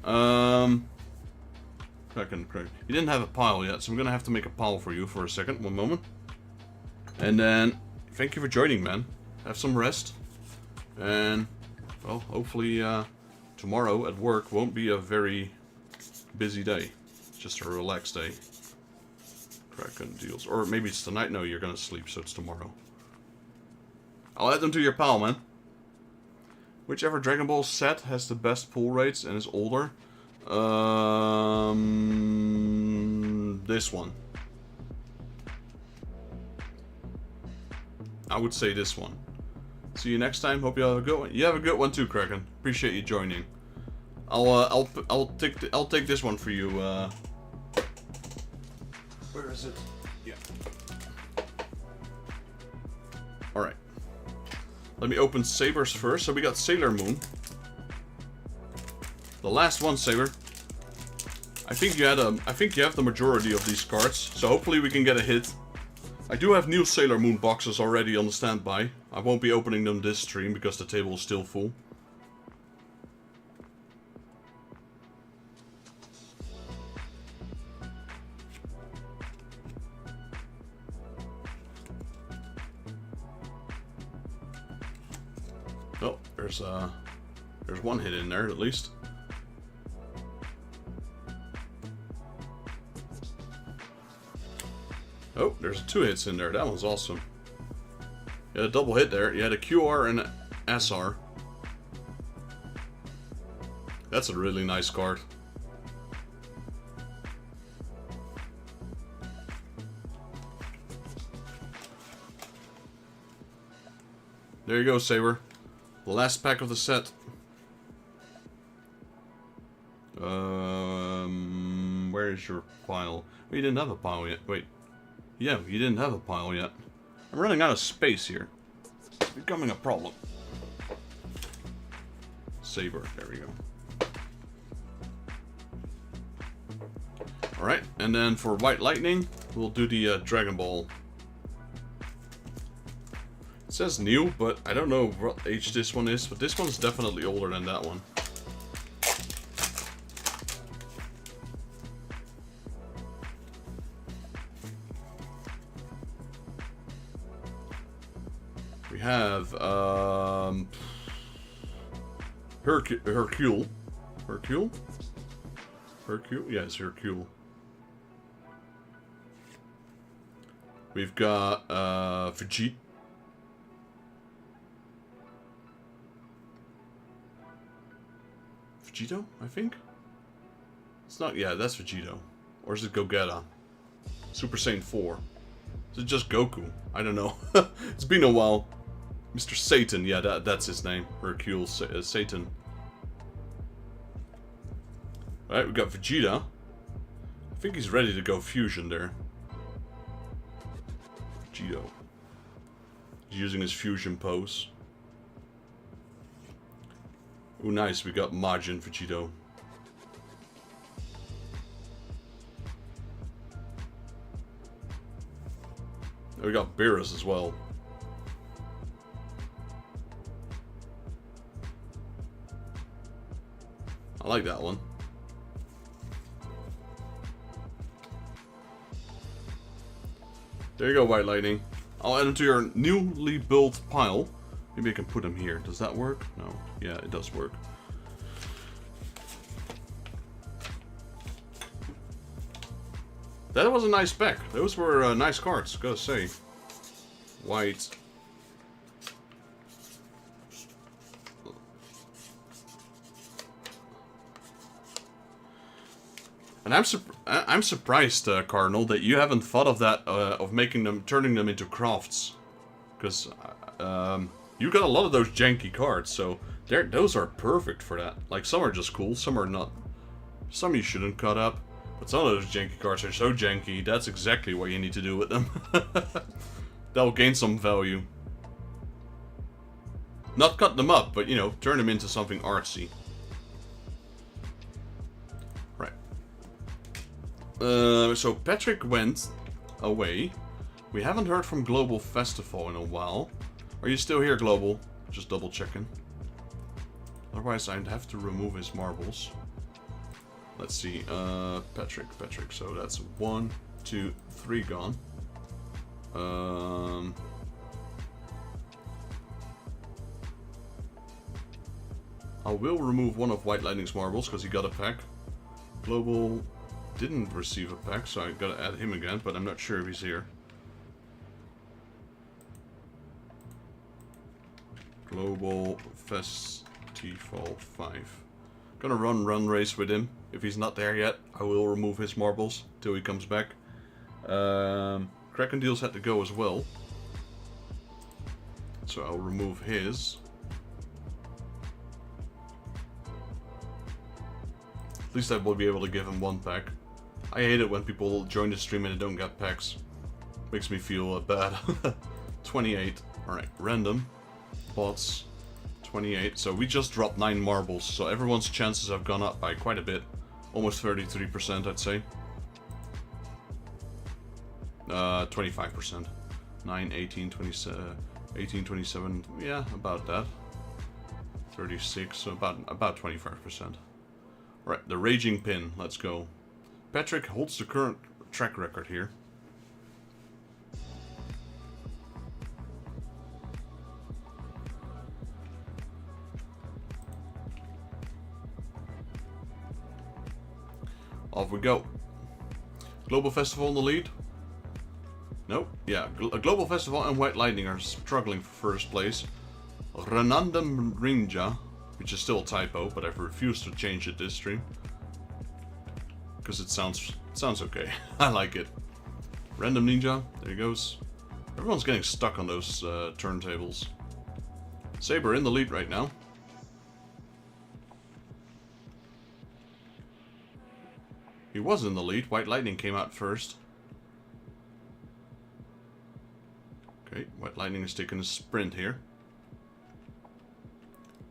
Kraken. You didn't have a pile yet, so I'm gonna have to make a pile for you for a second. One moment. And then, thank you for joining, man. Have some rest. And... well, hopefully tomorrow at work won't be a very busy day. Just a relaxed day. Kraken deals. Or maybe it's tonight. No, you're gonna sleep, so it's tomorrow. I'll add them to your pile, man. Whichever Dragon Ball set has the best pull rates and is older. This one. I would say this one. See you next time. Hope you have a good one. You have a good one too, Kraken. Appreciate you joining. I'll take this one for you. Where is it? Yeah. All right. Let me open Sabers first. So we got Sailor Moon. The last one, Saber. I think you have the majority of these cards. So hopefully we can get a hit. I do have new Sailor Moon boxes already on the standby. I won't be opening them this stream because the table is still full. Oh, there's one hit in there at least. Oh, there's 2 hits in there. That one's awesome. You had a double hit there. You had a QR and an SR. That's a really nice card. There you go, Saber. The last pack of the set. Where is your pile? Oh, you didn't have a pile yet. Wait. Yeah, you didn't have a pile yet. I'm running out of space here. It's becoming a problem. Saber. There we go. Alright, and then for White Lightning, we'll do the Dragon Ball. It says new, but I don't know what age this one is, but this one's definitely older than that one. We have, Hercule? Yeah, it's Hercule. We've got, Vegeta. Vegito, I think? It's not, yeah, that's Vegito. Or is it Gogeta? Super Saiyan 4. Is it just Goku? I don't know. It's been a while. Mr. Satan, yeah, that's his name. Hercule Satan. Alright, we got Vegeta. I think he's ready to go fusion there. Vegito. He's using his fusion pose. Ooh, nice, we got Majin Vegito. We got Beerus as well. I like that one. There you go, White Lightning. I'll add them to your newly built pile. Maybe I can put them here. Does that work? No. Yeah, it does work. That was a nice pack. Those were nice cards, gotta say. White. And I'm surprised, Cardinal, that you haven't thought of that, of turning them into crafts, because you got a lot of those janky cards, so those are perfect for that. Like, some are just cool, some are not. Some you shouldn't cut up, but some of those janky cards are so janky. That's exactly what you need to do with them. They'll gain some value. Not cut them up, but you know, turn them into something artsy. So Patrick went away. We haven't heard from Global Festival in a while. Are you still here, Global? Just double checking. Otherwise I'd have to remove his marbles. Let's see, Patrick, so that's 1, 2, 3 gone. I will remove one of White Lightning's marbles because he got a pack. Global didn't receive a pack, so I gotta add him again, but I'm not sure if he's here. Global Festival 5. Gonna run race with him. If he's not there yet, I will remove his marbles till he comes back. Kraken Deals had to go as well, so I'll remove his. At least I will be able to give him one pack. I hate it when people join the stream and they don't get packs. Makes me feel bad. 28. Alright, random. Bots. 28. So we just dropped 9 marbles, so everyone's chances have gone up by quite a bit. Almost 33%, I'd say. 25%. 9, 18, 27, 18, 27. Yeah, about that. 36, so about 25%. Right, the Raging Pin. Let's go. Patrick holds the current track record here. Off we go. Global Festival in the lead? Nope. Yeah, Global Festival and White Lightning are struggling for first place. Renandam Rinja, which is still a typo, but I've refused to change it this stream. Because it sounds okay. I like it. Random Ninja, there he goes. Everyone's getting stuck on those turntables. Saber in the lead right now. He was in the lead. White Lightning came out first. Okay, White Lightning is taking a sprint here.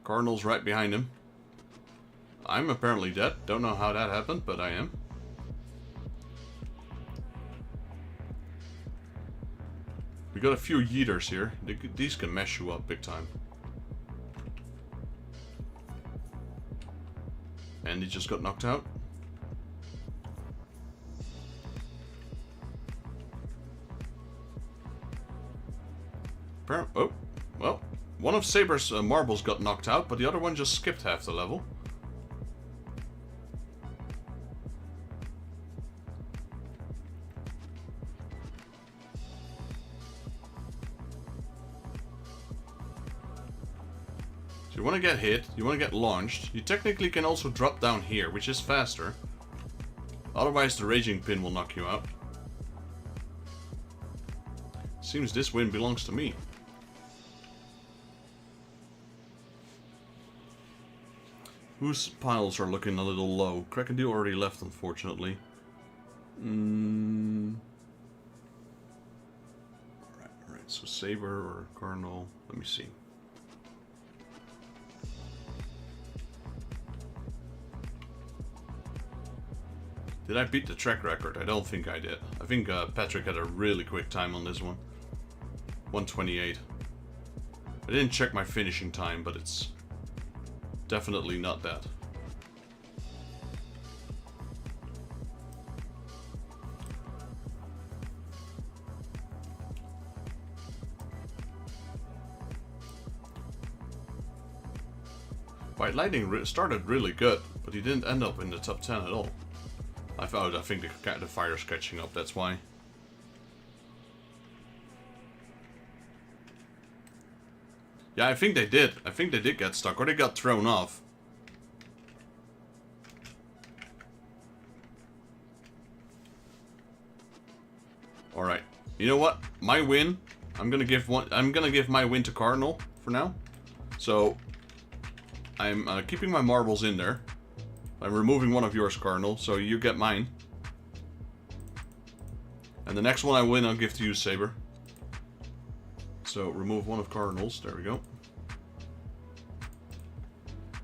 Cardinal's right behind him. I'm apparently dead. Don't know how that happened, but I am. We got a few yeeters here. These can mess you up big time. And he just got knocked out. Oh, well, one of Saber's marbles got knocked out, but the other one just skipped half the level. So you want to get hit, you want to get launched. You technically can also drop down here, which is faster. Otherwise the Raging Pin will knock you out. Seems this win belongs to me. Whose piles are looking a little low? Krakendew already left, unfortunately. Alright, so Saber or Cardinal. Let me see. Did I beat the track record? I don't think I did. I think Patrick had a really quick time on this one. 1:28. I didn't check my finishing time, but it's definitely not that. White Lightning started really good, but he didn't end up in the top 10 at all. I think the fire's catching up, that's why. Yeah, I think they did. I think they did get stuck, or they got thrown off. Alright. You know what? My win, I'm gonna give my win to Cardinal for now. So I'm keeping my marbles in there. I'm removing one of yours, Cardinal, so you get mine. And the next one I win, I'll give to you, Saber. So remove one of Cardinal's. There we go.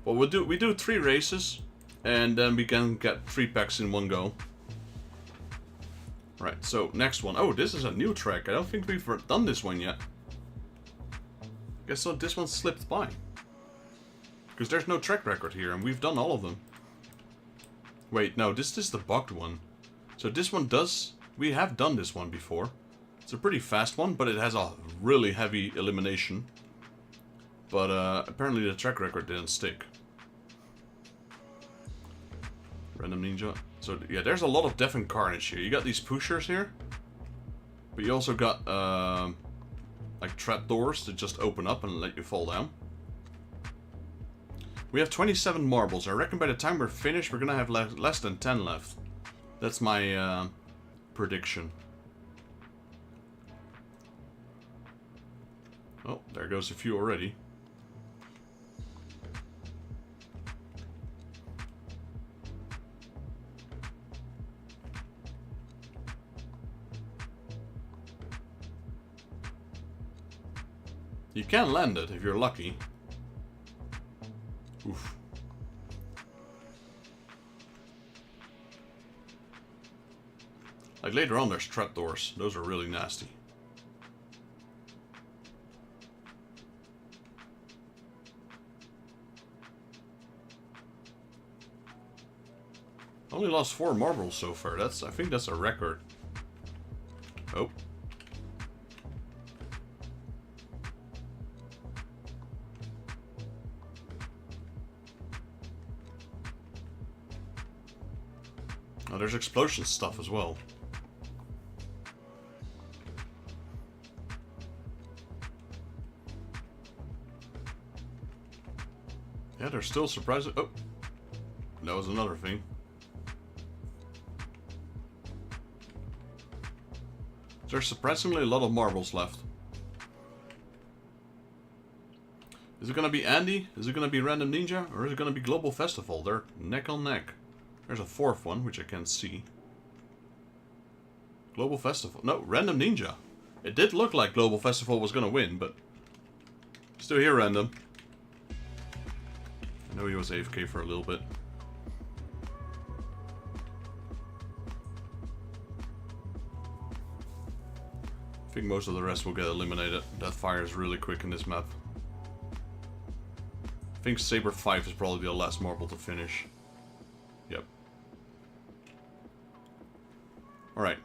Well, we do 3 races, and then we can get 3 packs in one go. Right. So next one. Oh, this is a new track. I don't think we've done this one yet. Guess so. This one slipped by because there's no track record here, and we've done all of them. Wait, no. This is the bugged one. So this one does. We have done this one before. It's a pretty fast one, but it has a really heavy elimination. But apparently the track record didn't stick. Random Ninja. So yeah, there's a lot of Death and Carnage here. You got these pushers here. But you also got like trapdoors that just open up and let you fall down. We have 27 marbles. I reckon by the time we're finished, we're gonna have less than 10 left. That's my prediction. Oh, there goes a few already. You can land it if you're lucky. Oof. Like later on there's trapdoors. Those are really nasty. Only lost 4 marbles so far. I think that's a record. Oh. Oh, there's explosion stuff as well. Yeah, there's still surprises. Oh, that was another thing. There's surprisingly a lot of marbles left. Is it gonna be Andy? Is it gonna be Random Ninja? Or is it gonna be Global Festival? They're neck on neck. There's a fourth one, which I can't see. Global Festival. No, Random Ninja. It did look like Global Festival was gonna win, but... Still here, Random. I know he was AFK for a little bit. I think most of the rest will get eliminated. That fires really quick in this map. I think Saber 5 is probably the last marble to finish. Yep. Alright.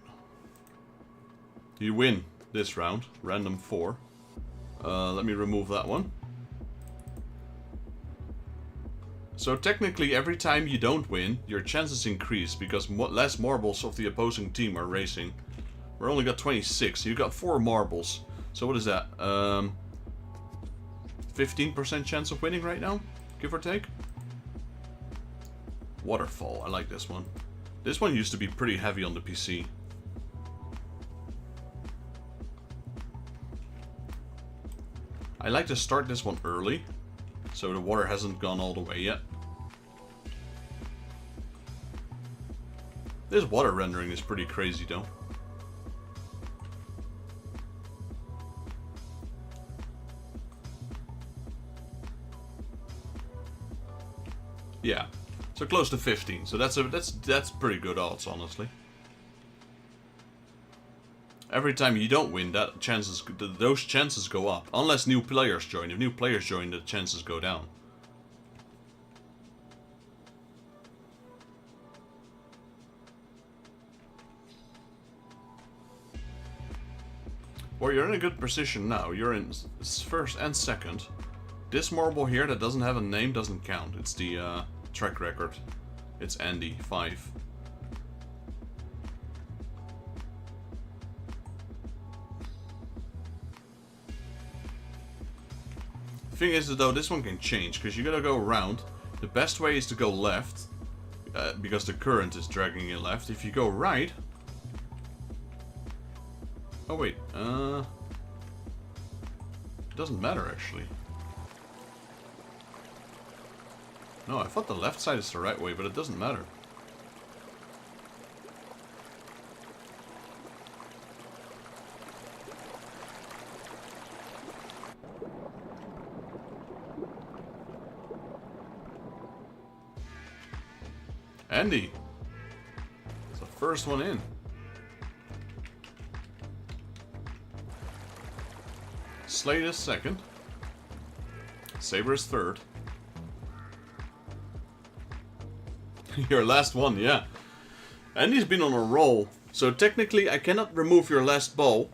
You win this round. Random 4. Let me remove that one. So technically every time you don't win, your chances increase because less marbles of the opposing team are racing. We're only got 26, you got 4 marbles. So what is that? 15% chance of winning right now? Give or take? Waterfall, I like this one. This one used to be pretty heavy on the PC. I like to start this one early, so the water hasn't gone all the way yet. This water rendering is pretty crazy though. Yeah, so close to 15. So that's pretty good odds, honestly. Every time you don't win, those chances go up. Unless new players join. If new players join, the chances go down. Well, you're in a good position now. You're in first and second. This marble here that doesn't have a name doesn't count. It's the track record. It's Andy, 5. The thing is though, this one can change, because you gotta go around. The best way is to go left, because the current is dragging you left. If you go right... Oh wait, it doesn't matter actually. No, I thought the left side is the right way, but it doesn't matter. Andy! It's the first one in. Slade is second. Saber is third. Your last one, yeah. Andy's been on a roll. So technically I cannot remove your last ball.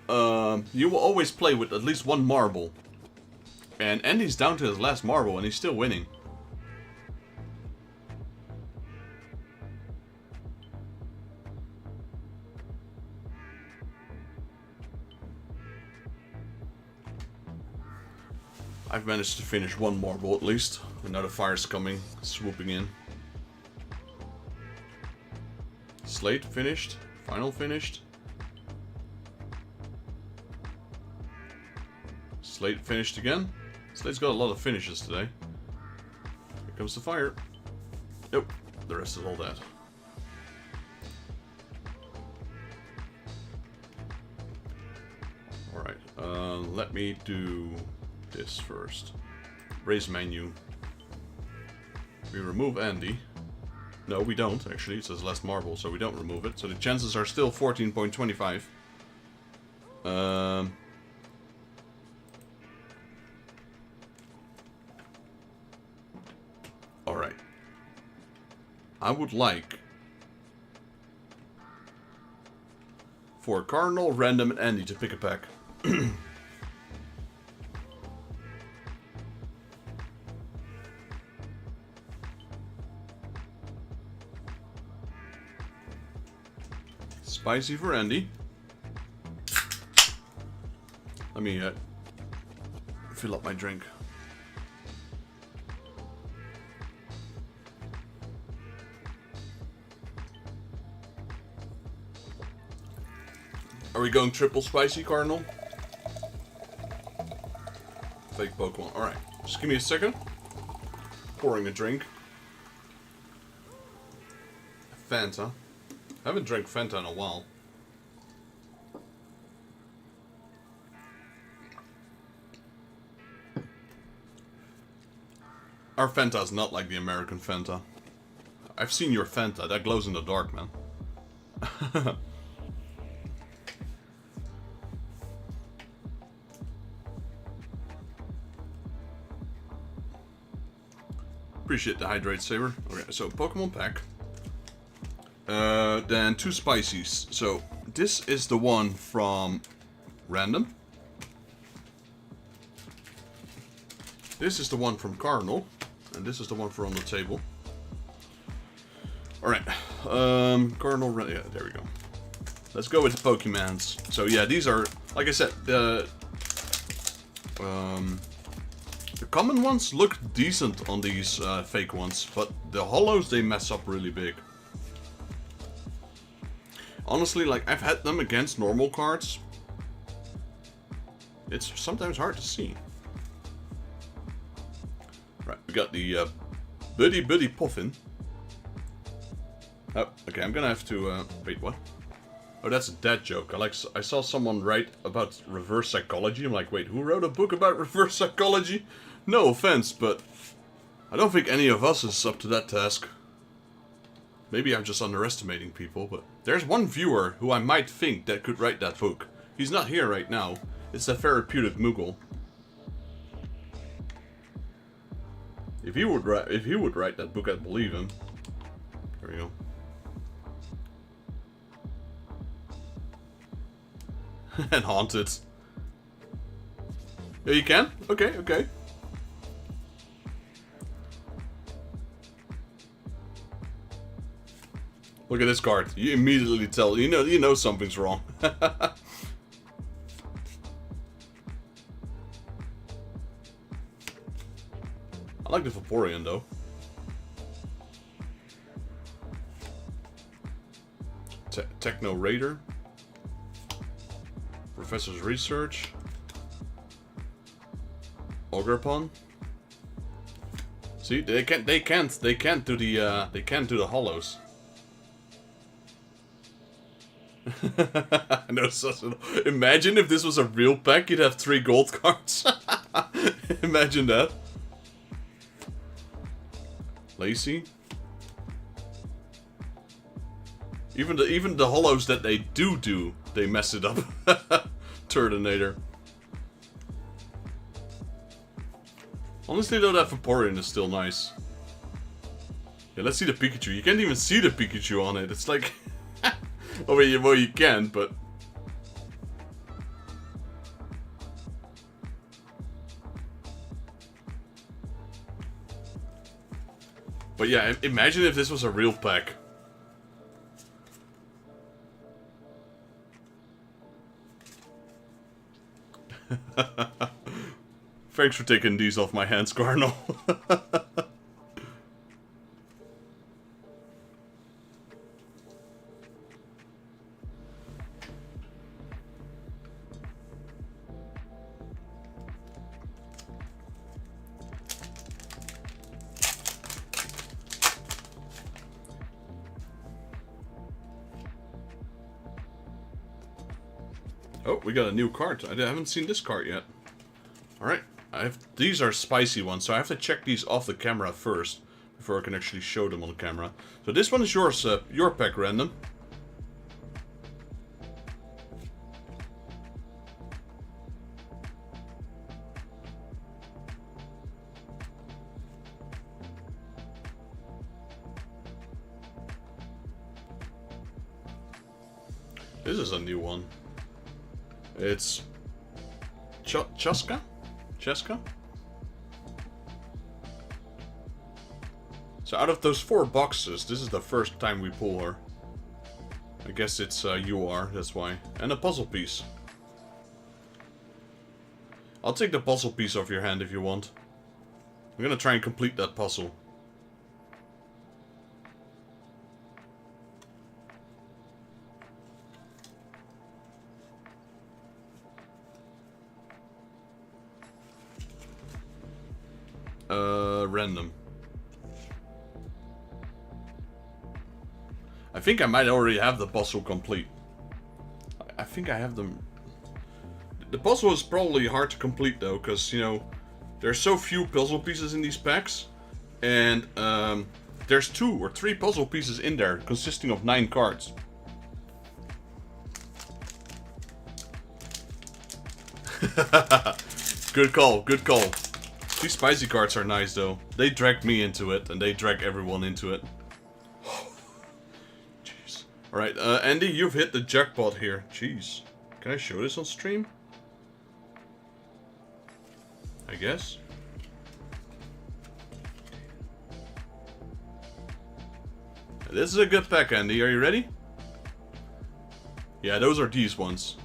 You will always play with at least one marble. And Andy's down to his last marble and he's still winning. I've managed to finish one marble at least. And now the fire's coming, swooping in. Slate finished. Final finished. Slate finished again. Slate's got a lot of finishes today. Here comes the fire. Nope. The rest is all dead. Alright, let me do this first. Raise menu. We remove Andy. No, we don't, actually. It says last marble, so we don't remove it. So the chances are still 14.25. Alright. I would like for Cardinal, Random, and Andy to pick a pack. Spicy for Andy. Let me fill up my drink. Are we going triple spicy, Cardinal? fake Pokemon. Alright, just give me a second. Pouring a drink. Fanta. I haven't drank Fanta in a while. Our Fanta is not like the American Fanta. I've seen your Fanta. That glows in the dark, man. Appreciate the hydrate saver. Okay, so Pokemon pack. Then 2 spices. So this is the one from Random. This is the one from Cardinal. And this is the one for on the table. Alright. Cardinal, yeah, there we go. Let's go with the Pokemons. So yeah, these are, like I said, the common ones look decent on these fake ones, but the holos, they mess up really big. Honestly, like, I've had them against normal cards. It's sometimes hard to see. Right, we got the Buddy Puffin. Oh, okay, I'm gonna have to, wait, what? Oh, that's a dad joke. I saw someone write about reverse psychology. I'm like, wait, who wrote a book about reverse psychology? No offense, but I don't think any of us is up to that task. Maybe I'm just underestimating people, but there's one viewer who I might think that could write that book. He's not here right now. It's that therapeutic Moogle. If he would write that book, I'd believe him. There we go. And Haunted. Yeah, you can? Okay, okay. Look at this card. You immediately tell, you know something's wrong. I like the Vaporeon though. Techno Raider. Professor's Research. Ogerpon. See, they can't do the holos. No, imagine if this was a real pack, you'd have 3 gold cards. Imagine that. Lacey. Even the holos that they do, they mess it up. Turtonator. Honestly though, that Vaporeon is still nice. Yeah, let's see the Pikachu. You can't even see the Pikachu on it. It's like... oh, well, you can, but... But yeah, imagine if this was a real pack. Thanks for taking these off my hands, Cardinal. Oh, we got a new card. I haven't seen this card yet. Alright. These are spicy ones, so I have to check these off the camera first before I can actually show them on the camera. So this one is yours, your pack, Random. This is a new one. It's Cheska? So out of those 4 boxes, this is the first time we pull her. I guess it's UR, that's why. And a puzzle piece. I'll take the puzzle piece off your hand if you want. I'm gonna try and complete that puzzle. random. I think I might already have the puzzle complete. I think I have them. The puzzle is probably hard to complete though, because, you know, there's so few puzzle pieces in these packs. And there's 2 or 3 puzzle pieces in there, consisting of 9 cards. Good call, good call. These spicy cards are nice though. They dragged me into it, and they drag everyone into it. Jeez. Alright, Andy, you've hit the jackpot here. Jeez. Can I show this on stream? I guess. This is a good pack, Andy. Are you ready? Yeah, those are these ones.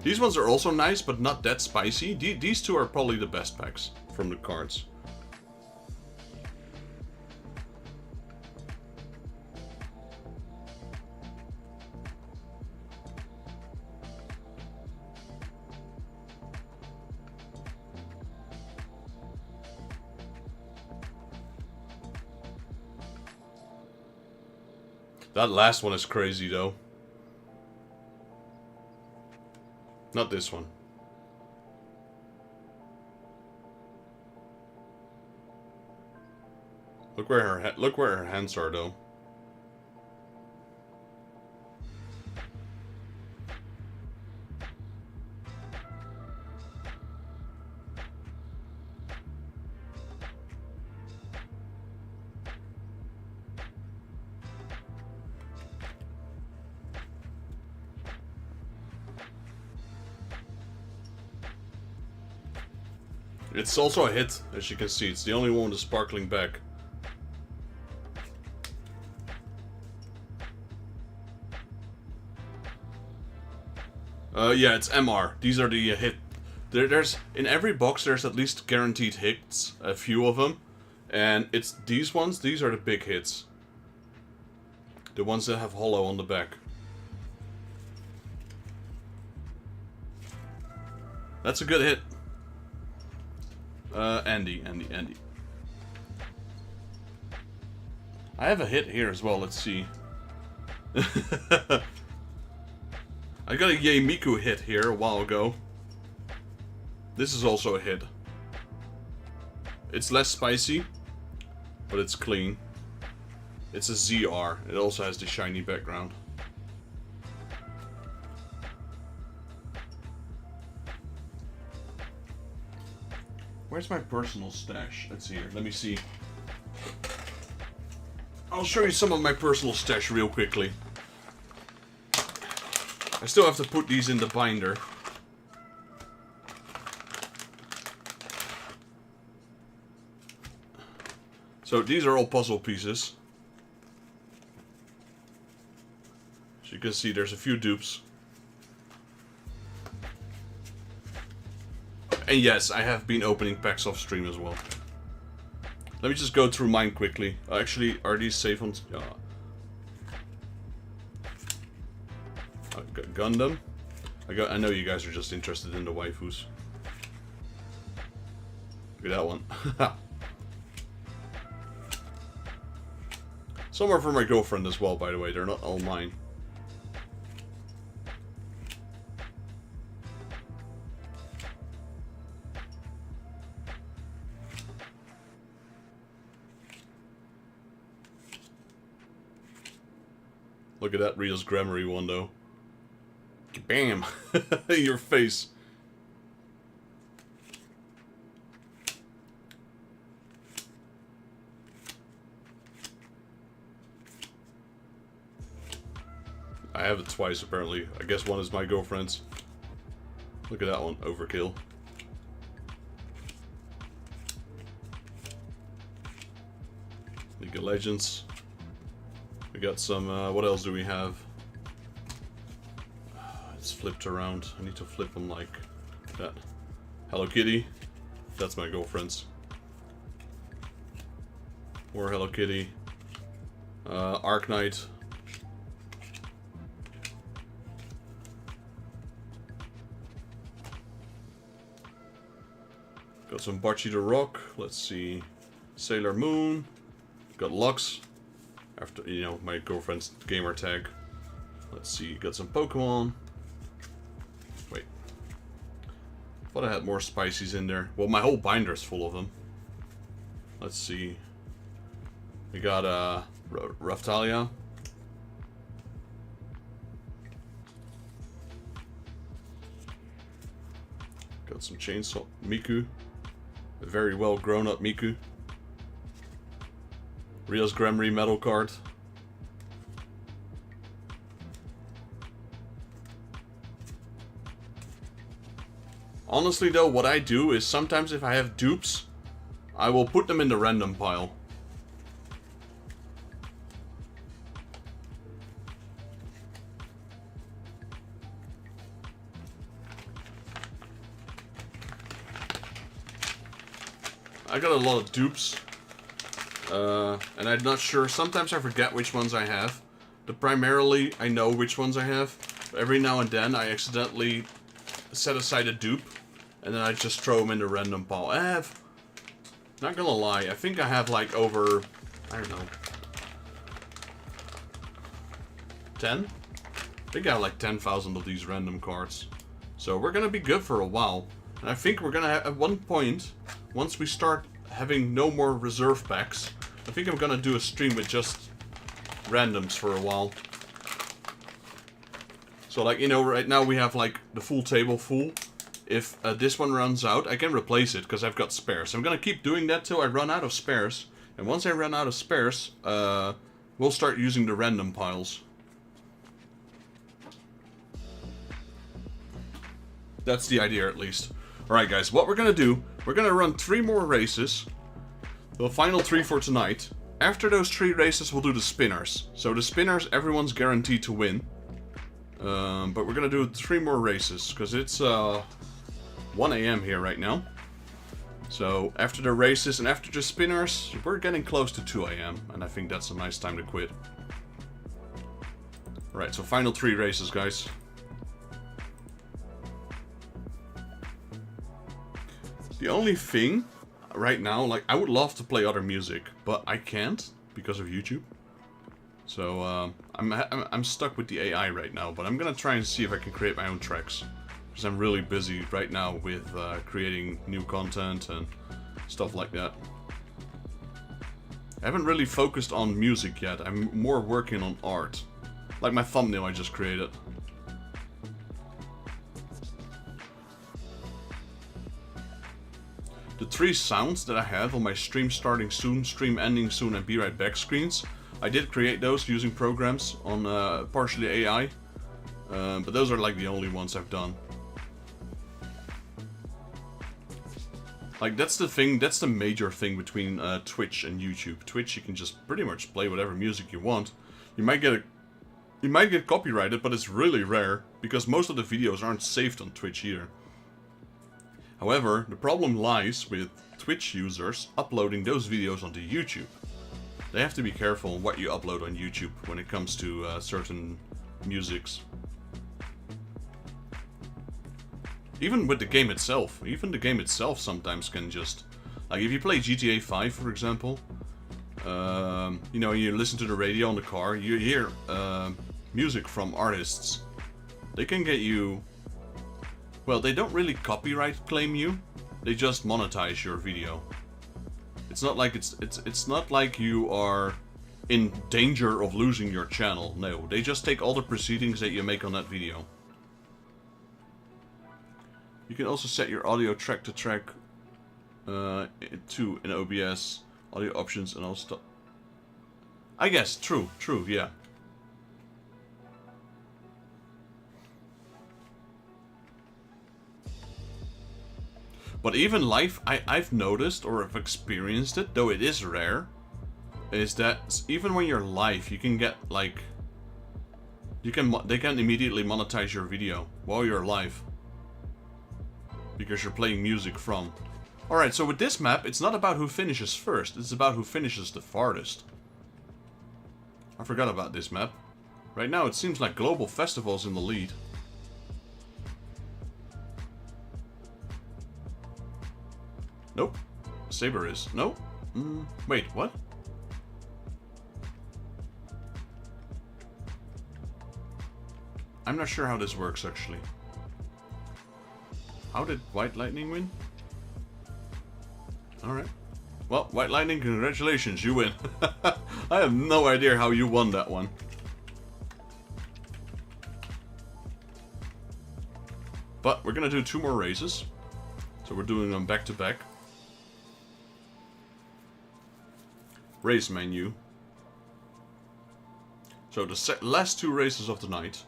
These ones are also nice, but not that spicy. These 2 are probably the best packs from the cards. That last one is crazy, though. Not this one. Look where her hands are, though. It's also a hit, as you can see. It's the only one with a sparkling back. Yeah, it's MR. These are the hit. There's in every box there's at least guaranteed hits, a few of them, and it's these ones. These are the big hits. The ones that have hollow on the back. That's a good hit. Andy. I have a hit here as well, let's see. I got a Yay Miku hit here a while ago. This is also a hit. It's less spicy, but it's clean. It's a ZR. It also has the shiny background. Where's my personal stash? Let's see here. Let me see. I'll show you some of my personal stash real quickly. I still have to put these in the binder. So these are all puzzle pieces. As you can see, there's a few dupes. And yes, I have been opening packs off stream as well. Let me just go through mine quickly. Actually, are these safe on... Gundam. I know you guys are just interested in the waifus. Look at that one. Some are for my girlfriend as well, by the way. They're not all mine. Look at that Rio's Grammary one, though. Bam! Your face. I have it twice, apparently. I guess one is my girlfriend's. Look at that one. Overkill. League of Legends. We got some, what else do we have? It's flipped around. I need to flip them like that. Hello Kitty. That's my girlfriend's. More Hello Kitty. Arknight. Got some Bocce the Rock. Let's see. Sailor Moon. Got Lux. After, you know, my girlfriend's gamer tag. Let's see, got some Pokemon. Wait. Thought I had more spices in there. Well, my whole binder's full of them. Let's see. We got Raftalia. Got some Chainsaw Miku. A very well grown up Miku. Rios Gremory Metal card. Honestly though, what I do is sometimes if I have dupes, I will put them in the random pile. I got a lot of dupes, and I'm not sure. Sometimes I forget which ones I have, but primarily I know which ones I have. Every now and then I accidentally set aside a dupe, and then I just throw them in the random pile. I have, not gonna lie, I think I have like over, I don't know, 10? I think I have like 10,000 of these random cards. So we're gonna be good for a while. And I think we're gonna have, at one point, once we start having no more reserve packs, I think I'm gonna do a stream with just randoms for a while. So like, you know, right now we have like the full table full. If this one runs out, I can replace it because I've got spares. I'm gonna keep doing that till I run out of spares. And once I run out of spares, we'll start using the random piles. That's the idea, at least. Alright guys, what we're gonna do, we're gonna run 3 more races. The final 3 for tonight. After those 3 races, we'll do the spinners. So the spinners, everyone's guaranteed to win. But we're gonna do 3 more races, because it's 1 AM here right now. So after the races and after the spinners, we're getting close to 2 AM. And I think that's a nice time to quit. Alright, so final 3 races, guys. The only thing right now, like, I would love to play other music, but I can't because of YouTube. So I'm stuck with the AI right now, but I'm gonna try and see if I can create my own tracks, because I'm really busy right now with creating new content and stuff like that. I haven't really focused on music yet. I'm more working on art, like my thumbnail I just created. The 3 sounds that I have on my stream starting soon, stream ending soon, and be right back screens, I did create those using programs on partially AI, but those are like the only ones I've done. Like that's the thing, that's the major thing between Twitch and YouTube. Twitch, you can just pretty much play whatever music you want. You might get copyrighted, but it's really rare because most of the videos aren't saved on Twitch either. However, the problem lies with Twitch users uploading those videos onto YouTube. They have to be careful what you upload on YouTube when it comes to certain musics. Even with the game itself. Even the game itself sometimes can just... Like if you play GTA 5, for example, you know, you listen to the radio in the car, you hear music from artists. They can get you... Well, they don't really copyright claim you. They just monetize your video. It's not like it's not like you are in danger of losing your channel. No, they just take all the proceedings that you make on that video. You can also set your audio track to track to in OBS, audio options and all stuff. I guess, true, yeah. But even live, I've noticed or have experienced it, though it is rare, is that even when you're live, you can get like, they can immediately monetize your video while you're live because you're playing music from. Alright, so with this map, it's not about who finishes first, it's about who finishes the farthest. I forgot about this map. Right now, it seems like Global Festival's in the lead. Nope. Saber is. No? Wait, what? I'm not sure how this works, actually. How did White Lightning win? Alright. Well, White Lightning, congratulations, you win. I have no idea how you won that one. But we're gonna do 2 more races. So we're doing them back to back. Race menu. So the last 2 races of the night.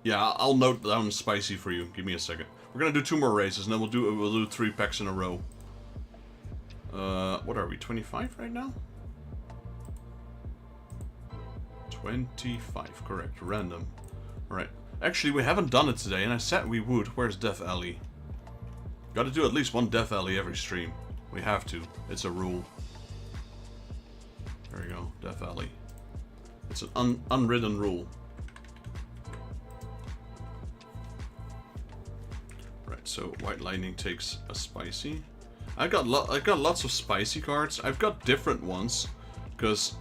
Yeah, I'll note down spicy for you. Give me a second. We're gonna do 2 more races, and then we'll do 3 packs in a row. What are we? 25 right now? 25, correct. Random. Alright. Actually, we haven't done it today, and I said we would. Where's Death Alley? Gotta do at least 1 Death Alley every stream. We have to. It's a rule. There we go. Death Alley. It's an unwritten rule. Right, so White Lightning takes a spicy. I got lots of spicy cards. I've got different ones. Because,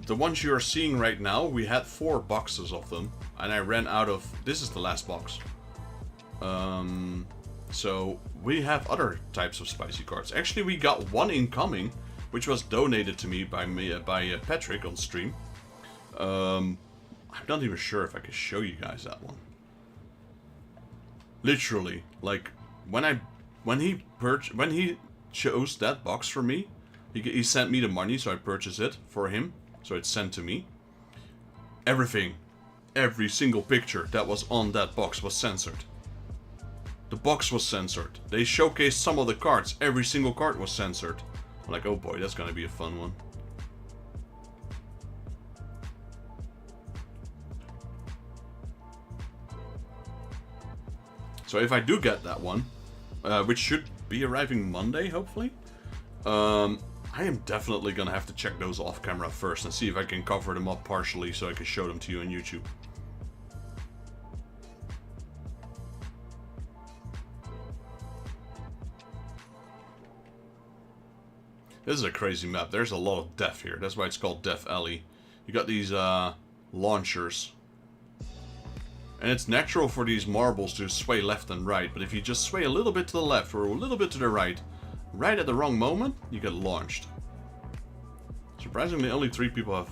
the ones you are seeing right now, we had 4 boxes of them. And I ran out of... This is the last box. So, we have other types of spicy cards. Actually, we got 1 incoming, which was donated to me by Patrick on stream. I'm not even sure if I can show you guys that one. Literally, like, when he chose that box for me, he sent me the money, so I purchased it for him. So it's sent to me. Everything, every single picture that was on that box was censored. The box was censored. They showcased some of the cards. Every single card was censored. I'm like, oh boy, that's gonna be a fun one. So if I do get that one, which should be arriving Monday, hopefully, I am definitely gonna have to check those off camera first and see if I can cover them up partially so I can show them to you on YouTube. This is a crazy map. There's a lot of death here. That's why it's called Death Alley. You got these launchers. And it's natural for these marbles to sway left and right, but if you just sway a little bit to the left or a little bit to the right at the wrong moment, you get launched. Surprisingly, only 3 people have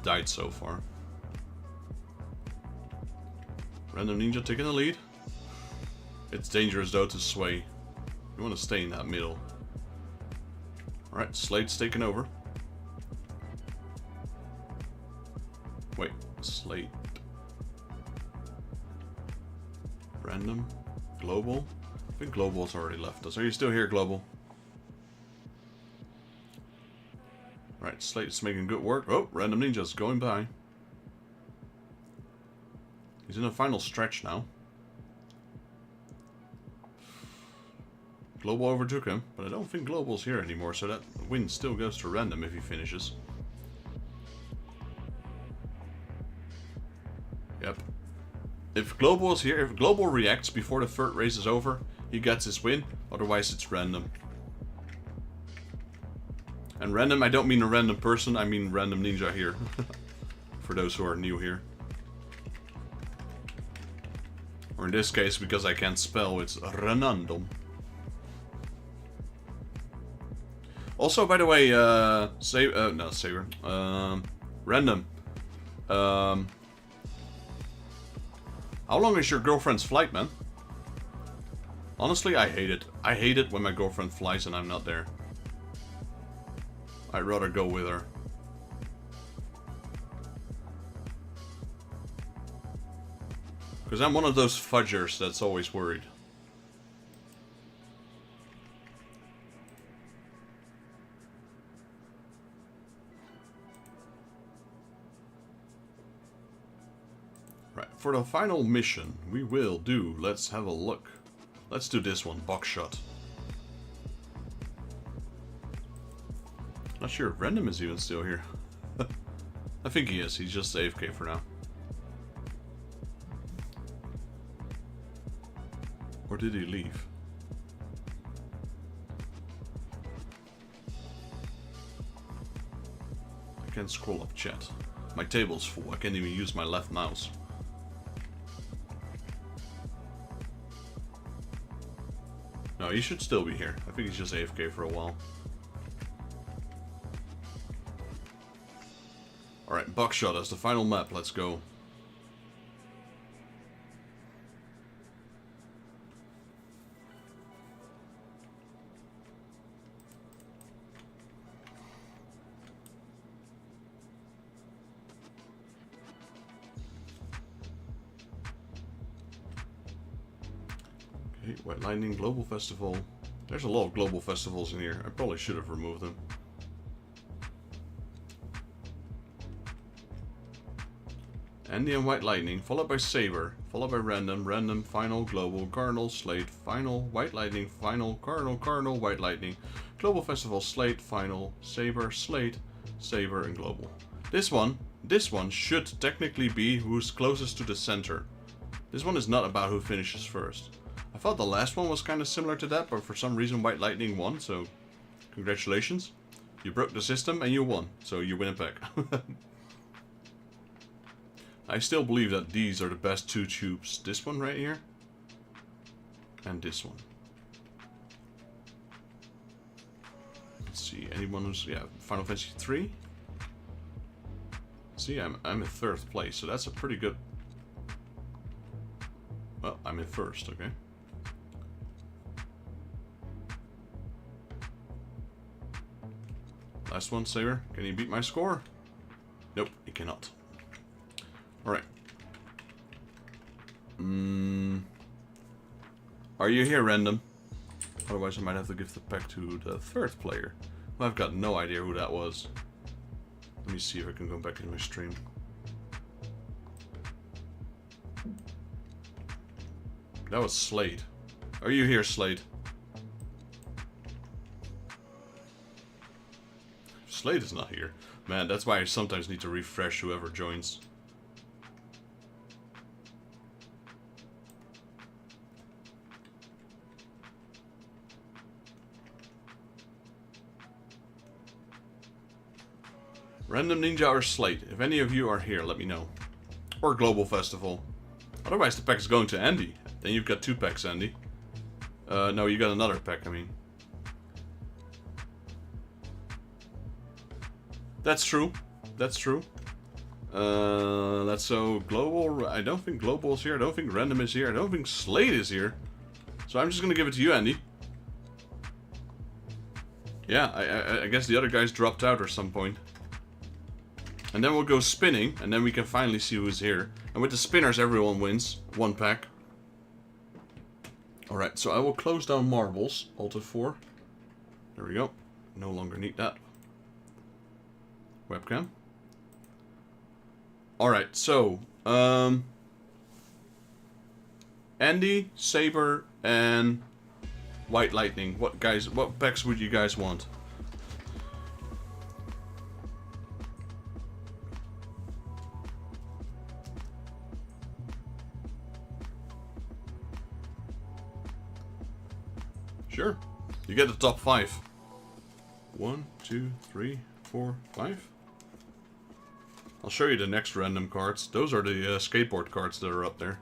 died so far. Random Ninja taking the lead. It's dangerous though to sway. You want to stay in that middle. Alright, Slate's taking over. Wait, Slate. Random. Global. I think Global's already left us. Are you still here, Global? Right, Slate's making good work. Oh, Random Ninja's going by. He's in the final stretch now. Global overtook him, but I don't think Global's here anymore, so that win still goes to Random if he finishes. Yep. If Global is here, if Global reacts before the 3rd race is over, he gets his win, otherwise it's Random. And Random, I don't mean a random person, I mean Random Ninja here. For those who are new here. Or in this case, because I can't spell, it's Renandom. Also, by the way, Random. How long is your girlfriend's flight, man? Honestly, I hate it. I hate it when my girlfriend flies and I'm not there. I'd rather go with her. Because I'm one of those fudgers that's always worried. Right, for the final mission, we will do, let's have a look. Let's do this one, box shot. Not sure if Random is even still here. I think he is, he's just AFK for now. did he leave? I can't scroll up chat. My table's full. I can't even use my left mouse. No, he should still be here. I think he's just AFK for a while. Alright, Buckshot as the final map. Let's go. Okay, White Lightning, Global Festival. There's a lot of global festivals in here. I probably should have removed them. Andy and White Lightning, followed by Saber, followed by Random, Random, Final, Global, Cardinal, Slate, Final, White Lightning, Final, Cardinal, Cardinal, White Lightning, Global Festival, Slate, Final, Saber, Slate, Saber, and Global. This one should technically be who's closest to the center. This one is not about who finishes first. I thought the last one was kind of similar to that, but for some reason White Lightning won, so congratulations. You broke the system and you won, so you win it back. I still believe that these are the best two tubes. This one right here. And this one. Let's see, anyone who's... yeah, Final Fantasy 3. See, I'm in 3rd place, so that's a pretty good... well, I'm in 1st, okay. Last one, Saber. Can you beat my score? Nope, you cannot. Alright. Are you here, Random? Otherwise I might have to give the pack to the 3rd player. Well, I've got no idea who that was. Let me see if I can go back in my stream. That was Slade. Are you here, Slade? Slade is not here. Man, that's why I sometimes need to refresh whoever joins. Random Ninja or Slate. If any of you are here, let me know. Or Global Festival. Otherwise the pack is going to Andy. Then you've got 2 packs, Andy. No, you got another pack, I mean. That's true. That's true. That's so Global. I don't think Global is here. I don't think Random is here. I don't think Slate is here. So I'm just gonna give it to you, Andy. Yeah, I guess the other guys dropped out at some point. And then we'll go spinning, and then we can finally see who's here. And with the spinners, everyone wins. 1 pack. Alright, so I will close down marbles. Alt F4. There we go. No longer need that. Webcam. Alright, so... Andy, Saber, and... White Lightning. What packs would you guys want? Sure. You get the top 5. 1, 2, 3, 4, 5. I'll show you the next random cards. Those are the skateboard cards that are up there.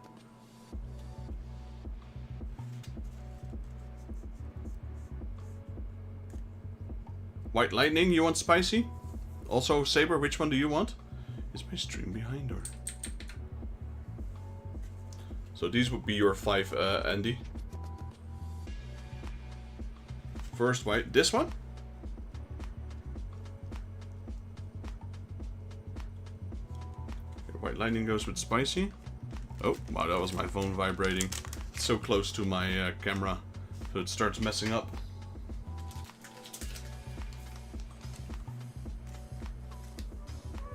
White Lightning, you want spicy? Also, Saber, which one do you want? Is my stream behind or? So these would be your 5, Andy. First white. This one? Okay, White Lightning goes with spicy. Oh, wow, that was my phone vibrating. It's so close to my camera, so it starts messing up.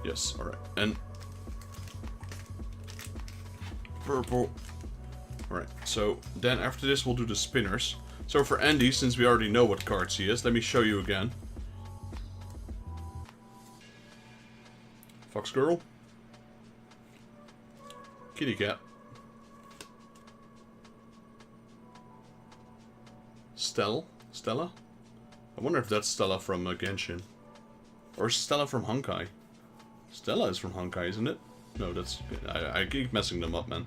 Yes, alright. And purple. Alright, so then after this we'll do the spinners. So for Andy, since we already know what cards he is, let me show you again. Fox Girl. Kitty Cat. Stella? I wonder if that's Stella from Genshin. Or Stella from Honkai. Stella is from Honkai, isn't it? No, that's... I keep messing them up, man.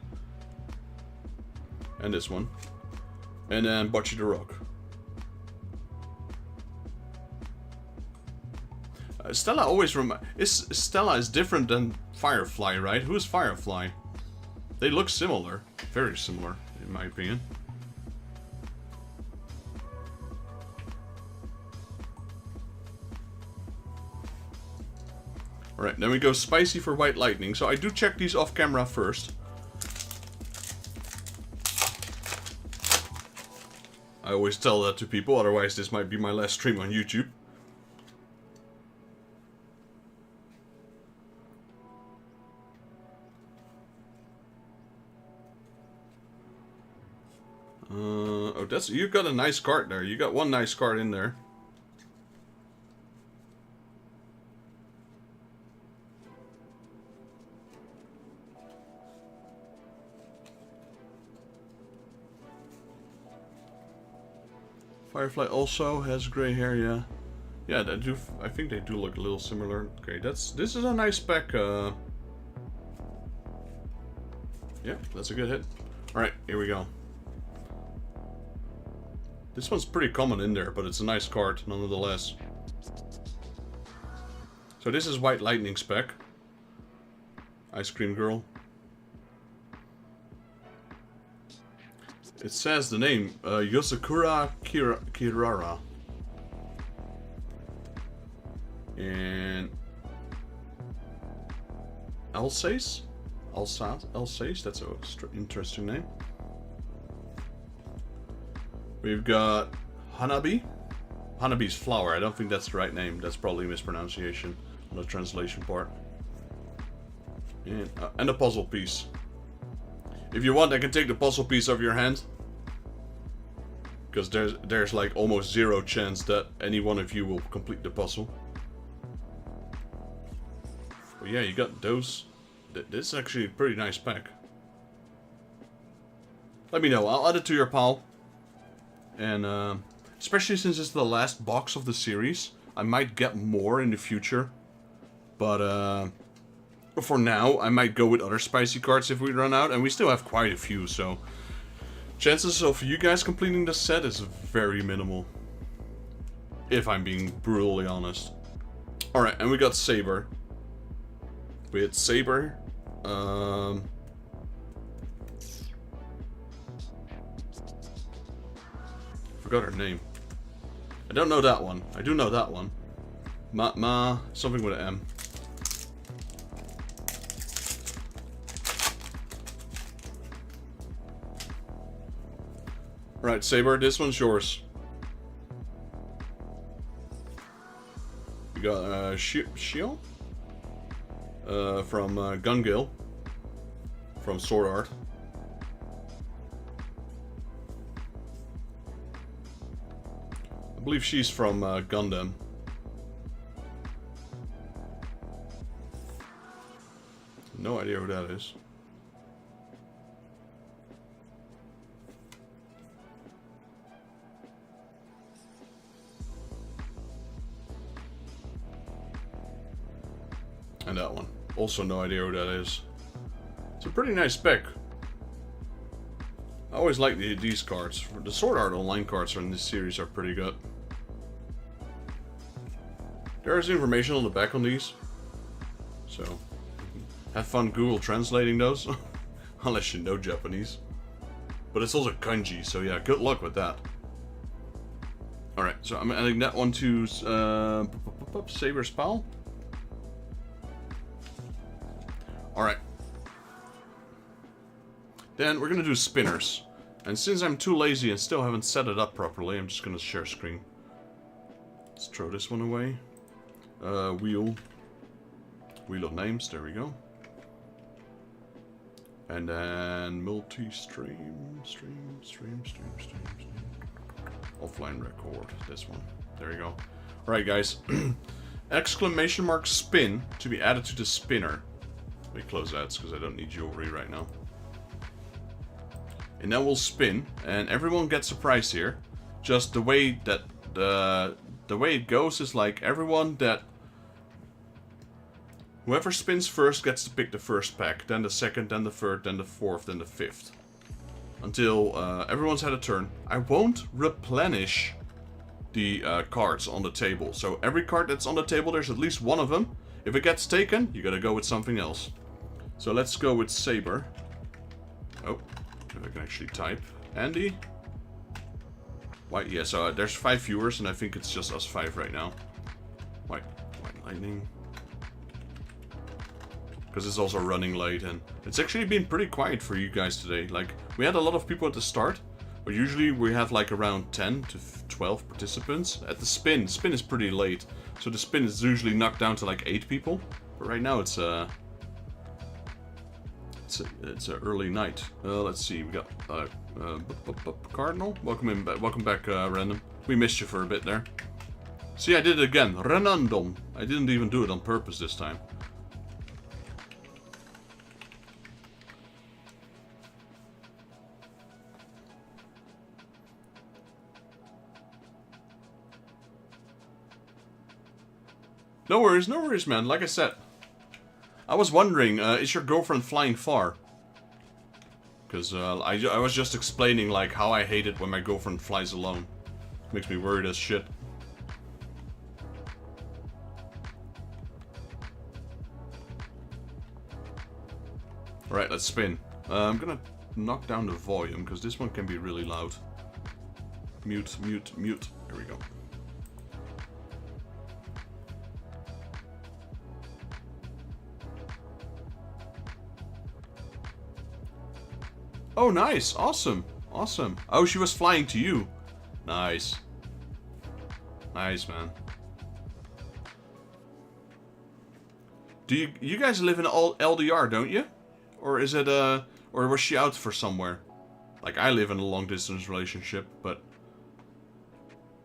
And this one. And then Bocce the Rock. Stella always Stella is different than Firefly, right? Who is Firefly? They look similar. Very similar, in my opinion. Alright, then we go spicy for White Lightning. So I do check these off camera first. I always tell that to people, otherwise this might be my last stream on YouTube. Oh, you got a nice card there. You got one nice card in there. Firefly also has gray hair, yeah. Yeah, they do. I think they do look a little similar. Okay, this is a nice pack. Yeah, that's a good hit. All right, here we go. This one's pretty common in there, but it's a nice card nonetheless. So this is White Lightning spec. Ice Cream Girl. It says the name, Yosakura Kirara. And... Alsace? Alsace, that's an interesting name. We've got Hanabi. Hanabi's flower, I don't think that's the right name. That's probably a mispronunciation on the translation part. And a puzzle piece. If you want, I can take the puzzle piece off your hand. Because there's like almost zero chance that any one of you will complete the puzzle. But yeah, you got those. This is actually a pretty nice pack. Let me know, I'll add it to your pile. And especially since it's the last box of the series, I might get more in the future. But for now, I might go with other spicy cards if we run out, and we still have quite a few, so chances of you guys completing the set is very minimal. If I'm being brutally honest. Alright, and we got Saber. With Saber, forgot her name. I don't know that one. I do know that one. Something with an M. Right, Saber, this one's yours. We got Shio from Gungil from Sword Art. I believe she's from Gundam. No idea who that is. And that one. Also no idea who that is. It's a pretty nice spec. I always like these cards. The Sword Art Online cards in this series are pretty good. There is information on the back on these. So, have fun Google translating those. Unless you know Japanese. But it's also kanji, so yeah, good luck with that. Alright, so I'm adding that one to Saber's pal. Alright. Then we're gonna do spinners. And since I'm too lazy and still haven't set it up properly, I'm just gonna share screen. Let's throw this one away. Wheel of names, there we go. And then multi-stream, stream. Offline record, this one. There you go. Alright guys. Exclamation mark spin to be added to the spinner. Let me close that because I don't need jewelry right now. And then we'll spin, and everyone gets a prize here. Just the way that the way it goes is like whoever spins first gets to pick the first pack, then the second, then the third, then the fourth, then the fifth. Until everyone's had a turn. I won't replenish the cards on the table. So every card that's on the table, there's at least one of them. If it gets taken, you gotta go with something else. So let's go with Saber. Oh, if I can actually type. Andy? White, yeah, so there's 5 viewers, and I think it's just us 5 right now. White Lightning. Because it's also running late, and it's actually been pretty quiet for you guys today. Like, we had a lot of people at the start, but usually we have like around 10 to 12 participants. At the spin is pretty late, so the spin is usually knocked down to like 8 people. But right now it's an early night. Let's see, we got Cardinal. Welcome back, Random. We missed you for a bit there. See, I did it again. Renandom. I didn't even do it on purpose this time. No worries, man. Like I said, I was wondering, is your girlfriend flying far? Because I was just explaining like how I hate it when my girlfriend flies alone. Makes me worried as shit. Alright, let's spin. I'm gonna knock down the volume, because this one can be really loud. Mute. There we go. Oh, nice. Awesome. Oh, she was flying to you. Nice. Nice, man. Do you guys live in LDR, don't you? Or is it, or was she out for somewhere? Like, I live in a long-distance relationship, but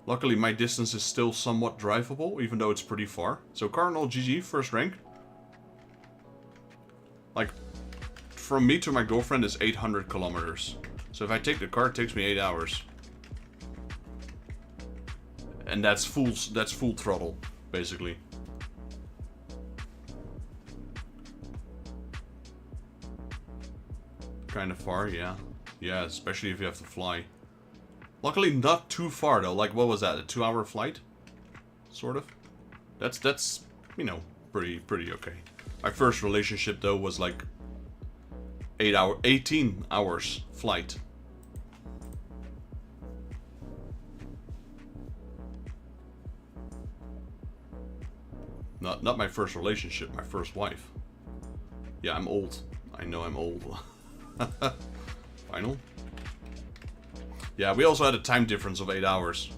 luckily my distance is still somewhat drivable, even though it's pretty far. So, Cardinal GG, first rank. Like, from me to my girlfriend is 800 kilometers. So if I take the car, it takes me 8 hours. And that's full throttle, basically. Kind of far, yeah. Yeah, especially if you have to fly. Luckily not too far though. Like, what was that? A 2-hour flight? Sort of. That's you know, pretty okay. My first relationship though was like 18 hours flight. Not my first relationship, my first wife. Yeah, I'm old. I know I'm old. Final. Yeah, we also had a time difference of 8 hours.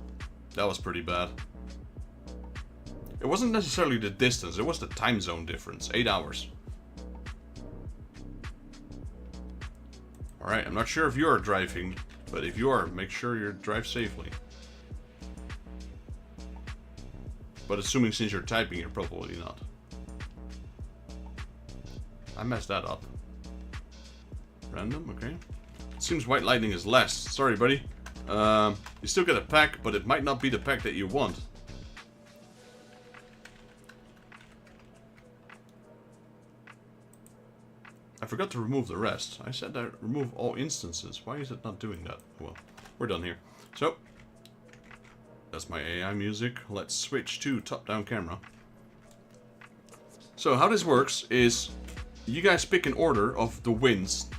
That was pretty bad. It wasn't necessarily the distance, it was the time zone difference. 8 hours. Alright, I'm not sure if you are driving, but if you are, make sure you drive safely. But assuming since you're typing, you're probably not. I messed that up. Random, okay. Seems White Lightning is less. Sorry, buddy. You still get a pack, but it might not be the pack that you want. I forgot to remove the rest. I said that remove all instances. Why is it not doing that? Well, we're done here. So, that's my AI music. Let's switch to top-down camera. So how this works is you guys pick an order of the wins.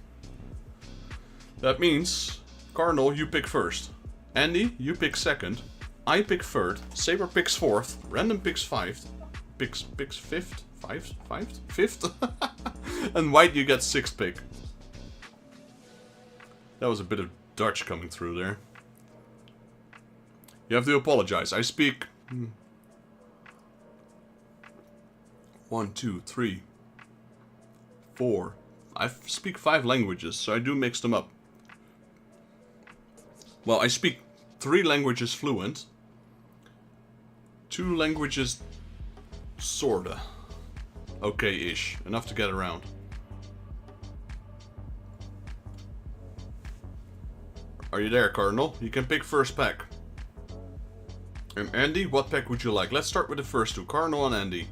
That means, Cardinal, you pick first. Andy, you pick second. I pick third. Saber picks fourth. Random picks fifth. Picks fifth. Fifth? And White, you get sixth pick. That was a bit of Dutch coming through there. You have to apologize. I speak 1, 2, 3, 4. I speak 5 languages, so I do mix them up. Well, I speak 3 languages fluent. 2 languages sorta. Okay-ish. Enough to get around. Are you there, Cardinal? You can pick first pack. And Andy, what pack would you like? Let's start with the first two, Cardinal and Andy.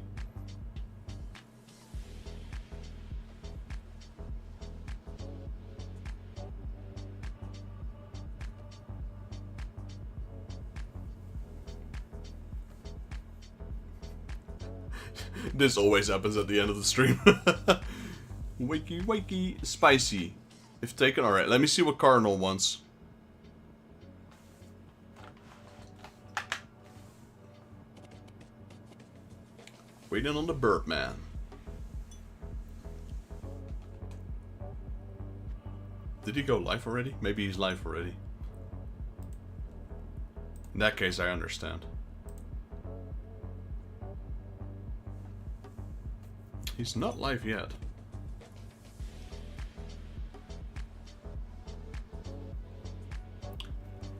This always happens at the end of the stream. Wakey, wakey, spicy. If taken, alright, let me see what Cardinal wants. Waiting on the Birdman. Did he go live already? Maybe he's live already. In that case, I understand. He's not live yet.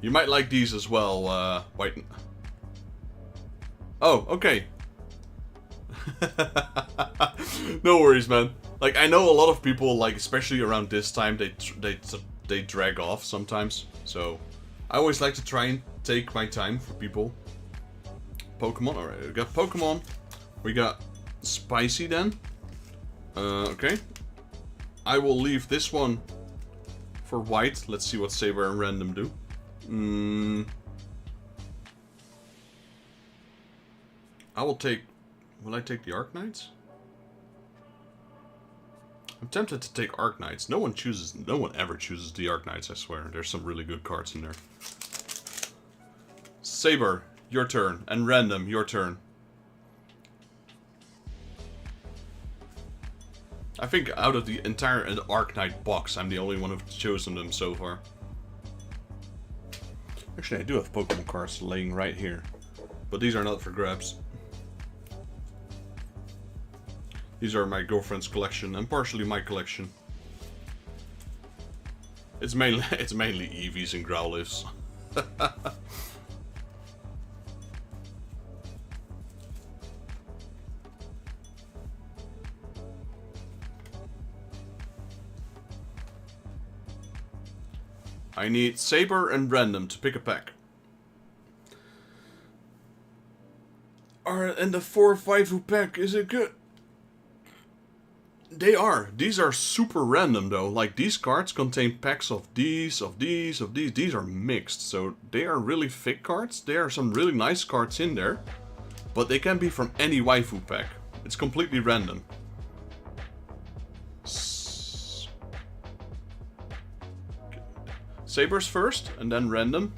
You might like these as well, White. Oh, okay. No worries, man. Like, I know a lot of people, like, especially around this time, they drag off sometimes. So, I always like to try and take my time for people. Pokemon, alright, we got Pokemon. We got Spicy then. Okay. I will leave this one for White. Let's see what Saber and Random do. I will take... Will I take the Arknights? I'm tempted to take Arknights. No one ever chooses the Arknights, I swear. There's some really good cards in there. Saber, your turn. And Random, your turn. I think out of the entire Arknight box, I'm the only one who's chosen them so far. Actually, I do have Pokemon cards laying right here. But these are not for grabs. These are my girlfriend's collection and partially my collection. It's mainly Eevees and Growlithes. I need Saber and Random to pick a pack. And the 4-5 pack, is it good? They are. These are super random though. Like, these cards contain packs of these, of these, of these. These are mixed, so they are really thick cards. There are some really nice cards in there. But they can be from any waifu pack. It's completely random. Sabers first, and then Random.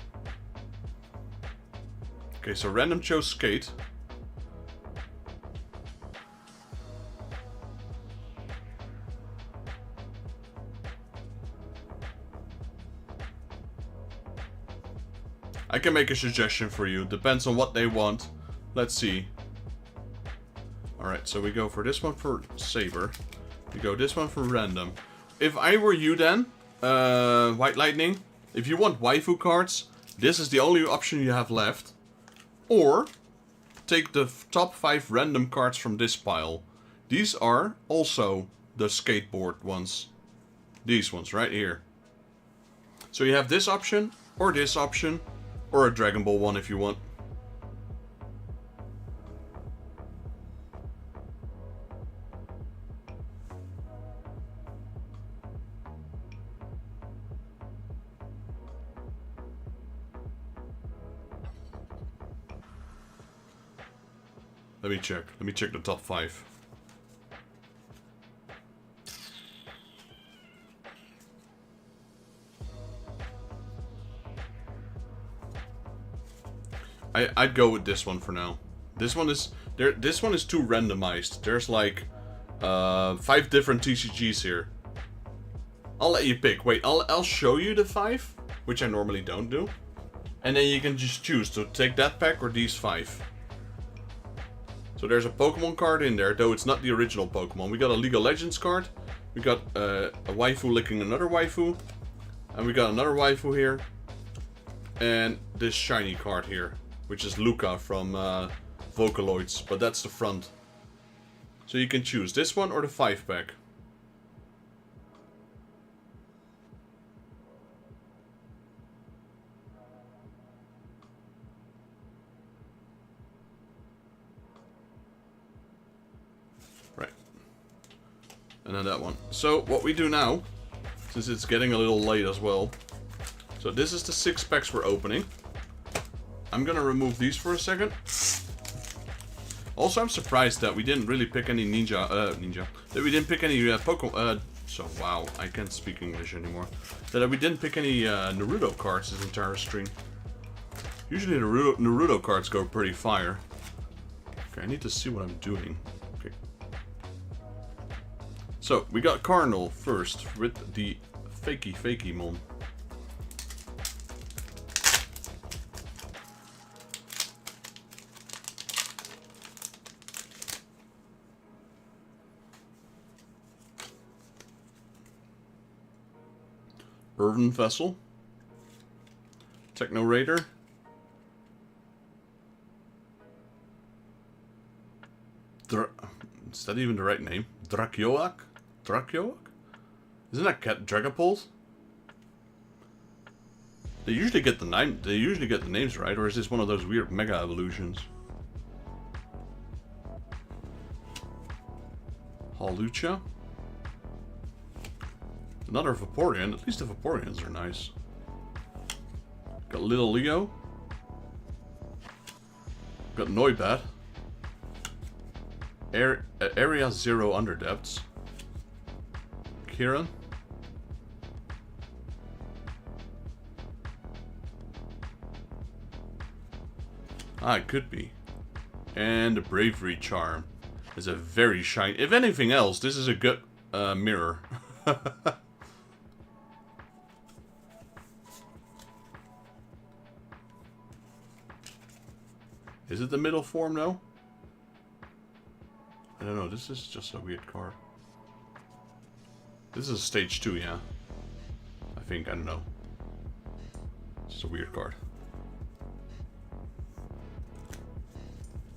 Okay, so Random chose Skate. I can make a suggestion for you. Depends on what they want. Let's see. Alright, so we go for this one for Saber. We go this one for Random. If I were you then, White Lightning, if you want waifu cards, this is the only option you have left. Or, take the top 5 random cards from this pile. These are also the skateboard ones. These ones right here. So you have this option, or this option, or a Dragon Ball one if you want. Let me check. Let me check the top 5. I'd go with this one for now. This one is This one is too randomized. There's like 5 different TCGs here. I'll let you pick. Wait, I'll show you the 5, which I normally don't do, and then you can just choose to take that pack or these 5. So there's a Pokemon card in there, though it's not the original Pokemon. We got a League of Legends card. We got a waifu licking another waifu. And we got another waifu here. And this shiny card here, which is Luca from Vocaloids, but that's the front. So you can choose this one or the 5-pack. And then that one. So what we do now, since it's getting a little late as well. So this is the 6 packs we're opening. I'm gonna remove these for a second. Also, I'm surprised that we didn't really pick any that we didn't pick any Pokemon, so wow, I can't speak English anymore. That we didn't pick any Naruto cards this entire stream. Usually Naruto cards go pretty fire. Okay, I need to see what I'm doing. Okay. So, we got Cardinal first with the fakey mon. Irvin Vessel, Techno Raider, is that even the right name? Dracioak? Dracioak? Isn't that cat Dragapult? They usually get the name. They usually get the names right, or is this one of those weird mega evolutions? Hawlucha. Another Vaporeon. At least the Vaporeons are nice. Got Little Leo. Got Noibat. Area 0 Underdepths. Kieran. Ah, it could be. And the Bravery Charm is a very shiny. If anything else, this is a good mirror. Is it the middle form now? I don't know, this is just a weird card. This is stage 2, yeah. I think, I don't know. It's a weird card.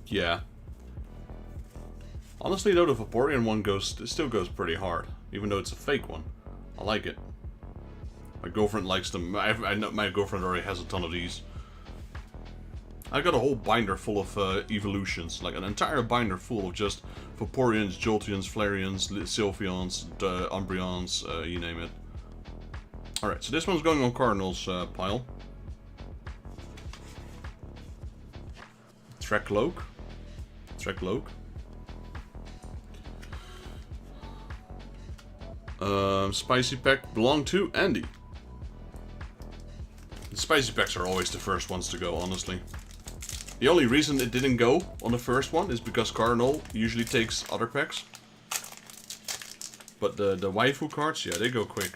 Yeah. Honestly though, the Vaporeon one still goes pretty hard. Even though it's a fake one. I like it. My girlfriend likes them. I know my girlfriend already has a ton of these. I got a whole binder full of evolutions, like an entire binder full of just Vaporeons, Jolteons, Flareons, Sylveons, Umbreons, you name it. Alright, so this one's going on Cardinals pile. Trekloak. Spicy pack belong to Andy. The spicy packs are always the first ones to go, honestly. The only reason it didn't go on the first one is because Cardinal usually takes other packs. But the waifu cards, yeah, they go quick.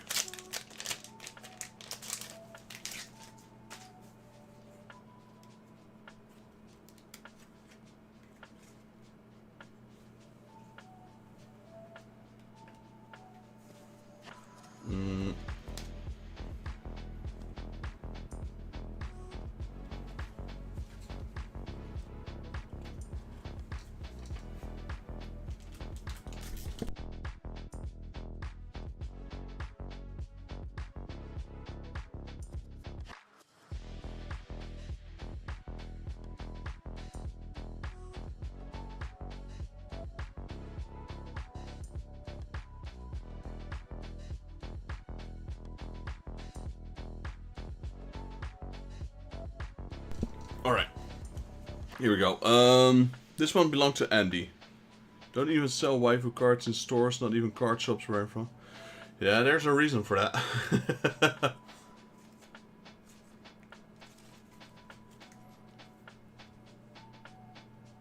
Alright. Here we go. This one belonged to Andy. Don't even sell waifu cards in stores, not even card shops where I'm from. Yeah, there's a reason for that.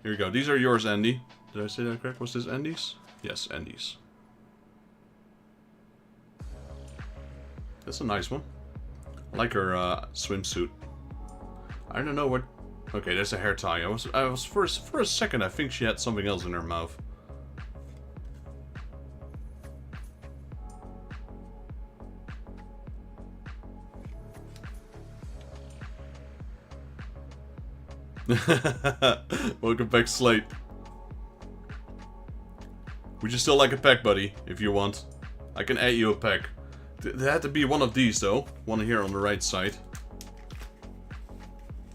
Here we go. These are yours, Andy. Did I say that correct? Was this Andy's? Yes, Andy's. That's a nice one. I like her swimsuit. I don't know what. Okay, there's a hair tie. I was for a second. I think she had something else in her mouth. Welcome back, Slate. Would you still like a pack, buddy? If you want, I can add you a pack. There had to be one of these, though. One here on the right side.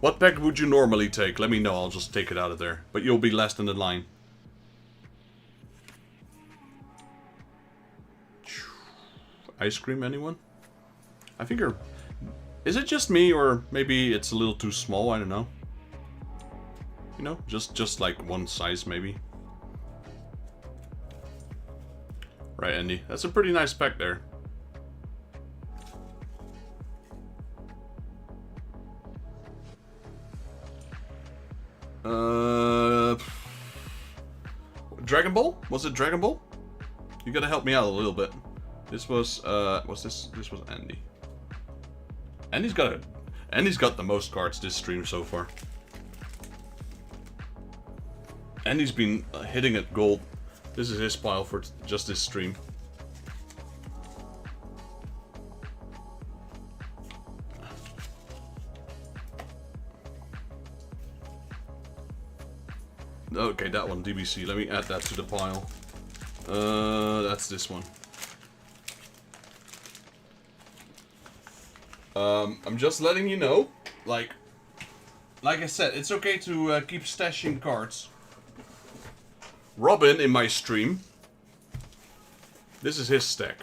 What pack would you normally take? Let me know, I'll just take it out of there. But you'll be last in the line. ice cream, anyone? I think you're... Is it just me, or maybe it's a little too small? I don't know. You know, just like one size, maybe. Right, Andy. That's a pretty nice pack there. Dragon Ball? Was it Dragon Ball? You gotta help me out a little bit. This was this was Andy. Andy's got the most cards this stream so far. Andy's been hitting it gold. This is his pile for just this stream. Okay, that one, DBC. Let me add that to the pile. That's this one. I'm just letting you know, like I said, it's okay to keep stashing cards. Robin in my stream, this is his stack.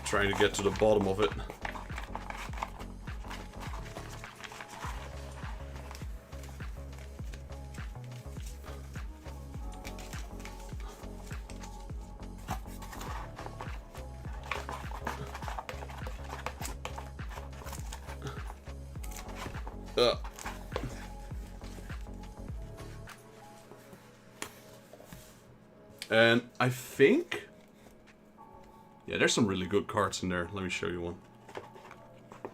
Trying to get to the bottom of it. And I think... Yeah, there's some really good cards in there. Let me show you one.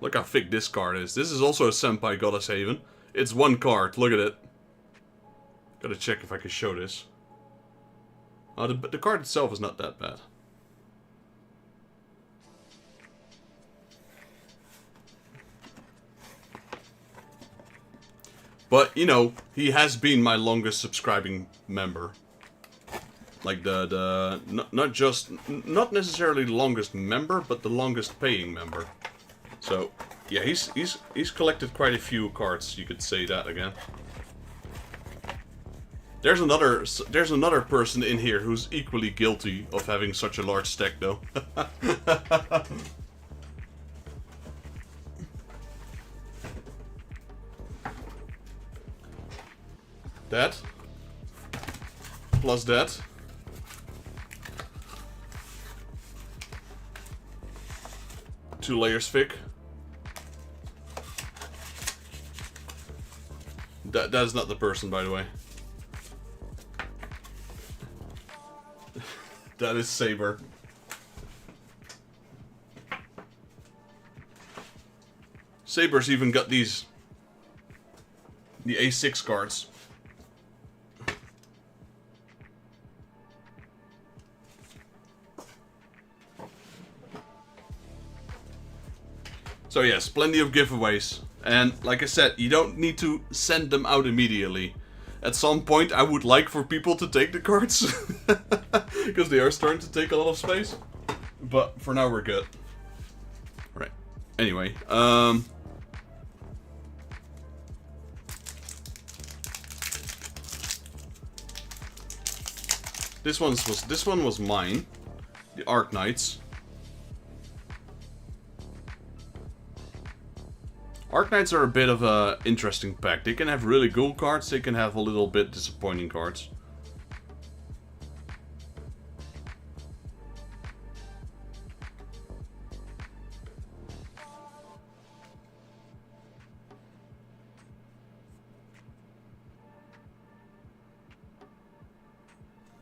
Look how thick this card is. This is also a Senpai Goddess Haven. It's one card. Look at it. Gotta check if I can show this. Oh, the card itself is not that bad. But, you know, he has been my longest subscribing member. Like not necessarily the longest member, but the longest paying member. So, yeah, he's collected quite a few cards. You could say that again. There's another person in here who's equally guilty of having such a large stack, though. That plus that. Two layers thick. That is not the person, by the way. That is Saber. Saber's even got these. The A6 cards. So yes, plenty of giveaways. And like I said, you don't need to send them out immediately. At some point I would like for people to take the cards. Because they are starting to take a lot of space. But for now we're good. Right. Anyway, this one was mine. The Arc Knights. Arc Knights are a bit of a interesting pack. They can have really cool cards, they can have a little bit disappointing cards.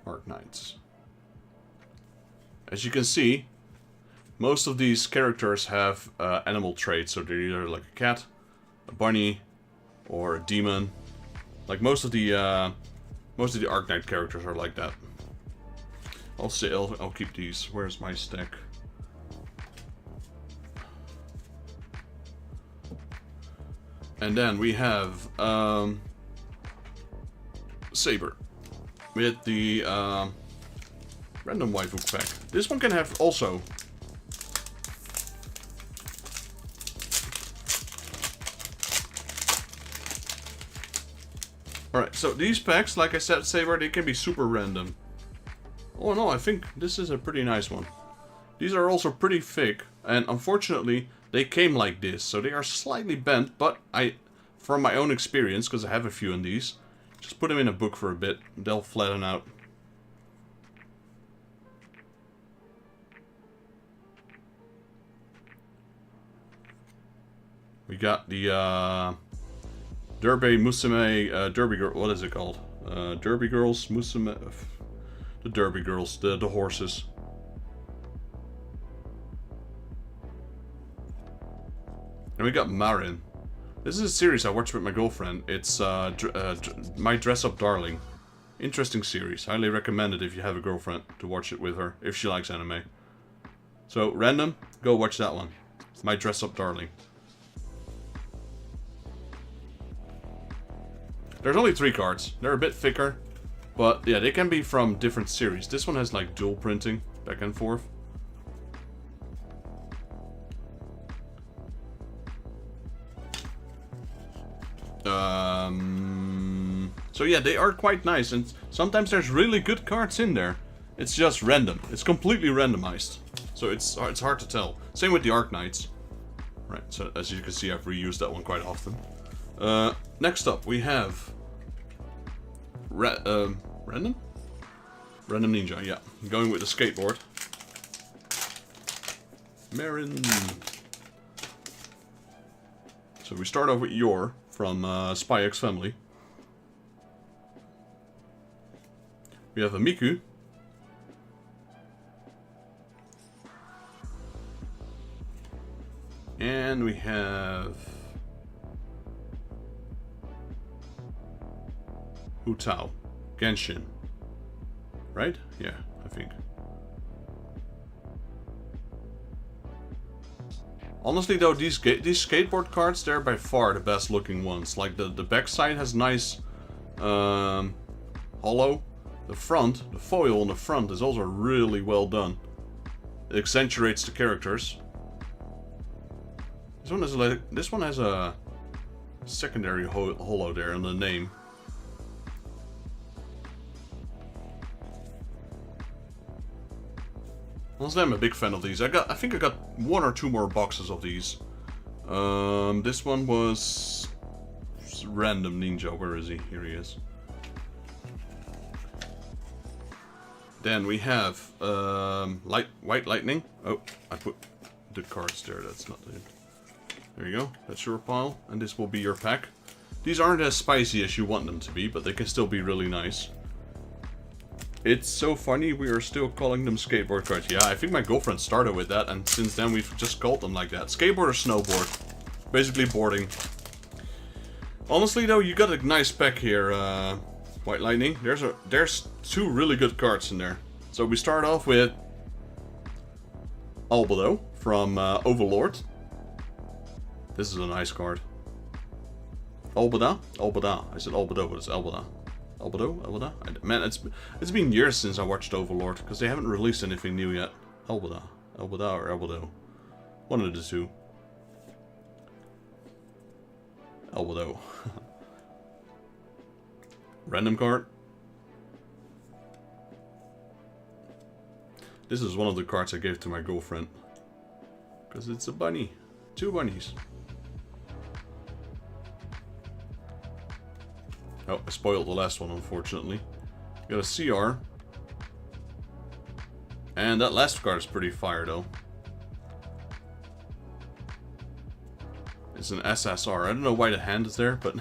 Arc Knights. As you can see, most of these characters have animal traits, so they're either like a cat, a bunny, or a demon. Like most of the Arc Knight characters are like that. I'll keep these. Where's my stack? And then we have Saber with the Random waifu pack. This one can have also. Alright, so these packs, like I said, Saber, they can be super random. Oh no, I think this is a pretty nice one. These are also pretty thick, and unfortunately, they came like this, so they are slightly bent, but from my own experience, because I have a few in these, just put them in a book for a bit, they'll flatten out. We got the, Derby Musume, Derby Girl, what is it called? Derby Girls, Musume, the Derby Girls, the horses. And we got Marin. This is a series I watched with my girlfriend. It's My Dress Up Darling. Interesting series. Highly recommend it if you have a girlfriend to watch it with her, if she likes anime. So, random, go watch that one. My Dress Up Darling. There's only 3 cards. They're a bit thicker. But yeah, they can be from different series. This one has like dual printing, back and forth. So yeah, they are quite nice, and sometimes there's really good cards in there. It's just random. It's completely randomized. So it's hard to tell. Same with the Arknights. Right, so as you can see, I've reused that one quite often. Next up, we have Random? Random Ninja, yeah. Going with the skateboard. Marin. So we start off with Yor from Spy X Family. We have a Miku. And we have Hu Tao. Genshin. Right? Yeah, I think. Honestly though, these skateboard cards, they're by far the best looking ones. Like the backside has nice hollow. The front, the foil on the front is also really well done. It accentuates the characters. This one has a secondary holo there on the name. Honestly, I'm a big fan of these. I think I got 1 or 2 more boxes of these. This one was Random Ninja. Where is he? Here he is. Then we have White Lightning. Oh, I put the cards there. That's not it. There you go. That's your pile, and this will be your pack. These aren't as spicy as you want them to be, but they can still be really nice. It's so funny, we are still calling them skateboard cards. Yeah, I think my girlfriend started with that, and since then we've just called them like that. Skateboard or snowboard. Basically boarding. Honestly though, you got a nice pack here, White Lightning. There's 2 really good cards in there. So we start off with Albedo from Overlord. This is a nice card. Albeda? Albeda. I said Albedo, but it's Albeda. Albedo? Albeda? Man, it's been years since I watched Overlord, because they haven't released anything new yet. Albeda. Albeda or Albedo. One of the 2. Albedo. Random card. This is one of the cards I gave to my girlfriend. Because it's a bunny. 2 bunnies. Oh, I spoiled the last one, unfortunately. Got a CR. And that last card is pretty fire, though. It's an SSR. I don't know why the hand is there, but...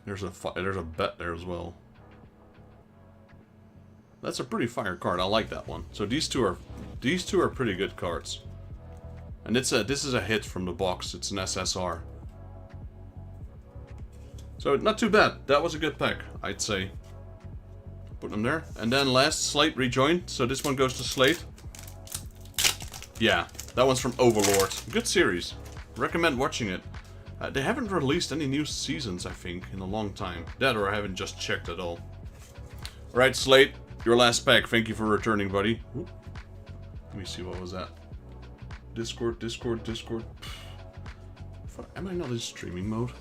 There's a bet there as well. That's a pretty fire card. I like that one. So these two are pretty good cards. And this is a hit from the box. It's an SSR. So not too bad. That was a good pack, I'd say. Put them there. And then last, Slate Rejoined. So this one goes to Slate. Yeah, that one's from Overlord. Good series. Recommend watching it. They haven't released any new seasons, I think, in a long time. That or I haven't just checked at all. Alright, Slate, your last pack. Thank you for returning, buddy. Ooh. Let me see, what was that? Discord. Am I not in streaming mode?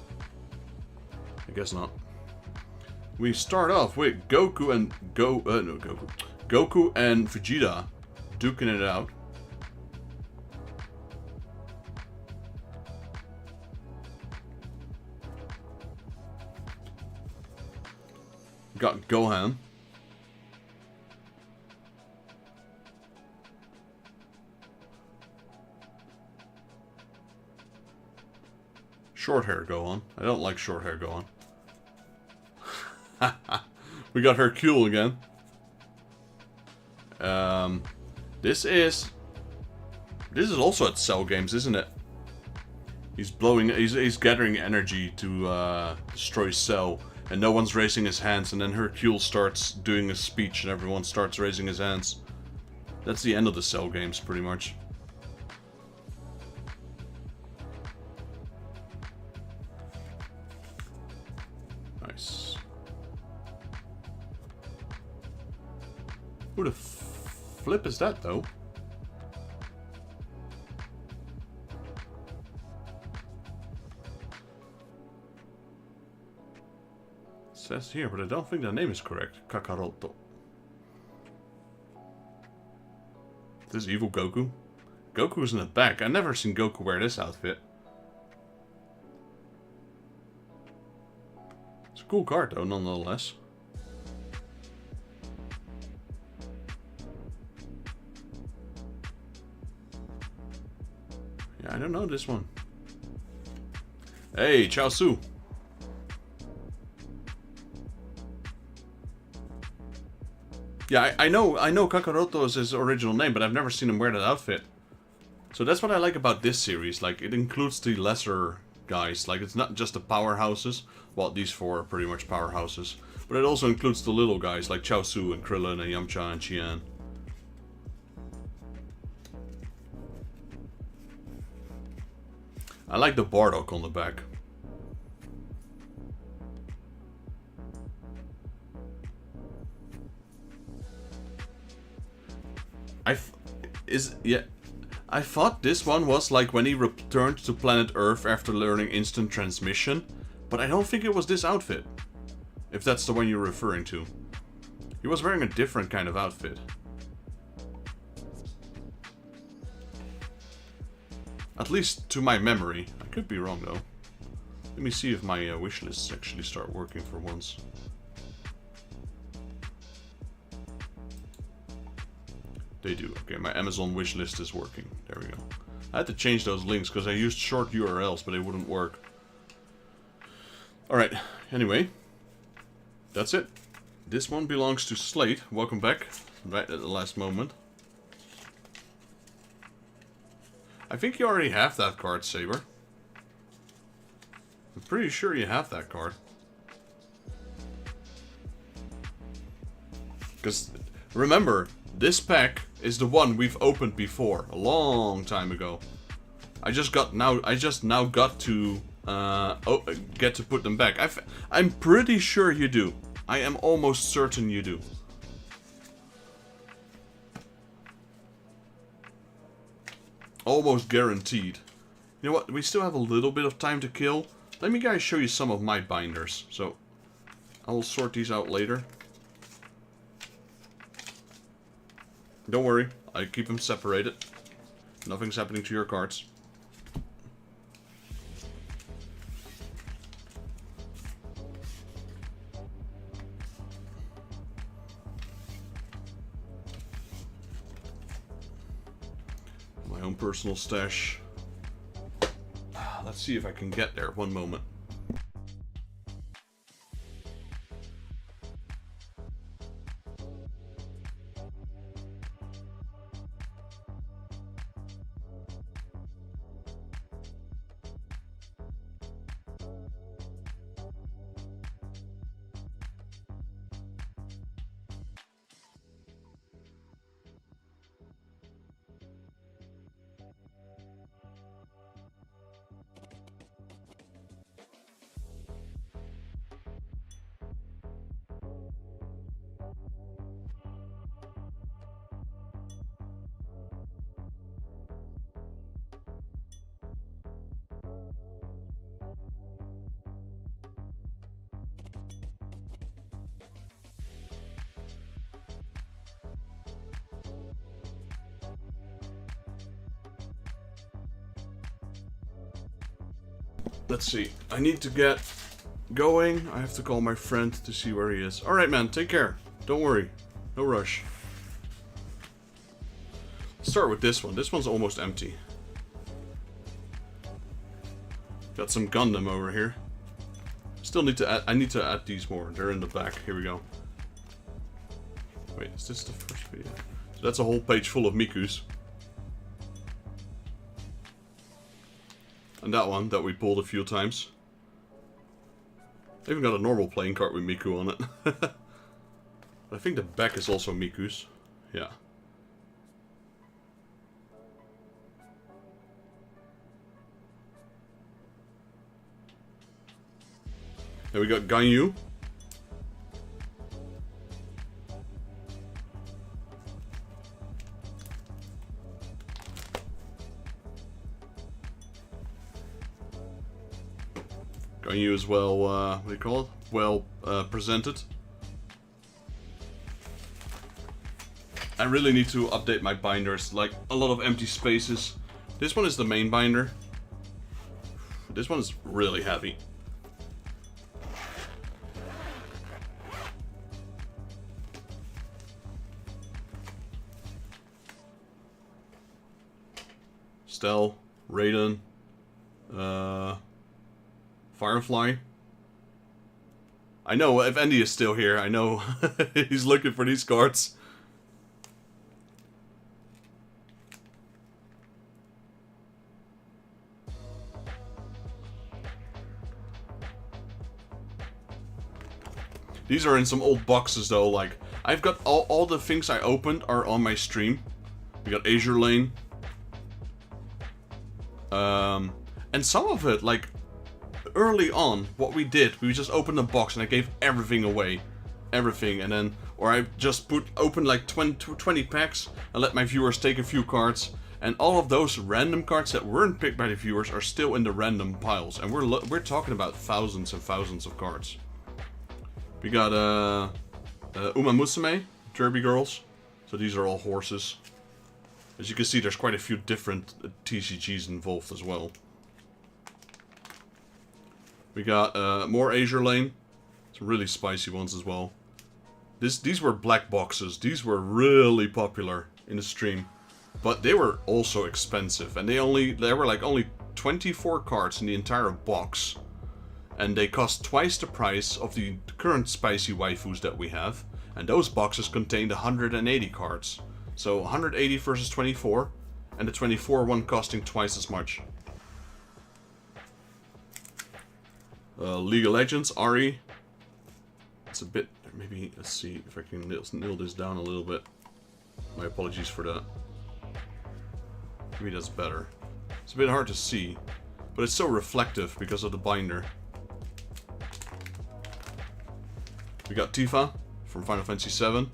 I guess not. We start off with Goku and Goku and Vegeta duking it out. Got Gohan. Short hair Gohan. I don't like short hair Gohan. We got Hercule again. This is also at Cell Games, isn't it? He's gathering energy to destroy Cell, and no one's raising his hands, and then Hercule starts doing a speech and everyone starts raising his hands. That's the end of the Cell Games, pretty much. Nice. Who the flip is that, though? Says here, but I don't think the name is correct. Kakaroto. This is evil Goku. Goku's in the back. I've never seen Goku wear this outfit. It's a cool card though, nonetheless. Yeah, I don't know this one. Hey, Chaozu. Yeah, I know Kakaroto is his original name, but I've never seen him wear that outfit. So that's what I like about this series. Like, it includes the lesser guys. Like, it's not just the powerhouses. Well, these four are pretty much powerhouses. But it also includes the little guys, like Chaozu and Krillin and Yamcha and Qian. I like the Bardock on the back. I thought this one was like when he returned to planet Earth after learning instant transmission, but I don't think it was this outfit. If that's the one you're referring to. He was wearing a different kind of outfit. At least to my memory. I could be wrong though. Let me see if my wish lists actually start working for once. They do. Okay, my Amazon wishlist is working. There we go. I had to change those links because I used short URLs, but they wouldn't work. Alright, anyway. That's it. This one belongs to Slate. Welcome back. Right at the last moment. I think you already have that card, Saber. I'm pretty sure you have that card. Because, remember, this pack is the one we've opened before, a long time ago. I just now got to get to put them back. I'm pretty sure you do. I am almost certain you do. Almost guaranteed. You know what? We still have a little bit of time to kill. Let me guys show you some of my binders. So I'll sort these out later. Don't worry, I keep them separated. Nothing's happening to your cards. My own personal stash. Let's see if I can get there. One moment. let's see. I need to get going. I have to call my friend to see where he is. Alright, man. Take care. Don't worry. No rush. Let's start with this one. This one's almost empty. Got some Gundam over here. Still need to add... I need to add these more. They're in the back. Here we go. Wait, is this the first video? So that's a whole page full of Mikus. And that one that we pulled a few times. I even got a normal playing card with Miku on it. But I think the back is also Miku's. Yeah. Then we got Ganyu. Ganyu is well, what do you call it? Well presented. I really need to update my binders, like a lot of empty spaces. This one is the main binder. This one is really heavy. Stel, Raiden, Firefly. I know, if Andy is still here, I know he's looking for these cards. These are in some old boxes though, like, I've got all the things I opened are on my stream. We got Azure Lane. And some of it, like, early on, what we did, we just opened a box and I gave everything away. Everything, and then, or I just opened like 20 packs and let my viewers take a few cards. And all of those random cards that weren't picked by the viewers are still in the random piles. And we're talking about thousands and thousands of cards. We got Uma Musume, Derby Girls. So these are all horses. As you can see, there's quite a few different TCGs involved as well. We got more Azure Lane. Some really spicy ones as well. These were black boxes. These were really popular in the stream. But they were also expensive. And they were like only 24 cards in the entire box. And they cost twice the price of the current spicy waifus that we have. And those boxes contained 180 cards. So 180 versus 24. And the 24 one costing twice as much. League of Legends, Ari. It's a bit... Maybe, let's see if I can nail this down a little bit. My apologies for that. Maybe that's better. It's a bit hard to see. But it's so reflective because of the binder. We got Tifa from Final Fantasy VII.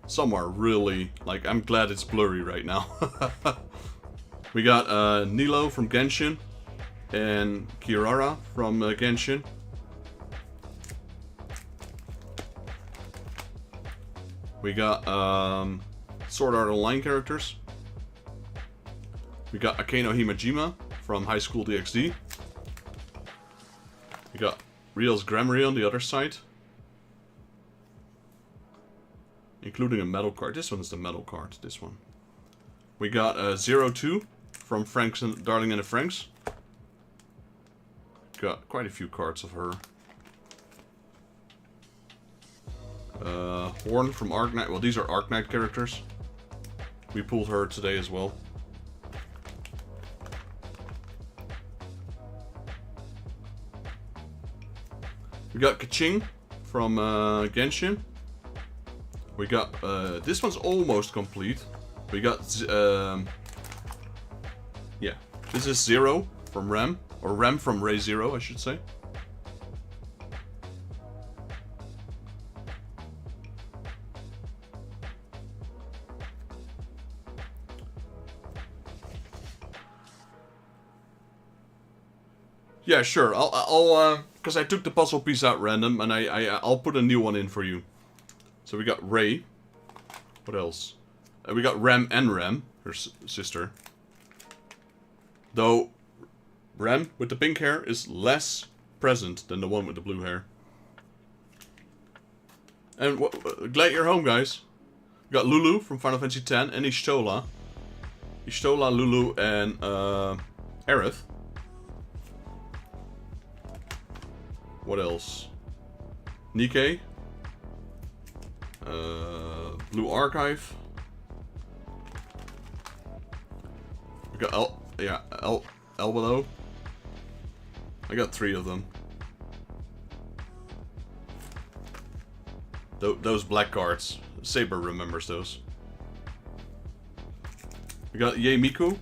Some are really... Like, I'm glad it's blurry right now. We got Nilo from Genshin. And Kirara from Genshin. We got Sword Art Online characters. We got Akeno Himajima from High School DxD. We got Riel's Grammary on the other side. Including a metal card. This one's the metal card, this one. We got 02 from Franks and Darling and the Franks. Got quite a few cards of her. Horn from Arknight. Well, these are Arknight characters. We pulled her today as well. We got Kaching from Genshin. We got this one's almost complete. We got yeah, this is Zero from Rem. Or Rem from Ray Zero, I should say. Yeah, sure. I'll because I took the puzzle piece out random, and I'll put a new one in for you. So we got Ray. What else? We got Rem and Rem, her sister. Though Ren with the pink hair is less present than the one with the blue hair. And glad you're home, guys. We got Lulu from Final Fantasy X and Ishtola. Ishtola, Lulu, and Aerith. What else? Nikkei. Blue Archive. We got Elbow. I got 3 of them. Those black cards. Saber remembers those. We got Yei Miko.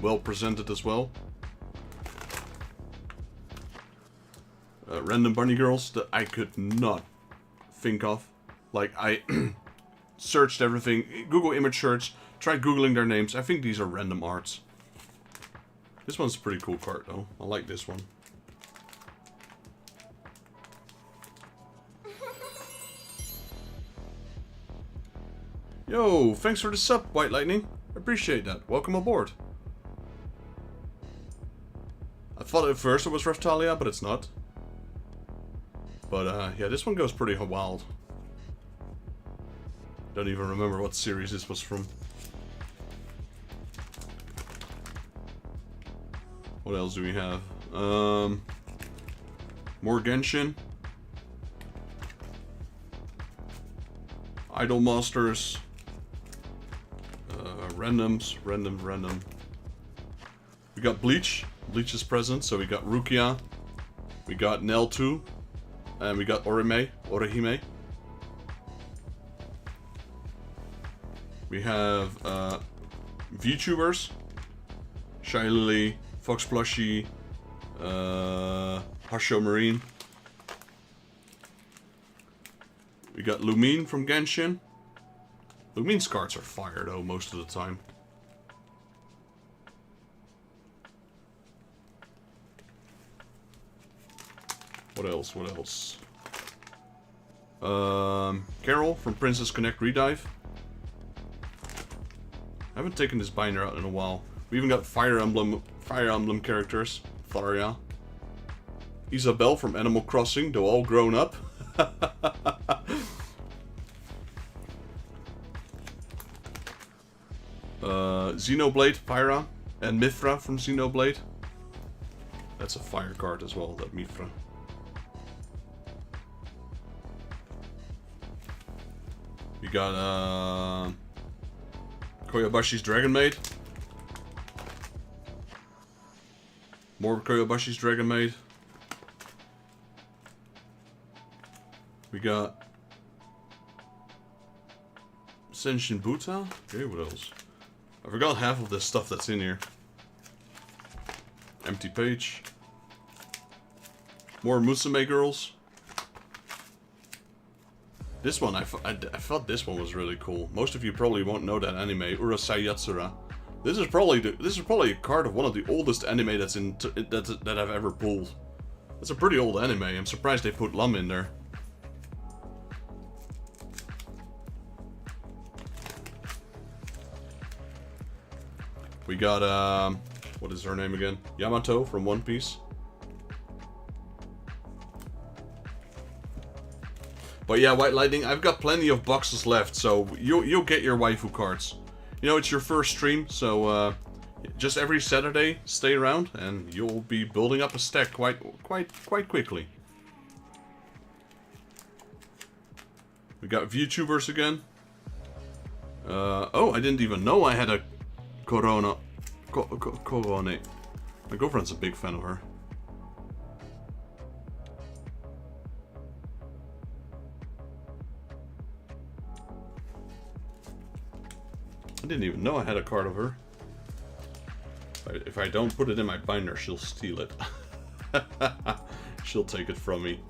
Well presented as well. Random bunny girls that I could not think of. Like, I searched everything. Google image search. Tried googling their names. I think these are random arts. This one's a pretty cool card though. I like this one. Yo, thanks for the sub, White Lightning. Appreciate that. Welcome aboard. I thought at first it was Raftalia, but it's not. But yeah, this one goes pretty wild. Don't even remember what series this was from. What else do we have? More Genshin. Idol Masters. Randoms. Random. We got Bleach. Bleach is present, so we got Rukia. We got Nell 2. And we got Orihime. We have VTubers. Shy Lily, Fox Plushie, Harsho Marine. We got Lumine from Genshin. Lumine's cards are fire though, most of the time. What else? Carol from Princess Connect Redive. I haven't taken this binder out in a while. We even got Fire Emblem characters. Tharia. Isabelle from Animal Crossing, though all grown up. Xenoblade, Pyra, and Mithra from Xenoblade. That's a fire card as well, that Mithra. We got Koyabashi's Dragon Maid. More Koyabashi's Dragon Maid. We got Senshin Buta. Okay, what else? I forgot half of the stuff that's in here. Empty page. More Musume girls. This one, I thought this one was really cool. Most of you probably won't know that anime, Urasai Yatsura. This is probably a card of one of the oldest anime that's that I've ever pulled. It's a pretty old anime. I'm surprised they put Lum in there. We got what is her name again? Yamato from One Piece. But yeah, White Lightning, I've got plenty of boxes left, so you'll get your waifu cards. You know, it's your first stream, so just every Saturday, stay around, and you'll be building up a stack quite quickly. We got VTubers again. Oh, I didn't even know I had a Korone. My girlfriend's a big fan of her. I didn't even know I had a card of her. If I don't put it in my binder, she'll steal it. She'll take it from me.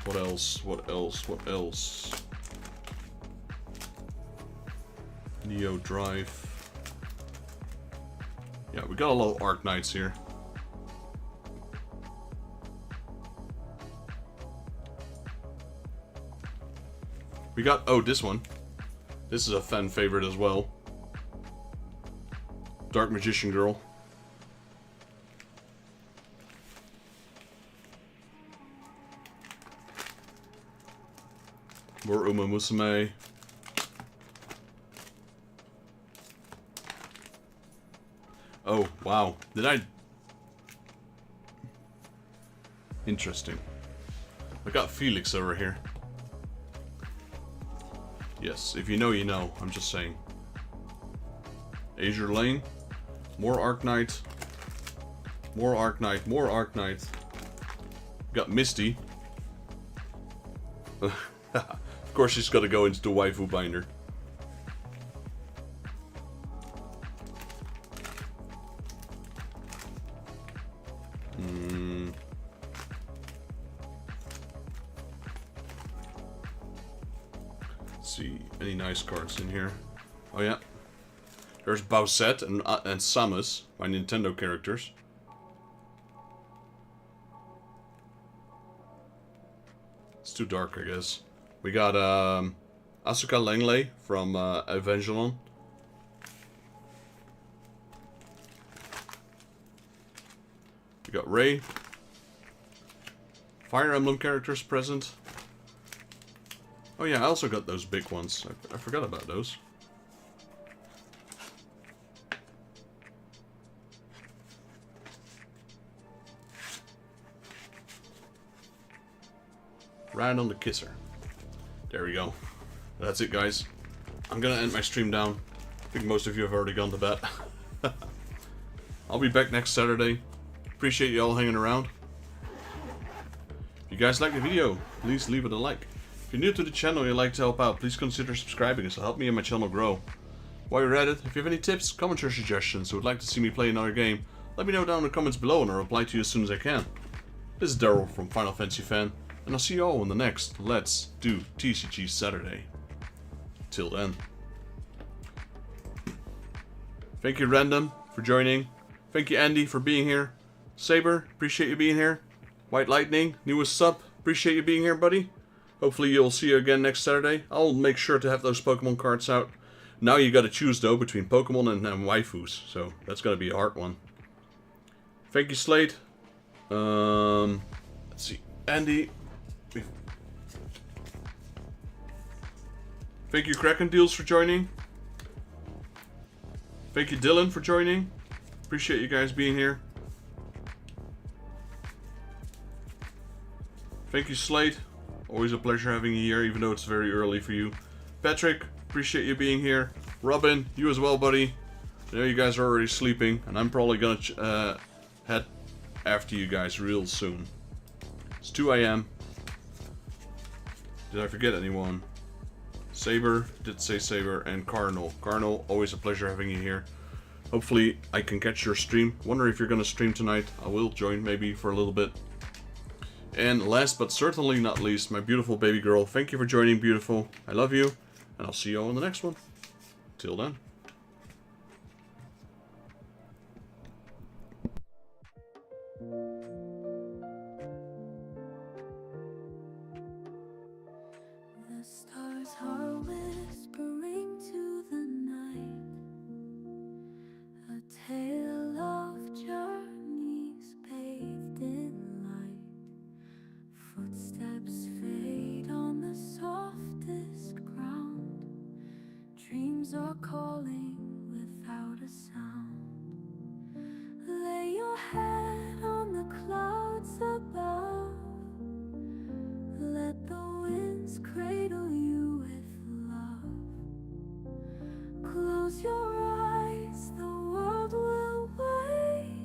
What else? Neo Drive. Yeah, we got a lot of Arc Knights here. We got, oh, this one. This is a fan favorite as well. Dark Magician Girl. More Uma Musume. Oh, wow. Did I... Interesting. I got Felix over here. Yes, if you know, you know. I'm just saying. Azure Lane. More Arknight. More Arknight. More Arknight. Got Misty. Of course she's got to go into the waifu binder. Let's see, any nice cards in here? Oh yeah. There's Bowsette and Samus, my Nintendo characters. It's too dark, I guess. We got Asuka Langley from Evangelon. We got Ray. Fire Emblem characters present. Oh yeah, I also got those big ones. I forgot about those. Right on the kisser. There we go. That's it, guys. I'm gonna end my stream down. I think most of you have already gone to bed. I'll be back next Saturday. Appreciate you all hanging around. If you guys like the video, please leave it a like. If you're new to the channel and you'd like to help out, please consider subscribing. This will help me and my channel grow. While you're at it, if you have any tips, comments, or suggestions, or would like to see me play another game, let me know down in the comments below and I'll reply to you as soon as I can. This is Daryl from Final Fantasy Fan, and I'll see you all in the next Let's Do TCG Saturday. Till then. Thank you, Random, for joining. Thank you, Andy, for being here. Saber, appreciate you being here. White Lightning, newest sub, appreciate you being here, buddy. Hopefully you'll see you again next Saturday. I'll make sure to have those Pokemon cards out. Now you gotta choose, though, between Pokemon and waifus, so that's gonna be a hard one. Thank you, Slade. Let's see, Andy. Thank you, Kraken Deals, for joining. Thank you, Dylan, for joining. Appreciate you guys being here. Thank you, Slate. Always a pleasure having you here, even though it's very early for you. Patrick, appreciate you being here. Robin, you as well, buddy. I know you guys are already sleeping, and I'm probably gonna head after you guys real soon. It's 2 AM. Did I forget anyone? Saber, did say Saber, and Cardinal. Cardinal, always a pleasure having you here. Hopefully I can catch your stream. Wonder if you're gonna stream tonight. I will join maybe for a little bit. And last but certainly not least, my beautiful baby girl. Thank you for joining, beautiful. I love you, and I'll see you all in the next one. Till then. The stars are whispering to the night, a tale of journeys bathed in light. Footsteps fade on the softest ground. Dreams are calling without a sound. Lay your head on the clouds above. Let the winds cradle you with love. Close your eyes, the world will wait.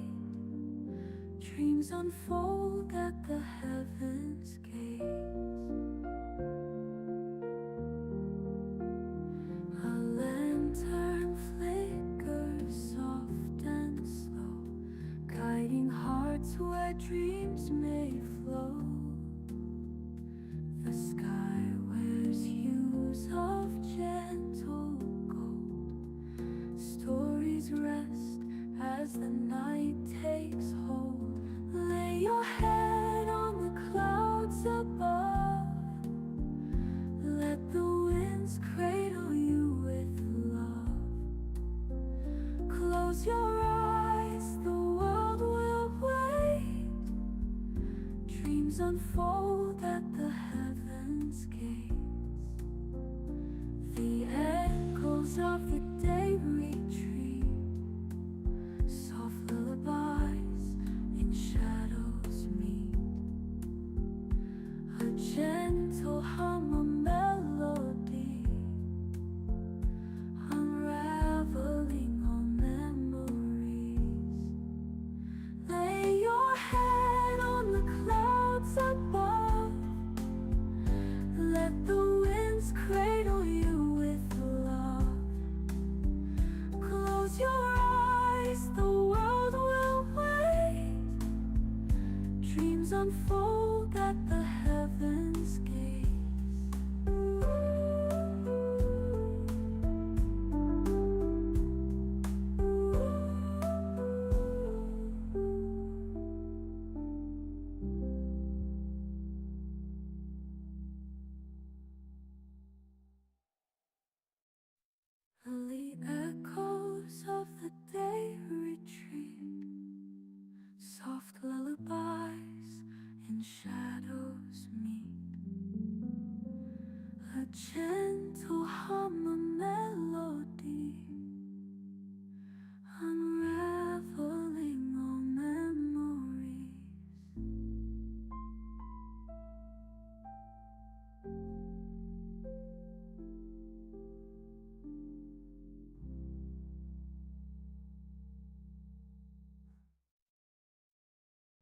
Dreams unfold at the heavens' gates. A lantern flickers soft and slow, guiding hearts where dreams may flow. The sky wears hues of gentle gold. Stories rest as the night takes hold. Lay your head on the clouds above. Let the dreams unfold at the heavens gates. The echoes of